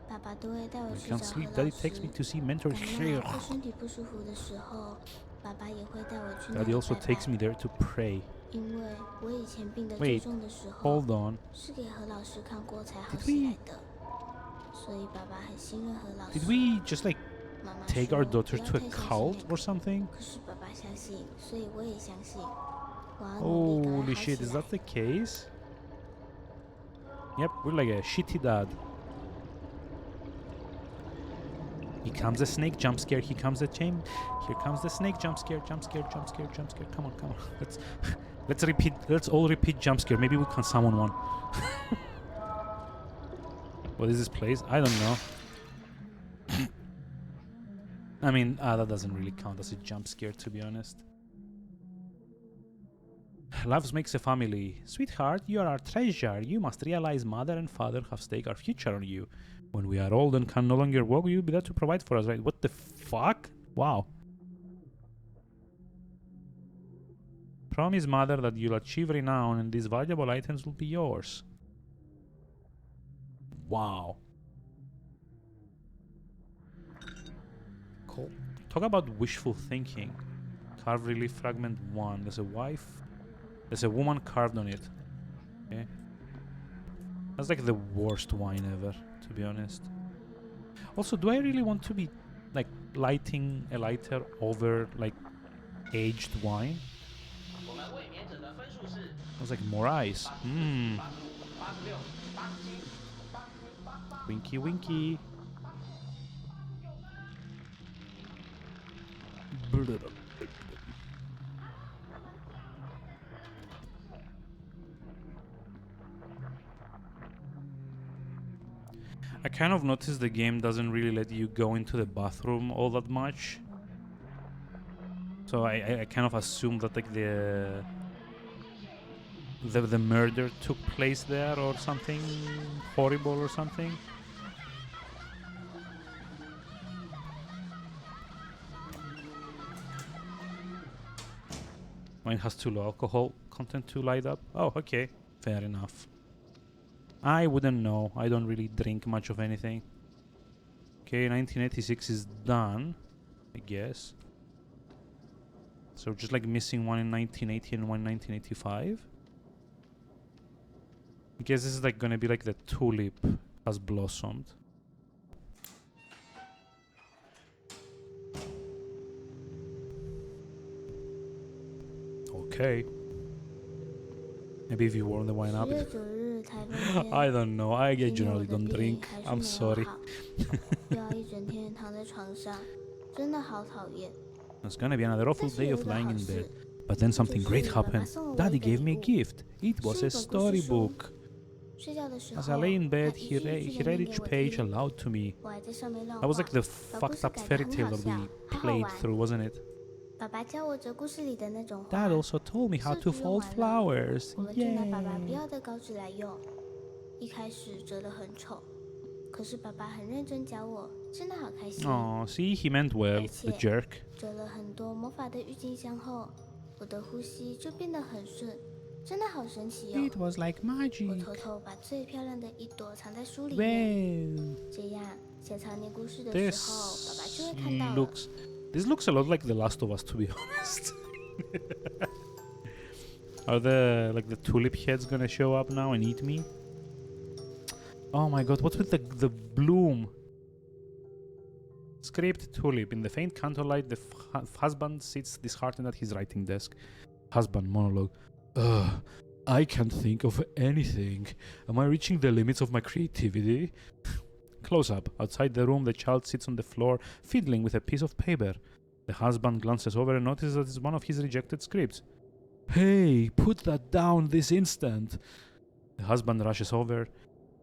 爸爸都会带我 I 去 can't 找 sleep. 何老 Daddy takes me 师。 to see mentor 感冒 Sheikh. 或身体不舒服的时候，爸爸也会带我去那 Daddy 里 also 拜 takes 拜。 me there to pray. 因为我以前病得最 Wait, 重的时候， hold on. 是给何老师看过才好 Did 起 we- 来的，所以爸爸很信任何老师。 Did we just like 妈妈 take 说 our 不 daughter 要 to a 太相信 cult 那 or 个 something? 可是爸爸相信，所以我也相信。我要努力赶快 Holy 好 shit, 起 is 来 that。the case? Yep, we're like a shitty dad. Here comes the snake jump scare. Here comes the chain. Here comes the snake jump scare. Jump scare. Jump scare. Jump scare. Come on, come on. Let's repeat. Let's all repeat jump scare. Maybe we can summon one. What is this place? I don't know. I mean, that doesn't really count as a jump scare, to be honest. Love makes a family. Sweetheart, you are our treasure. You must realize mother and father have staked our future on you. When we are old and can no longer walk, you'll be there to provide for us, right? What the fuck? Wow. Promise mother that you'll achieve renown and these valuable items will be yours. Wow. Cool. Talk about wishful thinking. Carved relief fragment 1. There's a wife. There's a woman carved on it. Okay. That's like the worst wine ever, to be honest. Also, do I really want to be like lighting a lighter over like aged wine? 我们卫冕者的分数是 It's like more ice. 86、87、88。 Winky winky. I kind of noticed the game doesn't really let you go into the bathroom all that much. So I kind of assumed that like the murder took place there or something horrible or something. Mine has too low alcohol content to light up. Oh, okay. Fair enough. I wouldn't know. I don't really drink much of anything. Okay, 1986 is done, I guess. So just like missing one in 1980 and one in 1985. I guess this is like gonna be like the tulip has blossomed. Okay. Maybe if you warm the wine 10 up. 月9日台风天， I don't know. I 今天我 generally 的 don't 病 drink. 还是 I'm 没有 sorry. 好，又要一整天躺在床上，真的好讨厌。 It's gonna be another awful 但是 day 有 of 一个 lying 好 in 事 bed.，But then 就 something 是 great 爸爸 happened. 送了我一 Daddy 个 gave 礼 me a 物。 gift. It was a 是一本故事书。 storybook. 睡觉的时 As 候， I lay in 他 bed, 一 he 句 read, 一 he 句的 read 念给 each 我 page 听， aloud to me. 我还在上面乱 That was 画 like the 把故 fucked 事 up 改 fairy 得很 tale 好 that 笑， we 好好 played 玩。 through, wasn't it? 爸爸教我折故事里的那种画 Dad，also told me how 色 to 纸用 fold 完了， flowers. 我们就拿爸爸不 Yay. 要的稿纸来用。一开始折得很丑，可是爸爸很认真教我，真的好开心。 Oh, see, he meant well, the jerk. 折了很多魔法的郁金香后，我的呼吸就变得很顺，真的好神奇 It 哦！ was like 我 magic. 偷偷把最漂亮的一朵藏在书里面， Well, 这样写草念故事的时候，爸爸就会看到了。 this looks a lot like The Last of Us, to be honest. Are the like the tulip heads gonna show up now and eat me? Oh my god, what's with the bloom? Scraped tulip. In the faint candlelight, the husband sits disheartened at his writing desk. Husband monologue. Ugh. I can't think of anything. Am I reaching the limits of my creativity? Close up. Outside the room, the child sits on the floor, fiddling with a piece of paper. The husband glances over and notices that it's one of his rejected scripts. Hey, put that down this instant! The husband rushes over,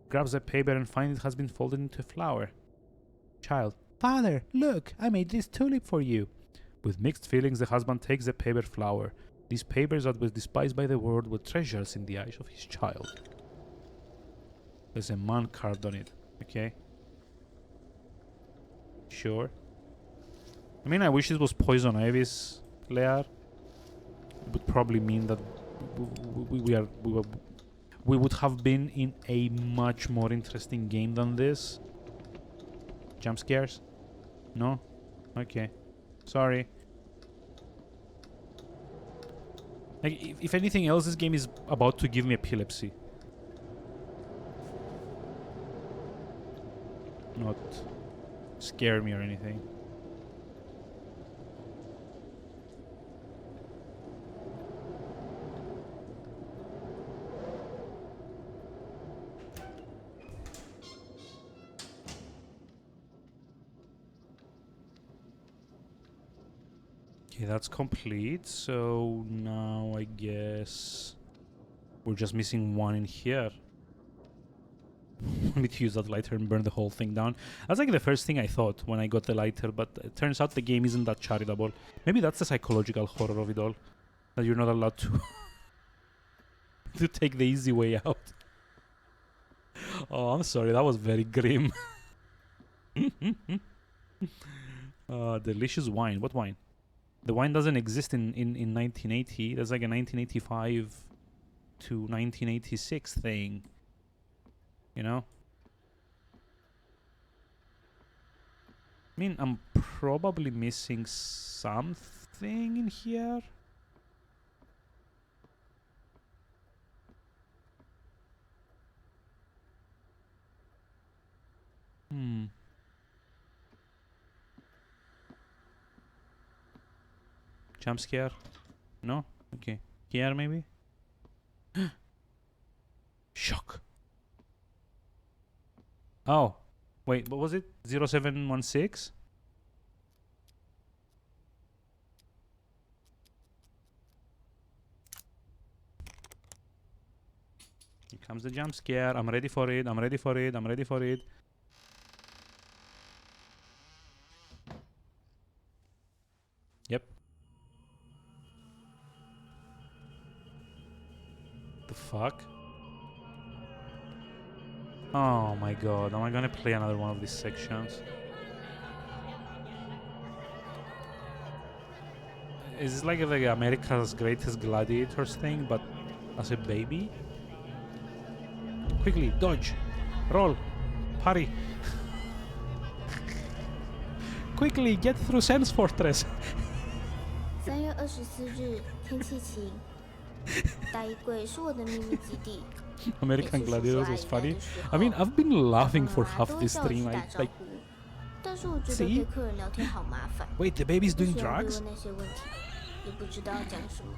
grabs the paper and finds it has been folded into a flower. Child. Father, look, I made this tulip for you. With mixed feelings, the husband takes the paper flower. These papers that were despised by the world were treasures in the eyes of his child. There's a man carved on it. Okay. Sure. I mean, I wish it was Poison Ivy's lair. It would probably mean that we would have been in a much more interesting game than this. Jump scares? No? Okay. Sorry. Like, if anything else, this game is about to give me epilepsy. Not scare me or anything. Okay, that's complete. So now I guess we're just missing one in here. I need to use that lighter and burn the whole thing down. That's like the first thing I thought when I got the lighter, but it turns out the game isn't that charitable. Maybe that's the psychological horror of it all. That you're not allowed to to take the easy way out. Oh, I'm sorry, that was very grim. Delicious wine. What wine? The wine doesn't exist in 1980. There's like a 1985 to 1986 thing. You know? I mean, I'm probably missing something in here. Jump scare? No? Okay. Here maybe? Shock. Oh. Wait, what was it? 0716? Here comes the jump scare. I'm ready for it. I'm ready for it. I'm ready for it. Yep. The fuck? Oh my god, am I gonna play another one of these sections? Is this like America's Greatest Gladiators thing, but as a baby? Quickly, dodge, roll, parry. Quickly, get through Sen's Fortress. 3月24日，天气晴。大衣柜是我的秘密基地。 American Gladiators was funny. I mean, I've been laughing for half this stream. Like, 但是我觉得陪客人聊天好麻烦。 Wait, the baby's doing drugs? 那些问题，也不知道讲什么，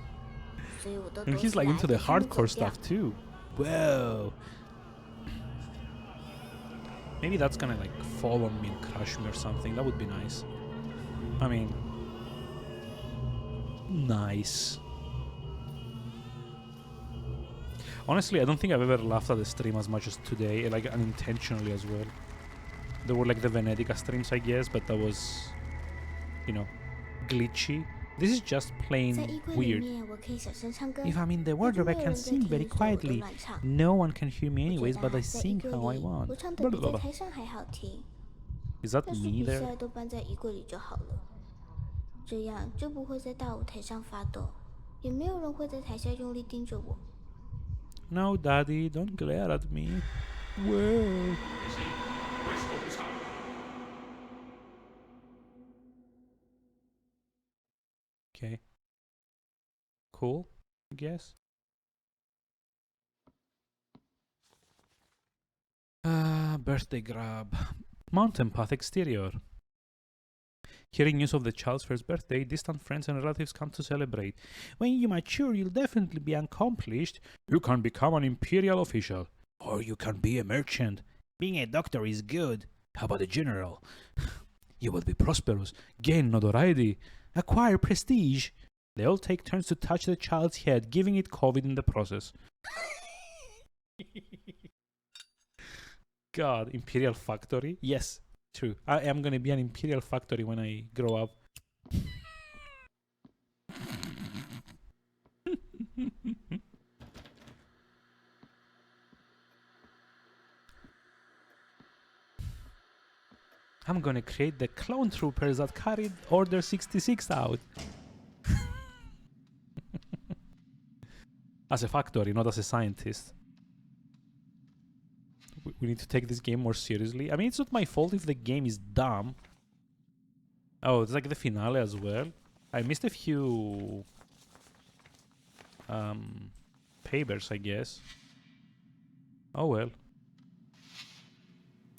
所以我都 And he's like into the hardcore stuff too. Whoa. Maybe that's gonna like fall on me and crush me or something. That would be nice. I mean, nice. Honestly, I don't think I've ever laughed at the stream as much as today, like unintentionally as well. There were like the Venetica streams, I guess, but that was, you know, glitchy. This is just plain weird. If I'm in the wardrobe, I can sing very quietly. No one can hear me anyways, but I sing how I want. Blah, blah, blah. Is that me there? No, Daddy, don't glare at me. Whoa. Okay. Cool, I guess. Birthday grab. Mountain path exterior. Hearing news of the child's first birthday, distant friends and relatives come to celebrate. When you mature, you'll definitely be accomplished. You can become an imperial official. Or you can be a merchant. Being a doctor is good. How about a general? You will be prosperous, gain notoriety, acquire prestige. They all take turns to touch the child's head, giving it COVID in the process. God, Imperial Factory? Yes, true. I am gonna be an Imperial Factory when I grow up. I'm gonna create the clone troopers that carried Order 66 out. As a factory, not as a scientist. We need to take this game more seriously. I mean, it's not my fault if the game is dumb. Oh, it's like the finale as well. I missed a few papers, I guess. Oh well.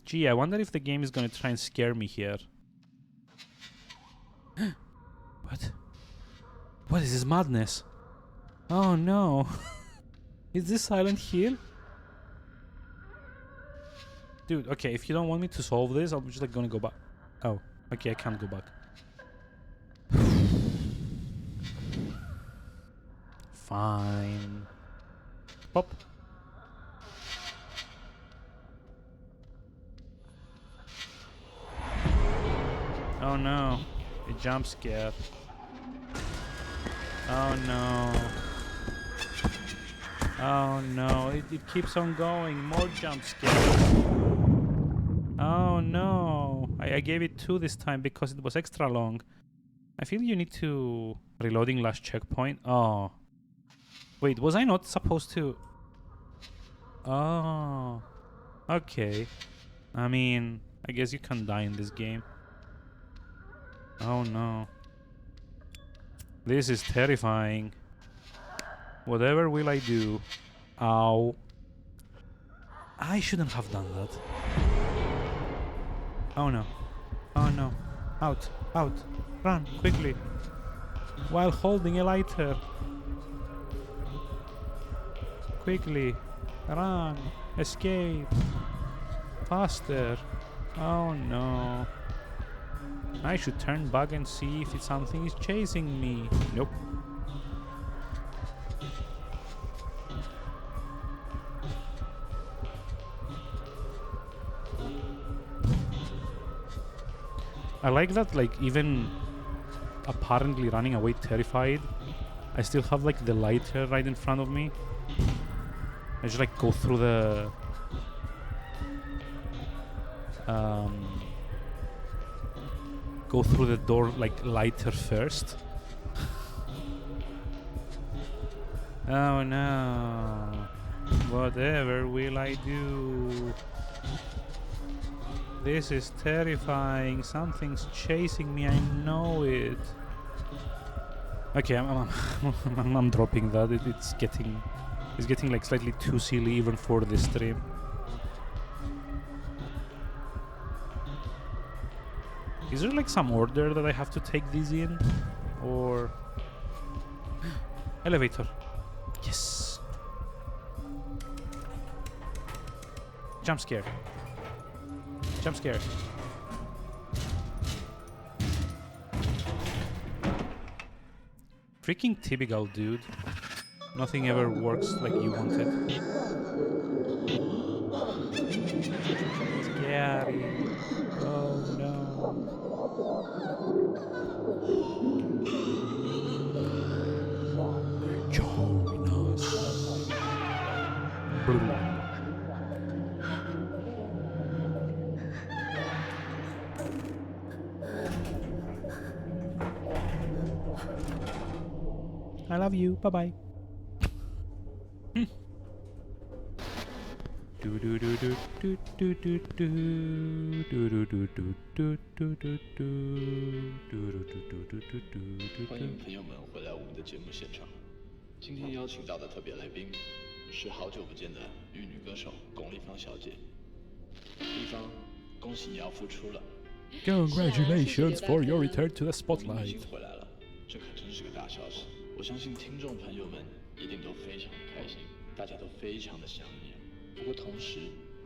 Gee, I wonder if the game is gonna try and scare me here. What? What is this madness? Oh no. Is this Silent Hill? Dude, okay, if you don't want me to solve this, I'm just like gonna go back. Oh, okay, I can't go back. Fine. Pop. Oh no, a jump scare. Oh no. Oh no, it keeps on going. More jump scares. Oh no. I gave it 2 this time because it was extra long. I feel you need to... Reloading last checkpoint. Oh. Wait, was I not supposed to... Oh. Okay. I mean, I guess you can die in this game. Oh no. This is terrifying. Whatever will I do? Ow. I shouldn't have done that. Oh no. Oh no. Out. Out. Run. Quickly. While holding a lighter. Quickly. Run. Escape. Faster. Oh no. I should turn back and see if something is chasing me. Nope. I like that, like, even apparently running away terrified, I still have, like, the lighter right in front of me. I just, like, go through the... go through the door, like, lighter first. Oh no. Whatever will I do? This is terrifying. Something's chasing me. I know it. Okay, I'm dropping that. It's getting like slightly too silly even for this stream. Is there like some order that I have to take these in, or elevator? Yes. Jump scare. Jump scare. Freaking typical, dude. Nothing ever works like you wanted. Scary. Oh no. Join us. I love you. Bye bye. Do do do do do do do do do do do do do do do do 欢迎朋友们回来我们的节目现场。今天邀请到的特别来宾是好久不见的玉女歌手巩俐芳小姐。丽芳，恭喜你要复出了， Congratulations for your return to the 我们已 spotlight. 经回来了，这可真是个大消息。我相信听众朋友们一定都非常的开心，大家都非常的想念。不过同时，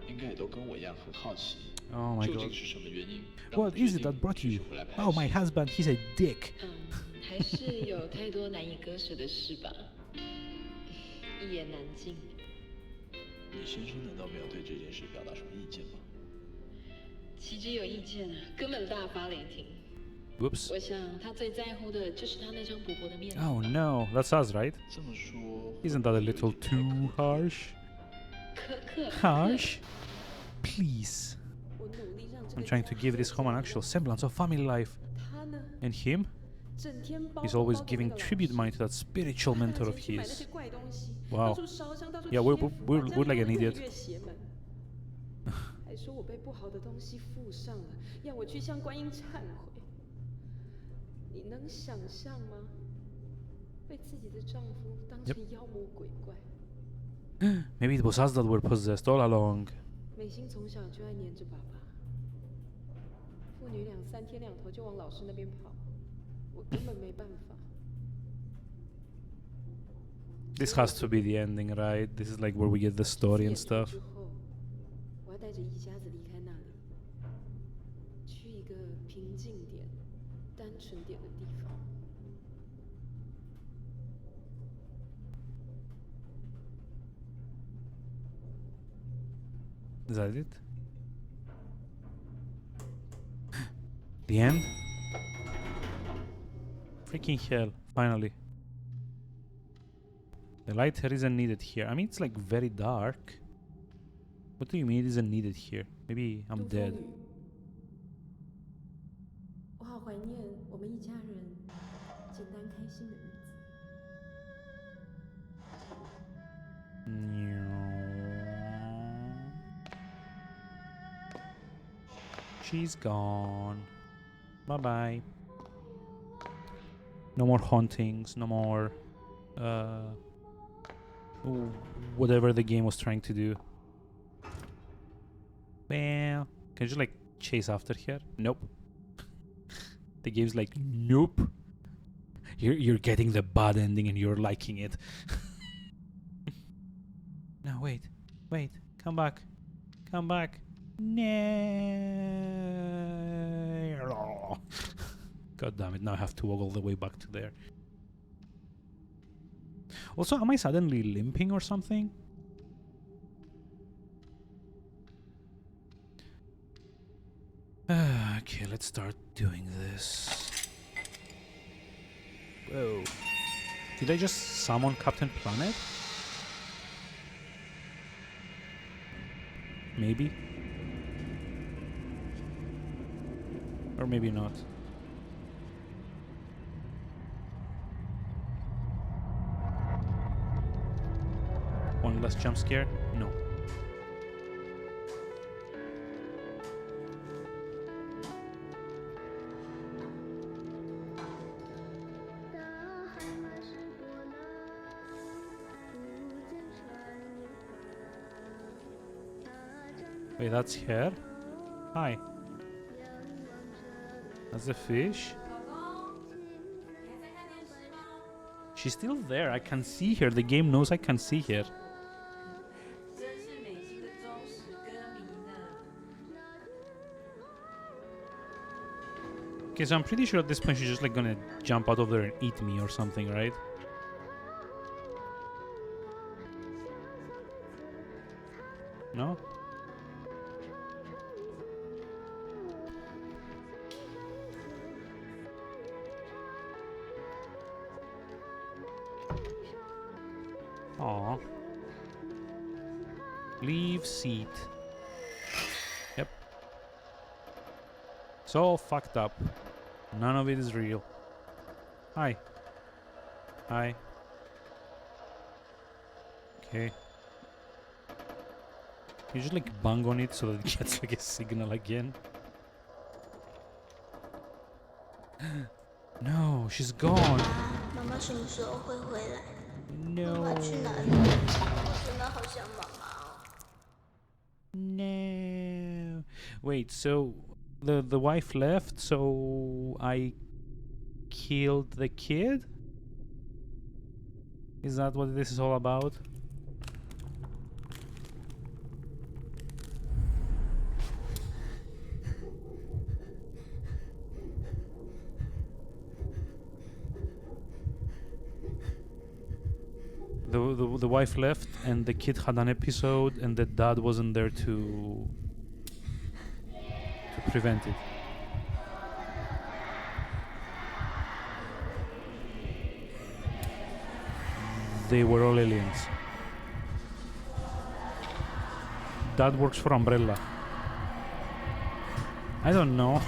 应该也都跟我一样很好奇， Oh my 究 god. 竟是什么原因让 What 我决 is it 定 that brought 继续 you? 回来拍 Oh, 戏 my husband, he's a dick. 还是有太多难以割舍的事吧，一言难尽。你先生难道没有对这件事表达什么意见吗？岂止有意见啊，根本大发雷霆。 Whoops. 我想他最在乎的就是他那张薄薄的面子。 Oh no, that's us, right? 这么说 Isn't that a little too harsh? 苛刻。 Harsh? Please. 我努力让这个 I'm trying to give this home an actual semblance of family life. 他呢， And him? 整天包 He's 包 always 包给 giving 那个老 tribute 师 money to that spiritual 他拿 mentor of 钱去买那 his. 些怪东西 Wow. 到处烧香，到处 Yeah, 贴 we're- 符 we're- 把家 we're 里 like an 弄得越 idiot. 来越邪门。还说我被不好的东西附上了，要我去向观音忏悔。你能想象吗？被自己的丈夫当成妖魔鬼怪。 Maybe it was us that were possessed all along. 美心从小就爱黏着爸爸，父女俩3天2头就往老师那边跑，我根本没办法。 This has to be the ending, right? This is like where we get the story and 演出 stuff. 之后，我要带着一家子离开那里，去一个平静点、单纯点的地方。 Is that it? The end? Freaking hell, finally. The lighter isn't needed here. I mean, it's like very dark. What do you mean it isn't needed here? Maybe I'm 杜 dead. 风雨，我好怀念我们一家人简单开心的日子。 She's gone. Bye bye. No more hauntings, no more whatever the game was trying to do. Well, can you just like chase after her? Nope. The game's like, nope. You're getting the bad ending and you're liking it. No, wait, come back, No. God damn it! Now I have to walk all the way back to there. Also, am I suddenly limping or something? Okay, let's start doing this. Whoa. Did I just summon Captain Planet? Maybe. Or maybe not. One last jump scare? No. Wait, that's her? Hi. That's a fish? 老公，你还在看电视吗？ She's still there. I can see her. The game knows I can see her. 真是美心的忠实歌迷呢。 Okay, so I'm pretty sure at this point she's just like gonna jump out of there and eat me or something, right? No? Aww. Leave seat. Yep. It's all fucked up. None of it is real. Hi. Hi. Okay. You just like bang on it so that it gets like a signal again. No, she's gone. 妈妈什么时候会回来？妈 No. 妈去哪里？我真的好想妈妈哦。 No. Wait, so the wife left, so I killed the kid? Is that what this is all about? The wife left and the kid had an episode and the dad wasn't there to prevent it. They were all aliens. Dad works for Umbrella. I don't know.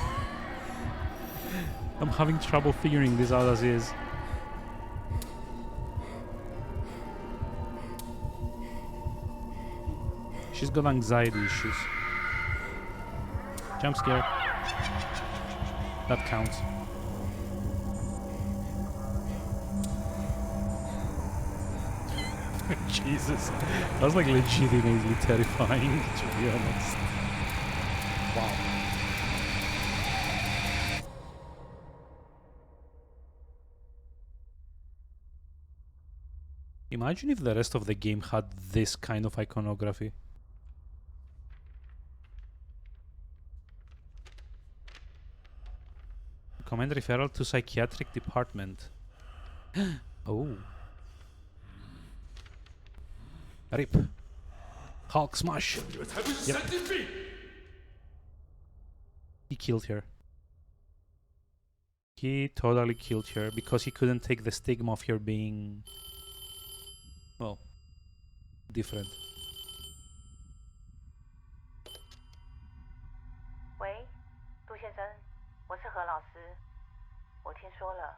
I'm having trouble figuring this out as is. She's got anxiety issues. Jump scare. That counts. Jesus. That was like legitimately terrifying, to be honest. Wow. Imagine if the rest of the game had this kind of iconography. Recommend referral to psychiatric department. Oh. Rip. Hulk smash. Yep. He killed her. He totally killed her because he couldn't take the stigma of her being, well, different. 喂，杜先生，我是何老师。我听说了，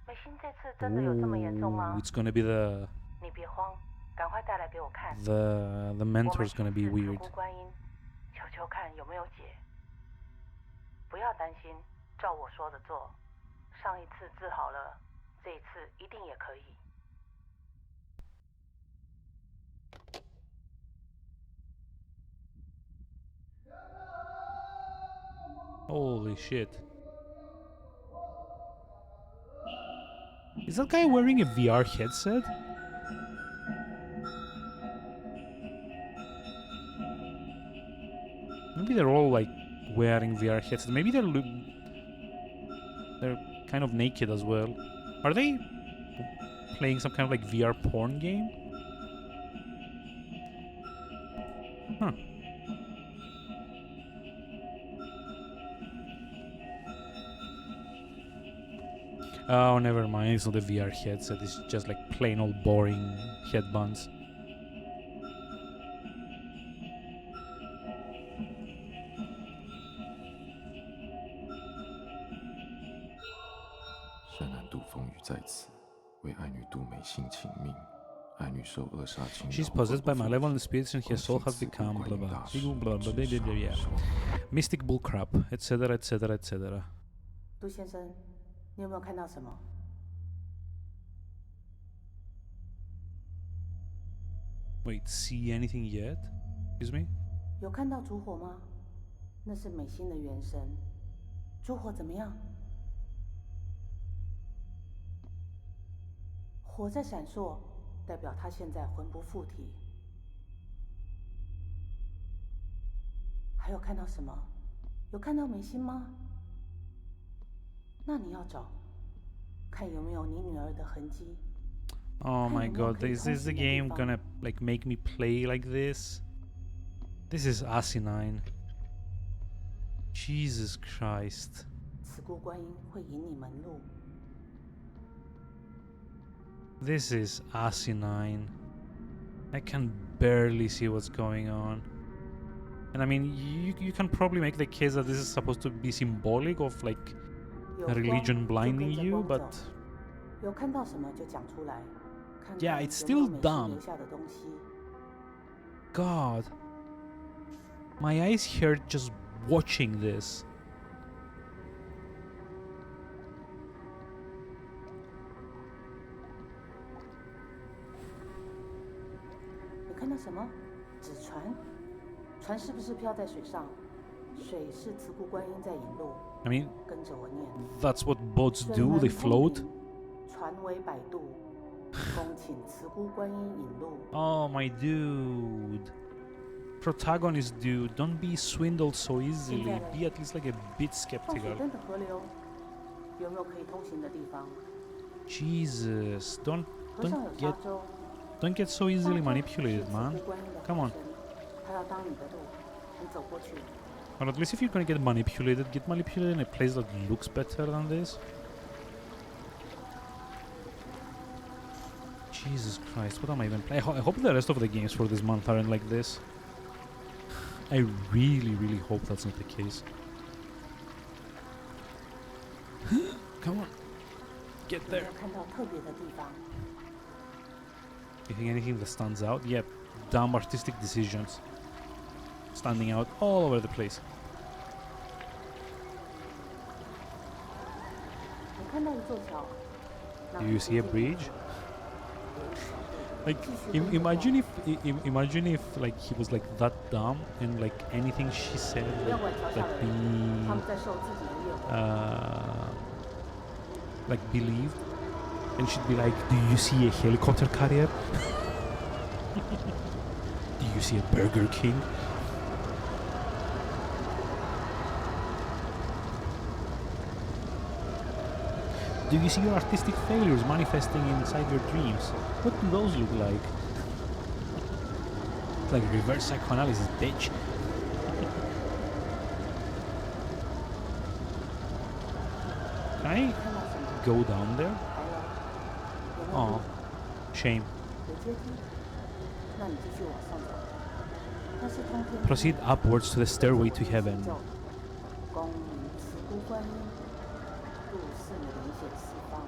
美心这次真的有这么严重吗？ It's gonna be the 你别慌，赶快带来给我看。the mentor's gonna be 我们 weird. 请示观音，求求看有没有解。不要担心，照我说的做。上一次治好了，这一次一定也可以。 Holy shit. Is that guy wearing a VR headset? Maybe they're all like wearing VR headsets. Maybe they're kind of naked as well. Are they playing some kind of like VR porn game? Huh. Oh, never mind. It's not a VR headset. It's just like plain old boring headbands. She's possessed by malevolent spirits and her soul has become blah blah blah blah blah blah blah, yeah. Mystic bullcrap, etc. etc. etc. 杜先生，你有没有看到什么？ Wait, see anything yet? Excuse me? 有看到烛火吗？那是美心的元神。烛火怎么样？火在闪烁，代表他现在魂不附体。还有看到什么？有看到美心吗？那你要找，看有没有你女儿的痕迹。 Oh my god, is this the game gonna like make me play like this? This is asinine. Jesus Christ. 慈姑观音会引你门路。 This is asinine. I can barely see what's going on. And I mean, you can probably make the case that this is supposed to be symbolic of like religion blinding you, but 有看到什么就讲出来。 yeah, it's still dumb. God. My eyes hurt just watching this. 你看到什么？纸船？船是不是漂在水上？水是慈姑观音在引路， I mean, 跟着我念。 that's what boats 水 do. 门 They 通 float. 灵，船为摆渡，恭请慈姑观音引路。 Oh my dude. Protagonist dude, don't be swindled so easily. Be at least like a bit 放水 skeptical. 灯的河流，有没有可以通行的地方？ Jesus, 河上有沙 get 洲， don't get so 沙 easily 洲 manipulated, 是慈 man. 姑观音的 Come 化 on. 身，她要当你的路，你走过去。 But at least if you're gonna get manipulated in a place that looks better than this. Jesus Christ, what am I even playing? I hope the rest of the games for this month aren't like this. I really, really hope that's not the case. Come on. Get 有没 there. 有看到特别的地方？ You think anything that stands out? Yep. Dumb artistic decisions. Standing out all over the place. 你看到一座桥，那 Do 你 you 接 see a 近 bridge? 有一小路 Like, 继续跟着 imagine 走 imagine if like he was like that dumb and like anything she said 不要 would 管桥下 like 的人，他 be 们在受自己的业火。 like believed, and she'd be like, "Do you see a helicopter carrier? Do you see a Burger King?" Do you see your artistic failures manifesting inside your dreams? What do those look like? It's like reverse psychoanalysis, bitch. Can I 看到什么？ go down there? 来了，有没有 Oh, 路？ shame. 有阶梯，那你继续往上走。那是通天 Proceed upwards to the stairway to heaven. 咒恭迎慈姑观音，度世灵显四方。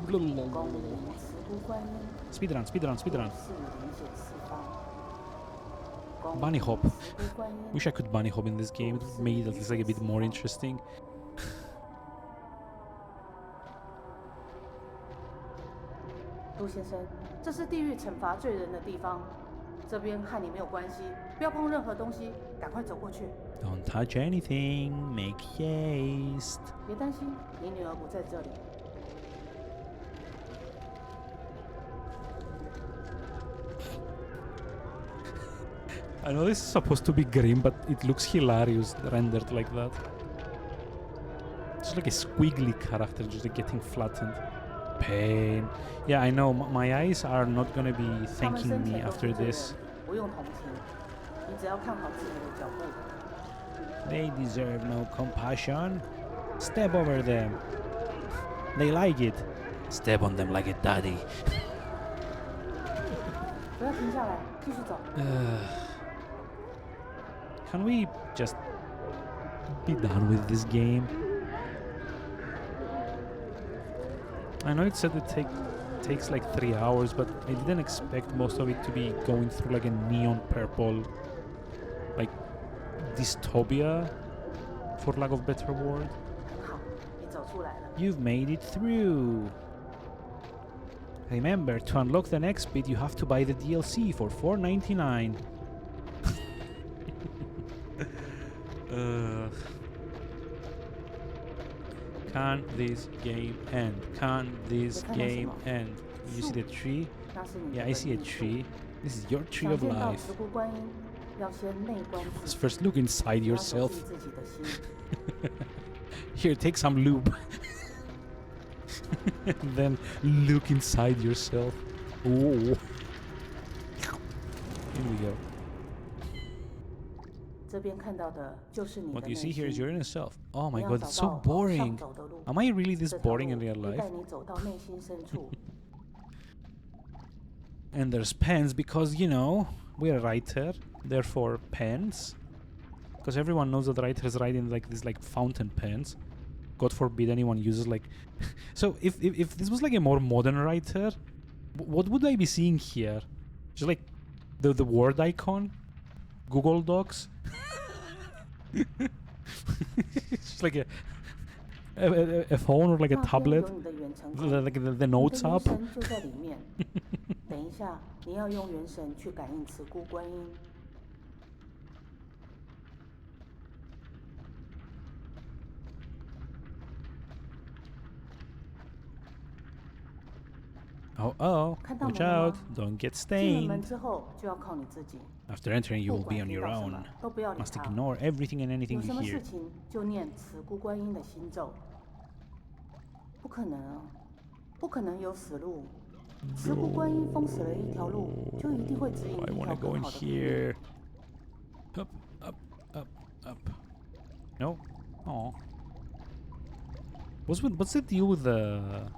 恭迎慈姑观音， Speedrun, speedrun, 度 speedrun. 世灵显四方。恭 Bunny 迎 hop. 慈姑观音 Wish I could bunny hop in this game. It would make it at least like a bit more interesting. 杜先生，这是地狱惩罚罪人的地方，这边和你没有关系，不要碰任何东西，赶快走过去。 Don't touch anything. Make haste. 别担心，你女儿不在这里。 I know this is supposed to be grim, but it looks hilarious rendered like that. It's like a squiggly character just like getting flattened. Pain. Yeah, I know. My eyes are not gonna be 他们 thanking 生 me 前都 after 是罪人 this. 不用同情，你只要看好自己的脚步。 They deserve no compassion. Step over them. They like it. Step on them like a daddy. 不要停下来，继续走。 Can we just be done with this game? I know it said it takes like 3 hours, but I didn't expect most of it to be going through like a neon purple, like dystopia, for lack of better word. 很好，你走出来了。 You've made it through. Remember, to unlock the next bit, you have to buy the DLC for $4.99. Can this game end? Can this game end? You see the tree? 那是你 Yeah, 的 I see a 本意。 tree. This is your tree 想 of 见到 life. 慈姑观音，要先内观 Let's 自己， first look inside 你要走 yourself. 进自己的心。 Here, take some lube. And then look inside yourself. Oh. Here we go. 这边看到的就是你的 What 内 you see here is 心。 your inner self. Oh my 你要 god, 找 it's 到 so 往上 boring. 走的路， Am I really this 这条 boring 路 in real 会 life? 带你走到内心深处。 And there's pens because, you know, we're a writer, therefore pens. Because everyone knows that writers write in like these like fountain pens. God forbid anyone uses like... So if this was like a more modern writer, what would I be seeing here? Just like the Word icon? Google Docs? It's like a phone or like a 那边 tablet? 有你的远程 The, 功 like the 你的 notes 元 app? 神就在里面。等一下，你要用元神去感应慈姑观音。Oh, watch out! Don't get 进了门 stained. 之后就要靠你自己， After entering, you 不 will be 管 on 听 your 到什 own. 么都不要理 Must 他。 ignore everything and anything 有 you 什么 hear. 事情就念慈姑观音的心咒。不可能啊，不可能有死路。慈姑观音封死了一条路，就一定会指引 I 一 want 条 to go 更 in 好的路。 here. Up, up, up, up. No. Oh. What's the deal with the?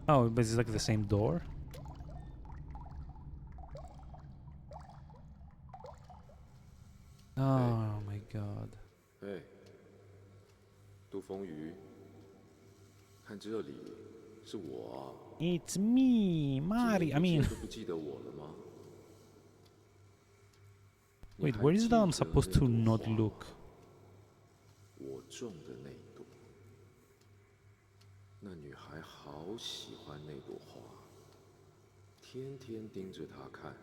Oh, but it's like the same door. Oh my god. 哎，杜风雨，看这里，是我啊。 It's me, Mari. I 今 mean, 天都不记得我了吗？ wait, 你还 where is 记 that I'm 得 supposed 那 to 朵 not 花 look? 我种的那朵，那女孩好喜欢那朵花，天天盯着它看。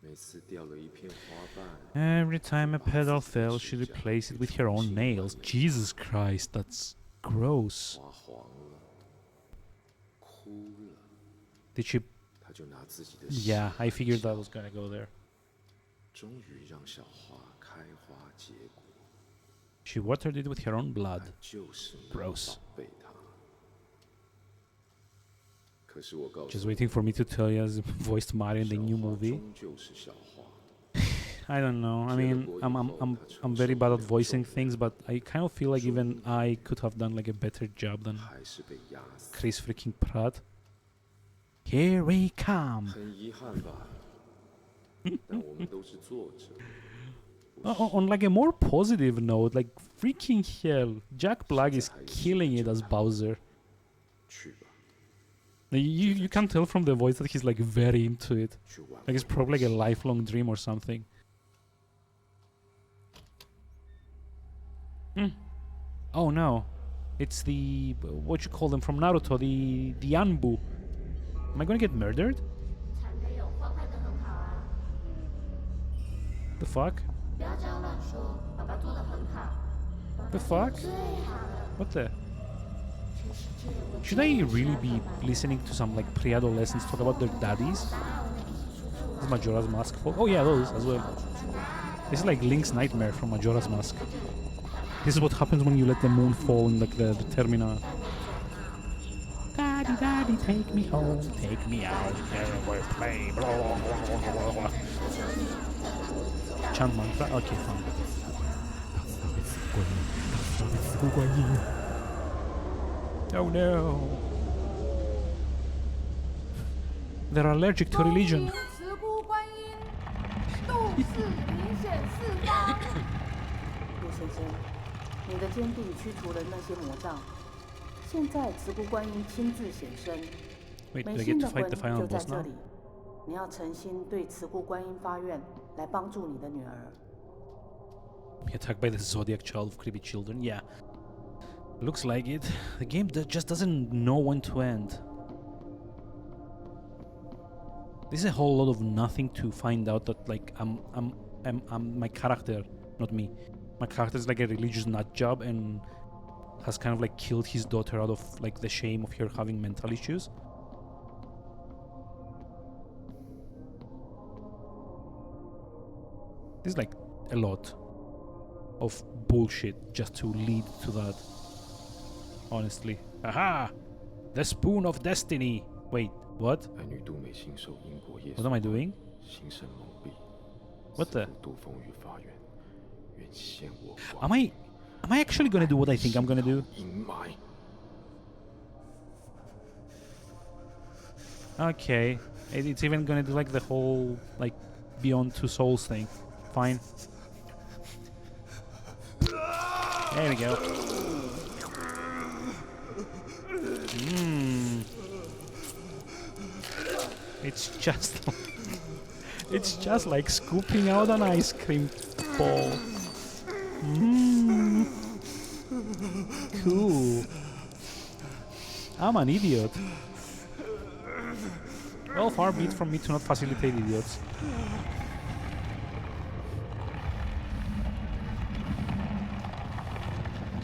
每次掉了一片花瓣， Every time a petal fell, she replaced it with her own nails. Jesus Christ, that's gross. 花黄了，枯了， Did she? 她就拿自己的血 Yeah, I figured that was gonna go there. 终于让小花开花结果。 She watered it with her own blood. 她就是那么 Gross. 宝贝它。可是我告诉 Just 你， waiting for me to tell you as voiced Mari in the 小 new 花 movie. 终究是小花。 I don't know. I mean, I'm very bad at voicing things, but I kind of feel like even I could have done like a better job than 还是被压死。 Chris freaking Pratt. Here we come. 很遗憾吧，但我们都是作者。不 On like a more positive note, like freaking hell, Jack Black is killing it as Bowser. 去吧， You can tell from the voice that he's like very into it. 去玩 Like it's probably like a lifelong dream or something. Oh no, it's the what you call them from Naruto, the Anbu. Am I gonna get murdered? The fuck? The fuck? What the? Should I really be listening to some like pre-adolescents talk about their daddies? Is Majora's Mask fault? Oh yeah, those as well. This is like Link's nightmare from Majora's Mask. This is what happens when you let the moon fall in like the terminal. Daddy, daddy, take me home, take me out, there we play. Blah, blah, blah, blah, blah, blah. Chant mantra? Okay, fine. Oh no. They're allergic to religion. 慈姑观音，度世明显四方。陆先生，你的坚定驱除了那些魔障。现在慈姑观音亲自显身， Wait, 美 do I 心 get 的 to fight 魂 the final 就在 boss 这 now? 里。你要诚心对慈姑观音发愿，来帮助你的女儿。 Be attacked by the Zodiac child of creepy children? Yeah. Looks like it. The game just doesn't know when to end. This is a whole lot of nothing to find out that like I'm my character, not me. My character is like a religious nut job and has kind of like killed his daughter out of like the shame of her having mental issues. This is like a lot of bullshit just to lead to that. Honestly. Aha! The spoon of destiny! Wait, what? 爱女杜美心受因果业 What am I doing? 心神蒙蔽。 What the- 似乎杜风雨发愿，愿献我 Am I actually gonna do what I think I'm gonna do? 阴霾。 Okay. It's even gonna do like the whole like Beyond Two Souls thing. Fine. There we go. It's just like scooping out an ice cream ball. Cool. I'm an idiot. Well, far be it from me to not facilitate idiots.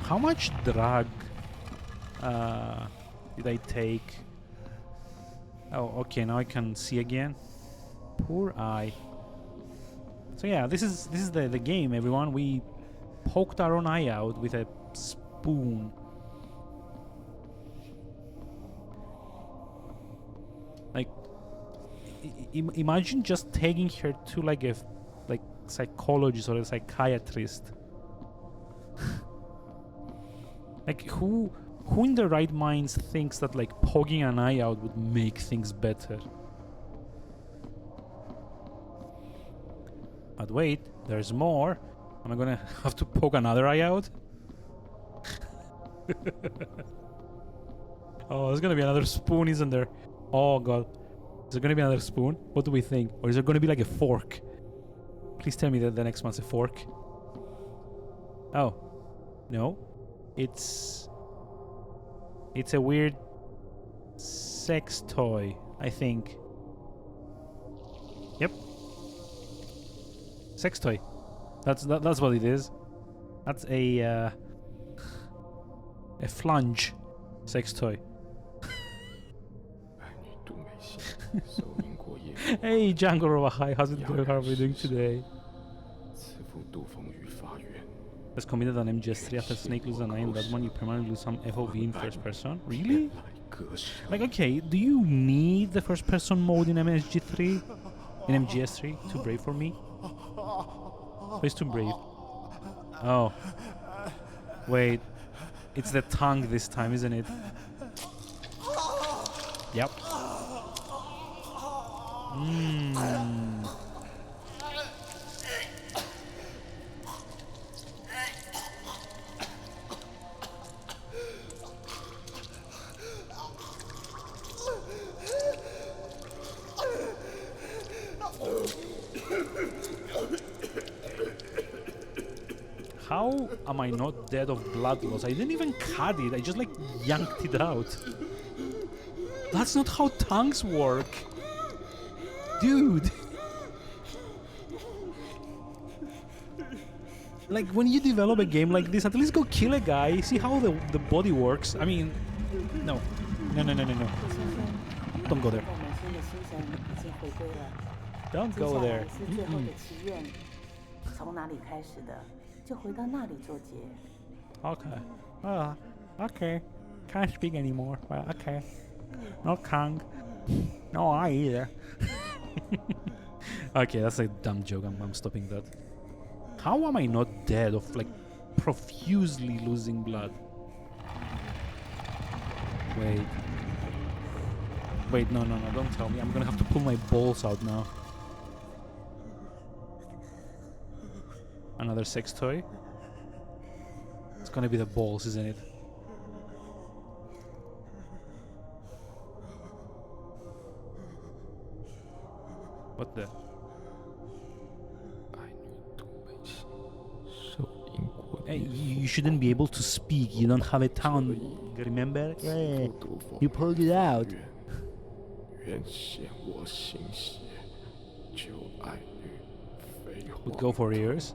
How much drag did I take? Oh, okay, now I can see again. Poor eye. So yeah, this is the game, everyone. We poked our own eye out with a spoon. Like, imagine just taking her to like a psychologist or a psychiatrist. Like, who in their right minds thinks that like poking an eye out would make things better? But wait, there's more. Am I gonna have to poke another eye out? Oh, there's gonna be another spoon, isn't there? Oh god. Is there gonna be another spoon? What do we think? Or is there gonna be like a fork? Please tell me that the next one's a fork. Oh. No. It's a weird sex toy, I think. Yep. Sex toy. That's what it is. That's a flange sex toy. Hey, Django Rovahai, how's it going? How are we doing today? Has committed an MGS3 after Snake loses an eye in that one, you permanently lose some FOV in first person? Really? Like, okay, do you need the first person mode in MSG3? In MGS3? Too brave for me? Where's too brave? Oh. Wait. It's the tongue this time, isn't it? Yep. How am I not dead of blood loss? I didn't even cut it, I just like yanked it out. That's not how tongues work. Dude. Like, when you develop a game like this, at least go kill a guy, see how the body works. I mean, no. No. Don't go there. Don't go there. 从哪里开始的，就回到那里做结。Okay. Okay. Can't speak anymore. Well, okay. No tongue. No eye either. Okay, that's a dumb joke. I'm stopping that. How am I not dead of like profusely losing blood? Wait, no, don't tell me. I'm gonna have to pull my balls out now. Another sex toy? It's gonna be the balls, isn't it? What the? Hey, you shouldn't be able to speak. You don't have a tongue. Remember? Yeah. You pulled it out. Would go for ears.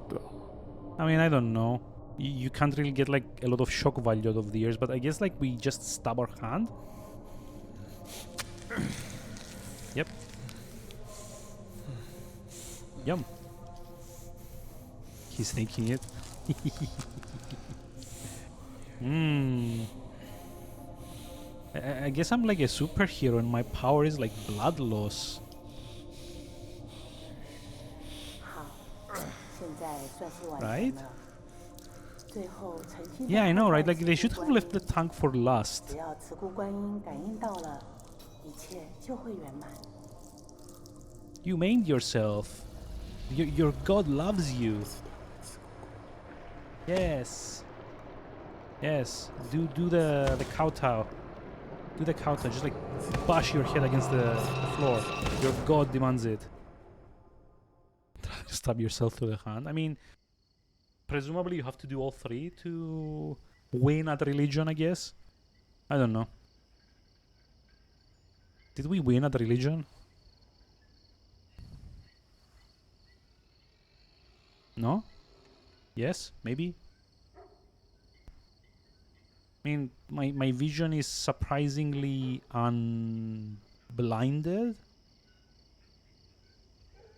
I mean, I don't know. You can't really get like a lot of shock value out of the ears, but I guess like we just stab our hand. Yep. Yum. He's thinking it. I guess I'm like a superhero and my power is like blood loss. Right? Yeah, I know, right? Like, they should have left the tank for last. You maimed yourself. Your god loves you. Yes. Yes. Do the kowtow. Do the kowtow. Just like bash your head against the floor. Your god demands it. Stab yourself through the hand. I mean, presumably you have to do all three to win at religion, I guess. I don't know. Did we win at religion? No? Yes? Maybe? I mean, my vision is surprisingly unblinded.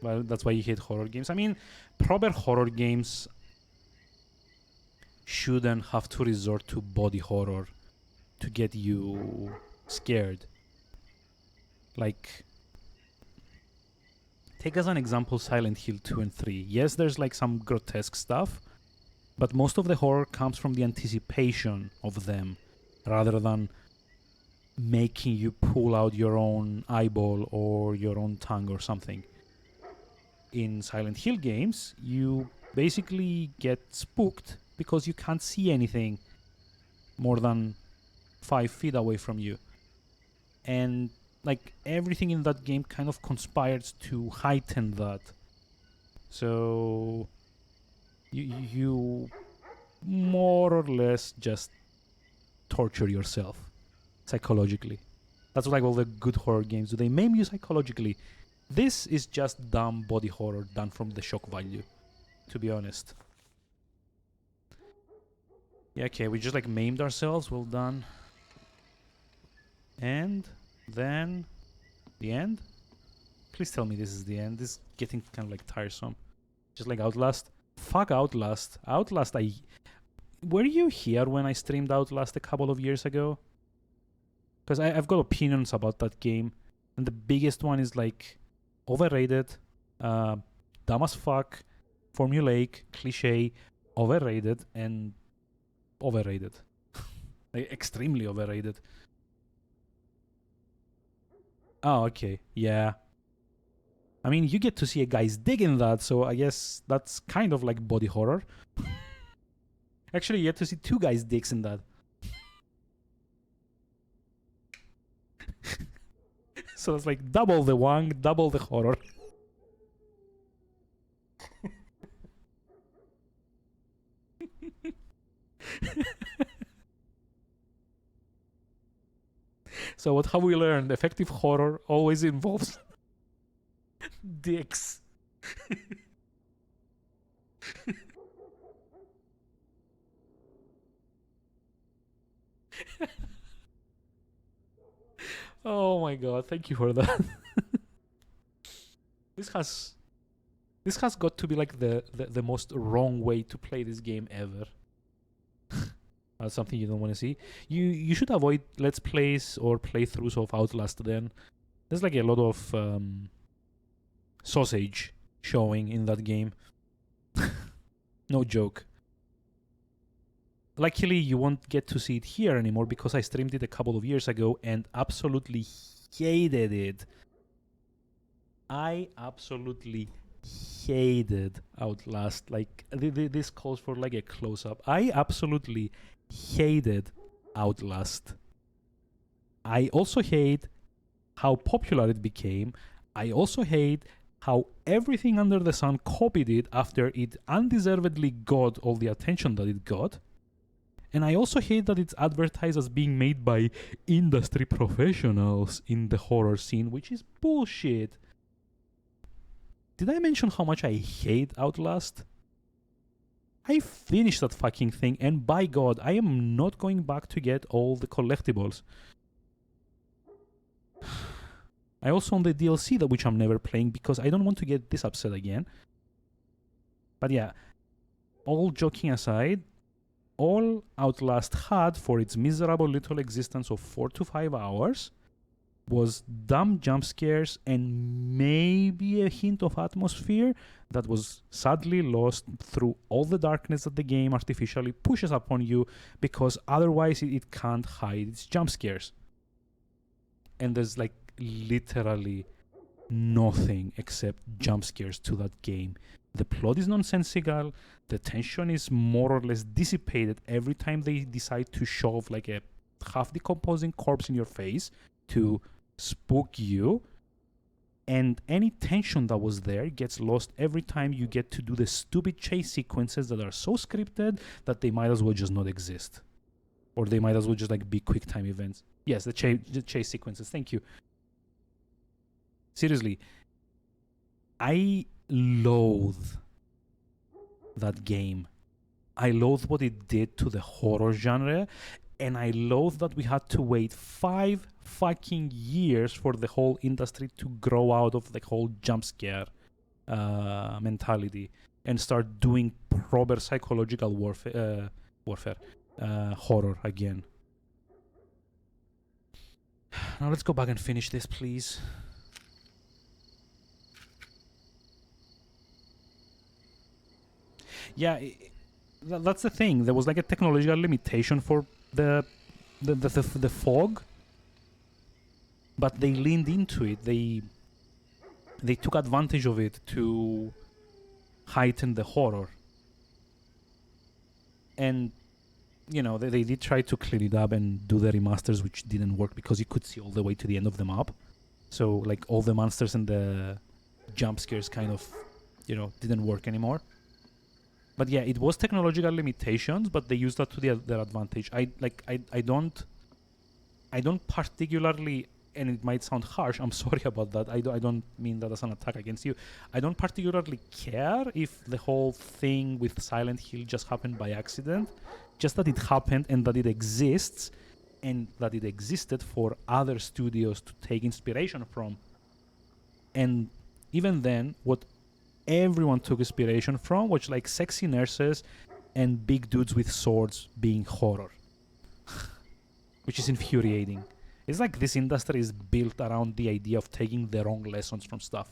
Well, that's why you hate horror games. I mean, proper horror games shouldn't have to resort to body horror to get you scared. Like, take as an example Silent Hill 2 and 3. Yes, there's like some grotesque stuff, but most of the horror comes from the anticipation of them rather than making you pull out your own eyeball or your own tongue or something. In Silent Hill games, you basically get spooked because you can't see anything more than 5 feet away from you. And like everything in that game kind of conspires to heighten that. So you more or less just torture yourself psychologically. That's like all the good horror games do. They maim you psychologically. This is just dumb body horror done from the shock value, to be honest. Yeah, okay, we just like maimed ourselves. Well done. And then the end? Please tell me this is the end. This is getting kind of like tiresome. Just like Outlast. Fuck Outlast. Outlast, were you here when I streamed Outlast a couple of years ago? Because I've got opinions about that game. And the biggest one is like overrated, dumb as fuck, formulaic, cliche, overrated, and overrated. Like extremely overrated. Oh, okay. Yeah. I mean, you get to see a guy's dick in that, so I guess that's kind of like body horror. Actually, you get to see 2 guys' dicks in that. So it's like double the wang, double the horror. So what have we learned? Effective horror always involves dicks. Oh my god, thank you for that. This has got to be like the most wrong way to play this game ever. That's something you don't want to see. You should avoid let's plays or playthroughs of Outlast then. There's like a lot of sausage showing in that game. No joke. Luckily, you won't get to see it here anymore because I streamed it a couple of years ago and absolutely hated it. I absolutely hated Outlast. Like, this calls for like a close-up. I absolutely hated Outlast. I also hate how popular it became. I also hate how everything under the sun copied it after it undeservedly got all the attention that it got. And I also hate that it's advertised as being made by industry professionals in the horror scene, which is bullshit. Did I mention how much I hate Outlast? I finished that fucking thing, and by God, I am not going back to get all the collectibles. I also own the DLC, which I'm never playing because I don't want to get this upset again. But yeah, all joking aside, all Outlast had for its miserable little existence of 4 to 5 hours was dumb jump scares and maybe a hint of atmosphere that was sadly lost through all the darkness that the game artificially pushes upon you because otherwise it can't hide its jump scares. And there's like literally nothing except jump scares to that game. The plot is nonsensical, the tension is more or less dissipated every time they decide to shove like a half decomposing corpse in your face to spook you, and any tension that was there gets lost every time you get to do the stupid chase sequences that are so scripted that they might as well just not exist, or they might as well just like be quick time events. Yes, the chase sequences, thank you. Seriously, I loathe that game. I loathe what it did to the horror genre. And I loathe that we had to wait 5 fucking years for the whole industry to grow out of the whole jump scare mentality and start doing proper psychological horror again. Now let's go back and finish this, please. Yeah, that's the thing. There was like a technological limitation for the fog, but they leaned into it. They took advantage of it to heighten the horror. And you know, they did try to clean it up and do the remasters, which didn't work because you could see all the way to the end of the map. So like all the monsters and the jump scares kind of, you know, didn't work anymore. But yeah, it was technological limitations, but they used that to their advantage. I don't particularly, and it might sound harsh, I'm sorry about that. I don't mean that as an attack against you. I don't particularly care if the whole thing with Silent Hill just happened by accident. Just that it happened and that it exists and that it existed for other studios to take inspiration from. And even then, what everyone took inspiration from was like sexy nurses and big dudes with swords being horror. Which is infuriating. It's like this industry is built around the idea of taking the wrong lessons from stuff.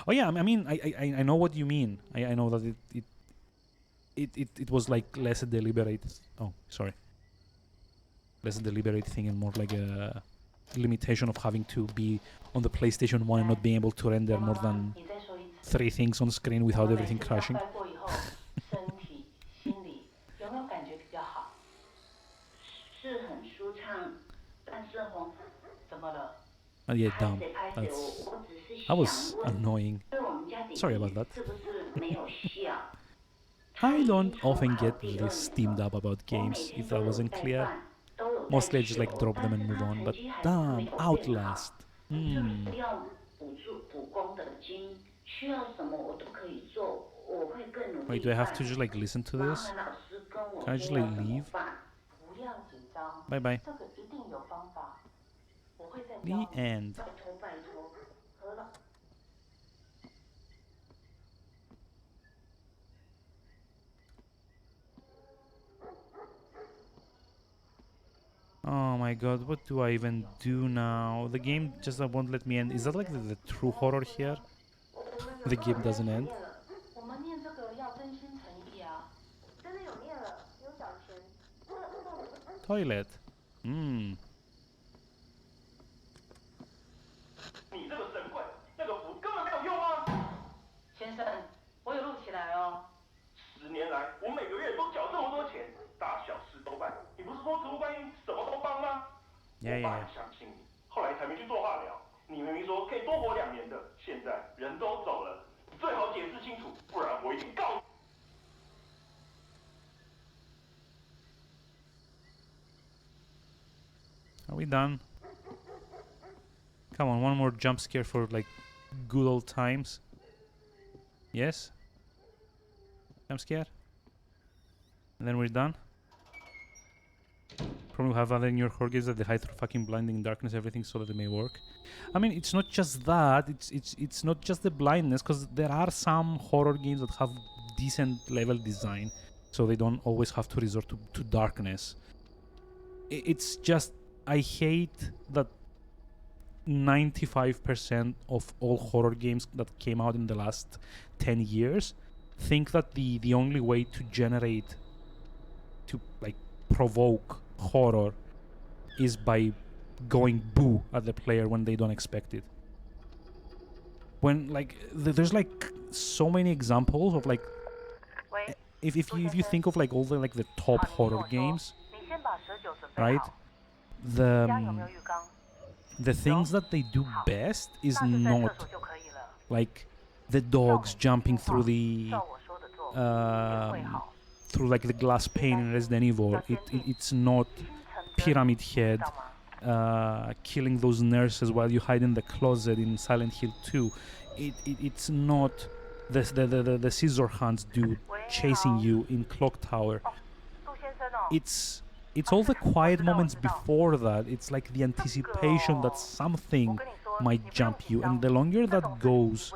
Oh yeah, I mean, I know what you mean. I know that it was like less a deliberate... Oh, sorry. Less a deliberate thing and more like a limitation of having to be on the PlayStation 1 and not being able to render more than 3 things on screen without everything crashing. Oh yeah, dumb. That was annoying. Sorry about that. I don't often get this steamed up about games, if that wasn't clear. Mostly I just like drop them and move on, but damn, Outlast. Wait, do I have to just like listen to this? Can I just like leave? Bye bye. The end. Oh my god, what do I even do now? The game just won't let me end. Is that like the true horror here? The game doesn't end? Toilet. 你这个神棍，那个符根本没有用啊！先生，我有录起来哦。10年来，我每个月都缴这么多钱，大小事都办。你不是说植物观音什么都帮吗？我爸也相信你，后来才没去做化疗。你明明说可以多活2年的，现在人都走了，你最好解释清楚，不然我一定告你。 Are we done? Come on, one more jump scare for like good old times. Yes? Jump scare? And then we're done? Probably have other newer horror games that they hide through fucking blinding darkness, everything so that they may work. I mean, it's not just that, it's not just the blindness, because there are some horror games that have decent level design, so they don't always have to resort to darkness. It's just, I hate that 95% of all horror games that came out in the last 10 years think that the only way to generate, to like provoke horror is by going boo at the player when they don't expect it. When like there's like so many examples of like, if you think of like all the like the top horror games, right? The things that they do best is not like the dogs jumping through the through like the glass pane in Resident Evil. It's not Pyramid Head killing those nurses while you hide in the closet in Silent Hill 2. It's not the scissor hands dude chasing you in Clock Tower. It's it's all the quiet moments before that. It's like the anticipation that something might jump you, and the longer that goes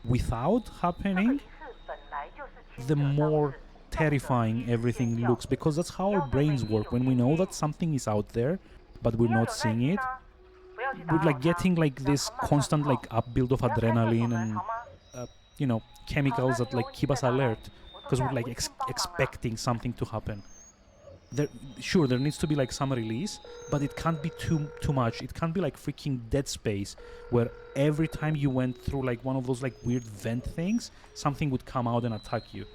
without happening, the more terrifying everything looks, because that's how our brains work. When we know that something is out there but we're not seeing it, we're like getting like this constant like upbuild of adrenaline and you know, chemicals that like keep us alert, because we're like expecting something to happen. Sure, there needs to be like some release, but it can't be too much. It can't be like freaking Dead Space, where every time you went through like one of those like weird vent things, something would come out and attack you.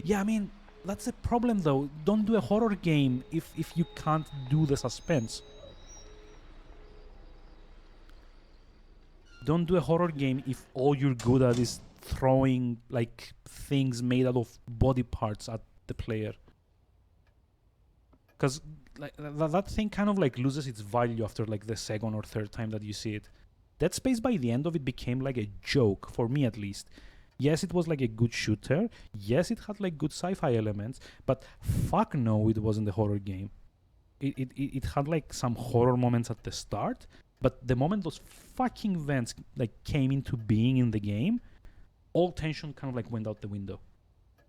Yeah, I mean, that's the problem though. Don't do a horror game if you can't do the suspense. Don't do a horror game if all you're good at is throwing like things made out of body parts at the player. Because like that thing kind of like loses its value after like the second or third time that you see it. Dead Space, by the end of it, became like a joke, for me at least. Yes, it was like a good shooter. Yes, it had like good sci-fi elements, but fuck no, it wasn't a horror game. It had like some horror moments at the start, but the moment those fucking vents like came into being in the game, all tension kind of like went out the window.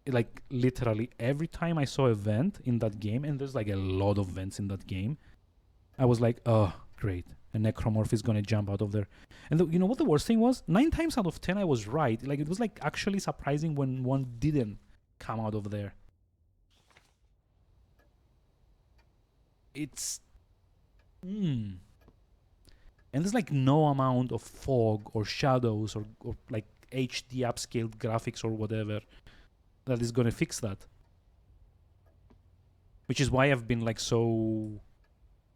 Like literally every time I saw a vent in that game, and there's like a lot of vents in that game, I was like, oh great, a necromorph is gonna jump out of there. And you know what the worst thing was? 9 times out of 10 I was right. Like it was like actually surprising when one didn't come out of there. It's and there's like no amount of fog or shadows or like HD upscaled graphics or whatever that is gonna fix that. Which is why I've been like so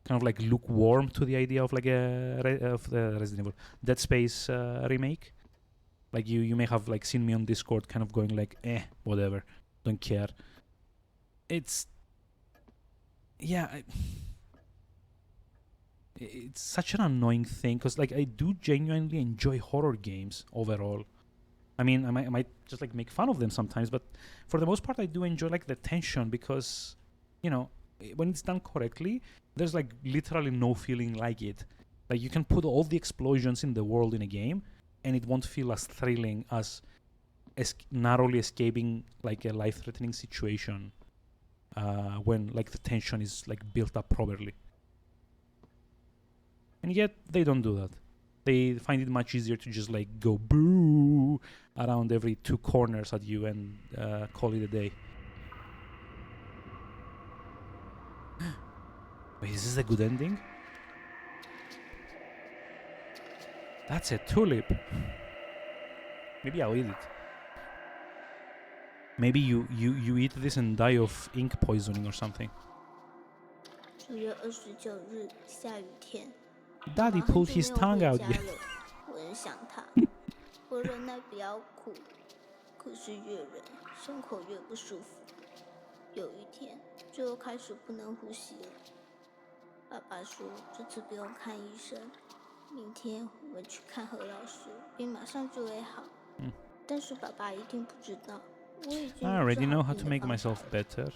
kind of like lukewarm to the idea of like the Resident Evil Dead Space remake. Like you may have like seen me on Discord kind of going like whatever, don't care. It's it's such an annoying thing, because like I do genuinely enjoy horror games overall. I mean, I might just like make fun of them sometimes, but for the most part I do enjoy like the tension, because you know, when it's done correctly, there's like literally no feeling like it. Like you can put all the explosions in the world in a game and it won't feel as thrilling as narrowly escaping like a life-threatening situation when like the tension is like built up properly. And yet they don't do that. They find it much easier to just like go boo around every 2 corners at you and call it a day. Wait, is this a good ending? That's a tulip. Maybe I'll eat it. Maybe you eat this and die of ink poisoning or something. Daddy pulled his tongue out yet. 我很想他，我忍耐不要哭，可是越忍胸口越不舒服。有一天，就开始不能呼吸了。爸爸说这次不用看医生，明天我们去看何老师，病马上就会好。但是爸爸一定不知道，我已经 I already know how to make myself better.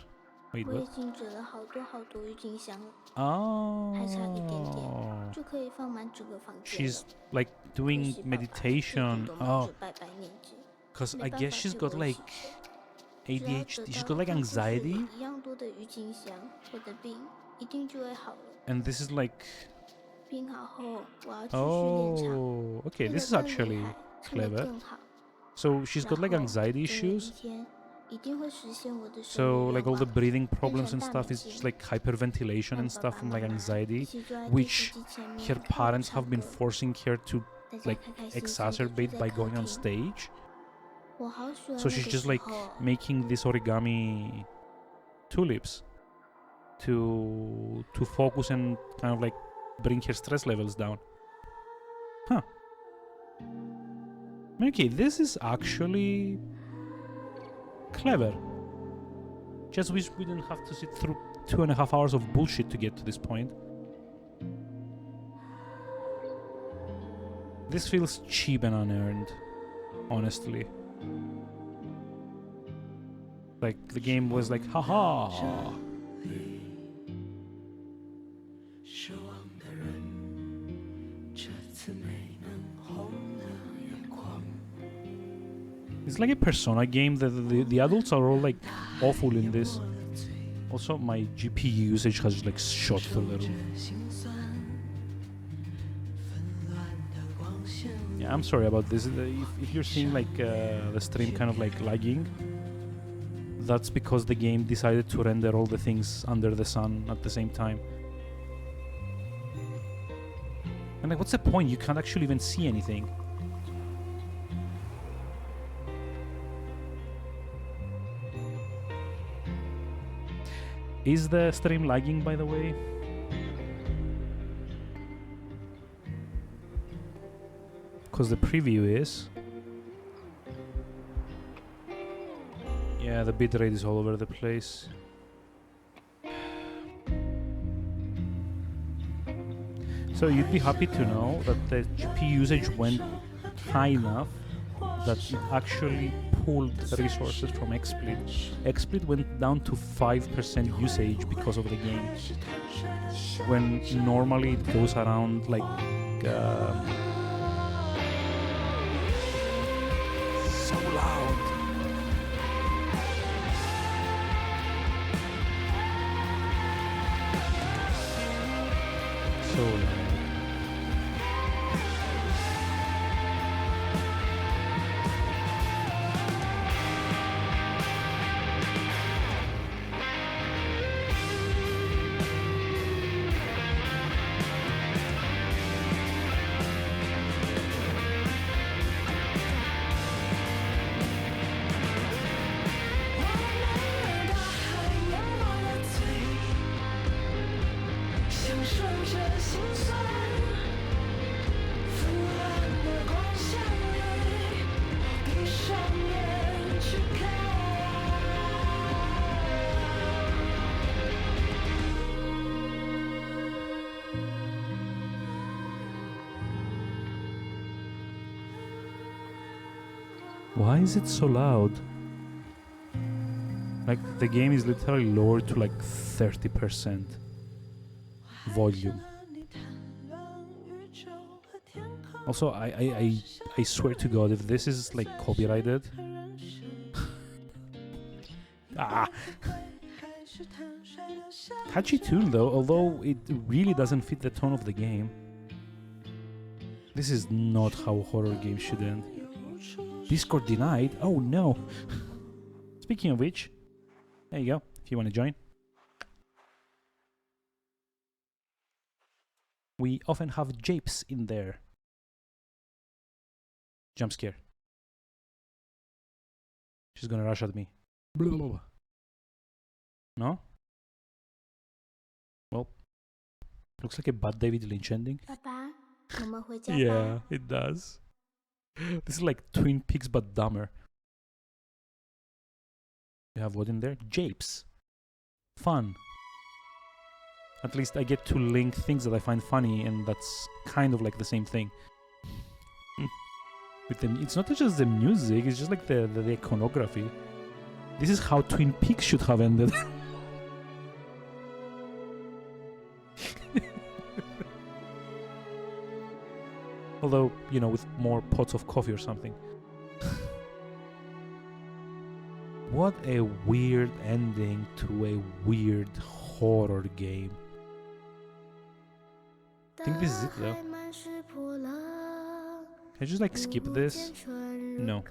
Wait, 我已 what? 经折了好多郁金香了， Oh. 还差一点点就可以放满整个房间了。 She's like doing 可惜爸爸一 meditation. 直都忙 Oh, 着拜念经， because 没 I 办 guess 法 she's 陪 got 我一 like 起吃。只要 ADHD. 得 She's 到 got like 跟叔叔 anxiety, 一样多的郁金香，我的病一定就会好了。 and this is like. 病好后，我要去训练场， Oh, okay. 变 This 得 is 更厉 actually 害，唱得 clever. 更好。 So she's got like 然后 anxiety 总有一 issues. 天一定会实现我的生 So 日 like all 愿 the 望。 breathing problems 成 and 大 stuff 明 is 星 just like hyperventilation 让 and 爸 stuff 爸 from 妈 like 妈 anxiety, 一起坐在电视 which 机前面 her 看我 parents 唱 have been 歌， forcing her to 大家 like 开开心心地 exacerbate 坐在 by 客 going on 厅。 stage. 我好喜欢 So 那 she's 个 just 时 like 候哦。 making these origami tulips to focus and kind of like bring her stress levels down. Huh. Okay, this is actually clever. Just wish we didn't have to sit through 2.5 hours of bullshit to get to this point. This feels cheap and unearned, honestly. Like the game was like, haha, It's like a Persona game. The adults are all like awful in this. Also, my GPU usage has like shot through the roof. Yeah, I'm sorry about this. If you're seeing like the stream kind of like lagging, that's because the game decided to render all the things under the sun at the same time. And like, what's the point? You can't actually even see anything. Is the stream lagging, by the way? Because the preview is. Yeah, the bitrate is all over the place. So you'd be happy to know that the GPU usage went high enough that it actually pulled resources from XSplit. XSplit went down to 5% usage because of the game, when normally it goes around like so loud. So loud. Why is it so loud? Like, the game is literally lowered to like 30% volume. Also, I swear to God, if this is like copyrighted, catchy tune though, although it really doesn't fit the tone of the game. This is not how horror games should end. Discord denied? Oh no! Speaking of which, there you go, if you want to join. We often have japes in there. Jump scare. She's gonna rush at me. Blah, blah, blah. No? Well, looks like a bad David Lynch ending. Yeah, it does. This is like Twin Peaks but dumber. You have what in there? Japes. Fun. At least I get to link things that I find funny, and that's kind of like the same thing. With them, it's not just the music, it's just like the iconography. This is how Twin Peaks should have ended. Although, you know, with more pots of coffee or something. What a weird ending to a weird horror game. I think this is it though. Can I just like skip this? No.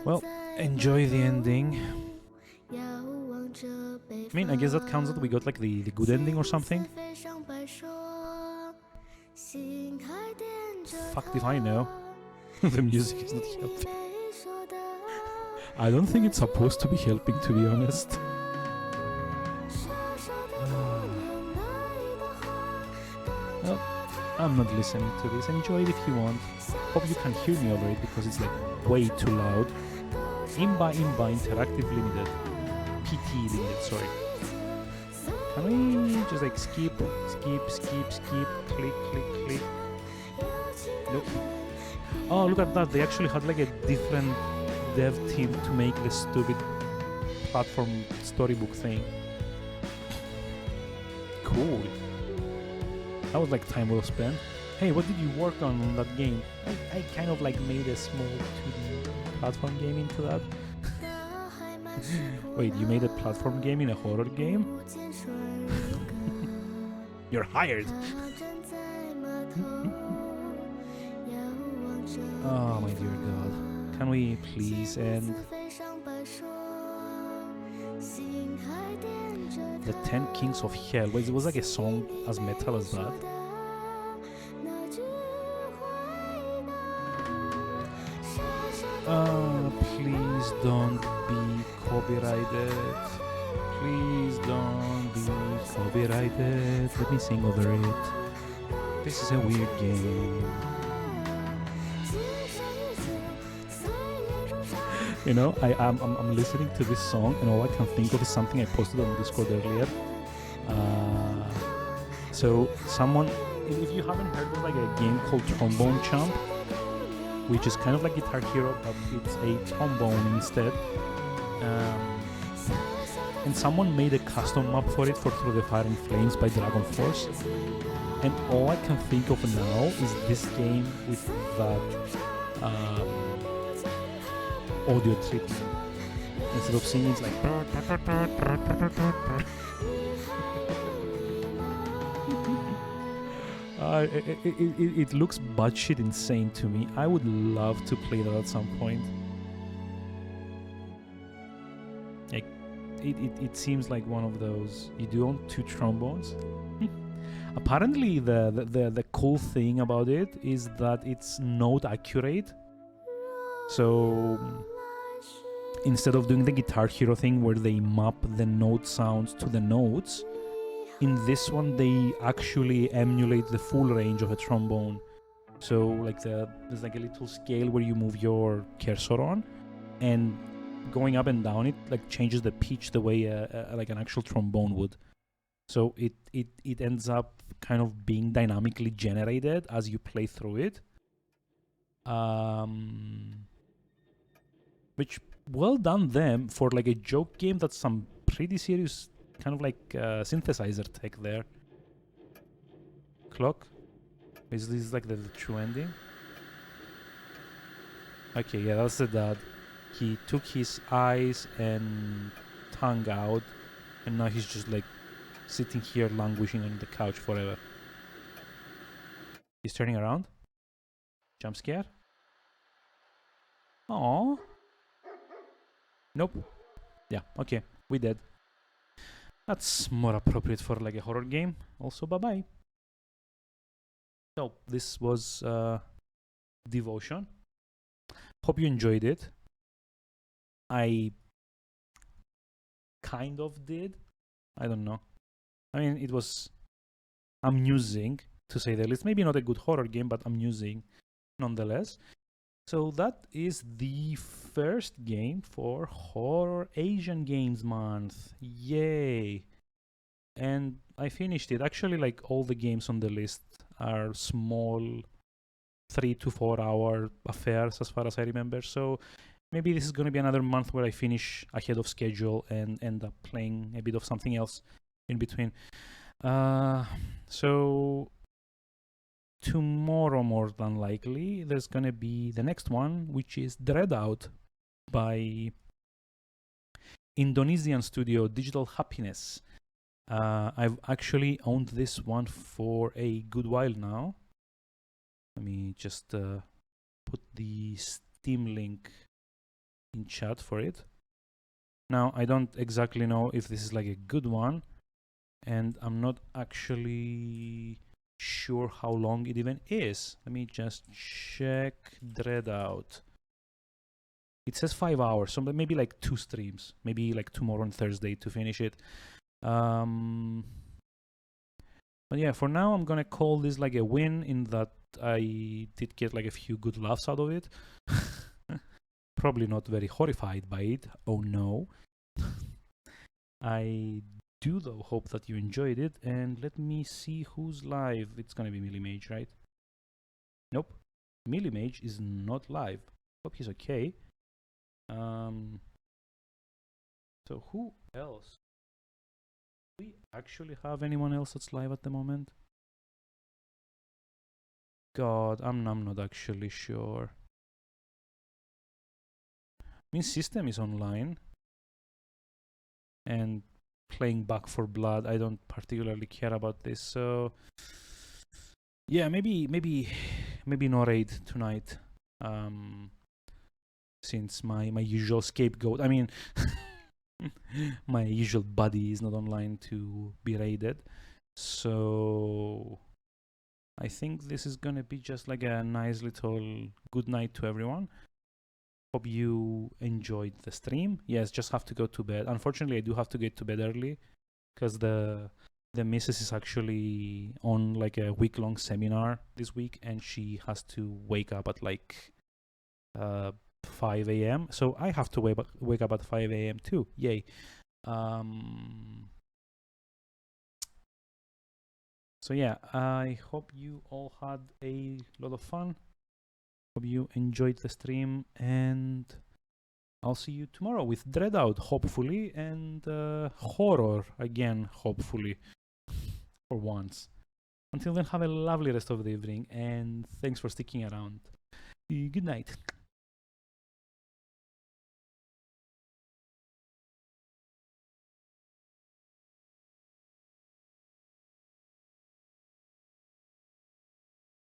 Well, enjoy the ending. I mean, I guess that counts that we got like the good ending or something. Fucked if I know. The music is not helping. I don't think it's supposed to be helping, to be honest. Well, I'm not listening to this. Enjoy it if you want. Hope you can hear me over it because it's like way too loud. Imba Interactive Limited. PT Limited, sorry. Can we just like skip, click. Nope. Oh, look at that. They actually had like a different dev team to make the stupid platform storybook thing. Cool. That was like time well spent. Hey, what did you work on that game? I kind of like made a small 2D platform game into that. Wait, you made a platform game in a horror game? You're hired! Oh my dear god. Can we please end? The 10 Kings of Hell. Wait, it was like a song as metal as that? Please don't be copyrighted. Please don't be copyrighted. Let me sing over it. This is a weird game. You know, I'm listening to this song and all I can think of is something I posted on Discord earlier. So someone, if you haven't heard of like a game called Trombone Champ, which is kind of like Guitar Hero, but it's a trombone instead. And someone made a custom map for it for Through the Fire and Flames by Dragon Force. And all I can think of now is this game with that audio treatment. Instead of singing, it's like... it looks batshit insane to me. I would love to play that at some point. Like, it seems like one of those. You do own 2 trombones. Apparently, the cool thing about it is that it's note accurate. So instead of doing the Guitar Hero thing where they map the note sounds to the notes, in this one they actually emulate the full range of a trombone. So like there's like a little scale where you move your cursor on, and going up and down it like changes the pitch the way like an actual trombone would. So it ends up kind of being dynamically generated as you play through it. Which, well done them for like a joke game that's some pretty serious kind of like synthesizer tech there. Clock? Is this like the true ending? Okay, yeah, that's the dad. He took his eyes and tongue out, and now he's just like sitting here languishing on the couch forever. He's turning around. Jump scare? Aww. Nope. Yeah, okay, we dead. That's more appropriate for like a horror game. Also, bye-bye. So, this was Devotion. Hope you enjoyed it. I kind of did. I don't know. I mean, it was amusing, to say the least. Maybe not a good horror game, but amusing nonetheless. So that is the first game for Horror Asian Games Month. Yay! And I finished it. Actually, like all the games on the list are small 3 to 4 hour affairs as far as I remember. So maybe this is going to be another month where I finish ahead of schedule and end up playing a bit of something else in between. So tomorrow, more than likely, there's gonna be the next one, which is Dreadout by Indonesian studio Digital Happiness. I've actually owned this one for a good while now. Let me just put the Steam link in chat for it. Now, I don't exactly know if this is like a good one, and I'm not actually sure how long it even is. Let me just check Dreadout. It says 5 hours, so maybe like 2 streams, maybe like tomorrow and Thursday to finish it. But yeah, for now I'm gonna call this like a win in that I did get like a few good laughs out of it. Probably not very horrified by it. Oh no. I do though hope that you enjoyed it, and let me see who's live. It's gonna be Millimage, right? Nope, Millimage is not live. Hope he's okay. So who else? Do we actually have anyone else that's live at the moment? God, I'm not actually sure. I mean, System is online, and playing Back 4 Blood, I don't particularly care about this, so yeah, maybe no raid tonight. Since my usual scapegoat, I mean, my usual buddy is not online to be raided, so I think this is gonna be just like a nice little good night to everyone. Hope you enjoyed the stream. Yes, just have to go to bed. Unfortunately, I do have to get to bed early because the missus is actually on like a week-long seminar this week, and she has to wake up at like 5 a.m. So I have to wake up at 5 a.m. too. Yay. So yeah, I hope you all had a lot of fun. Hope you enjoyed the stream, and I'll see you tomorrow with Dreadout, hopefully, and horror again, hopefully, for once. Until then, have a lovely rest of the evening, and thanks for sticking around. Good night.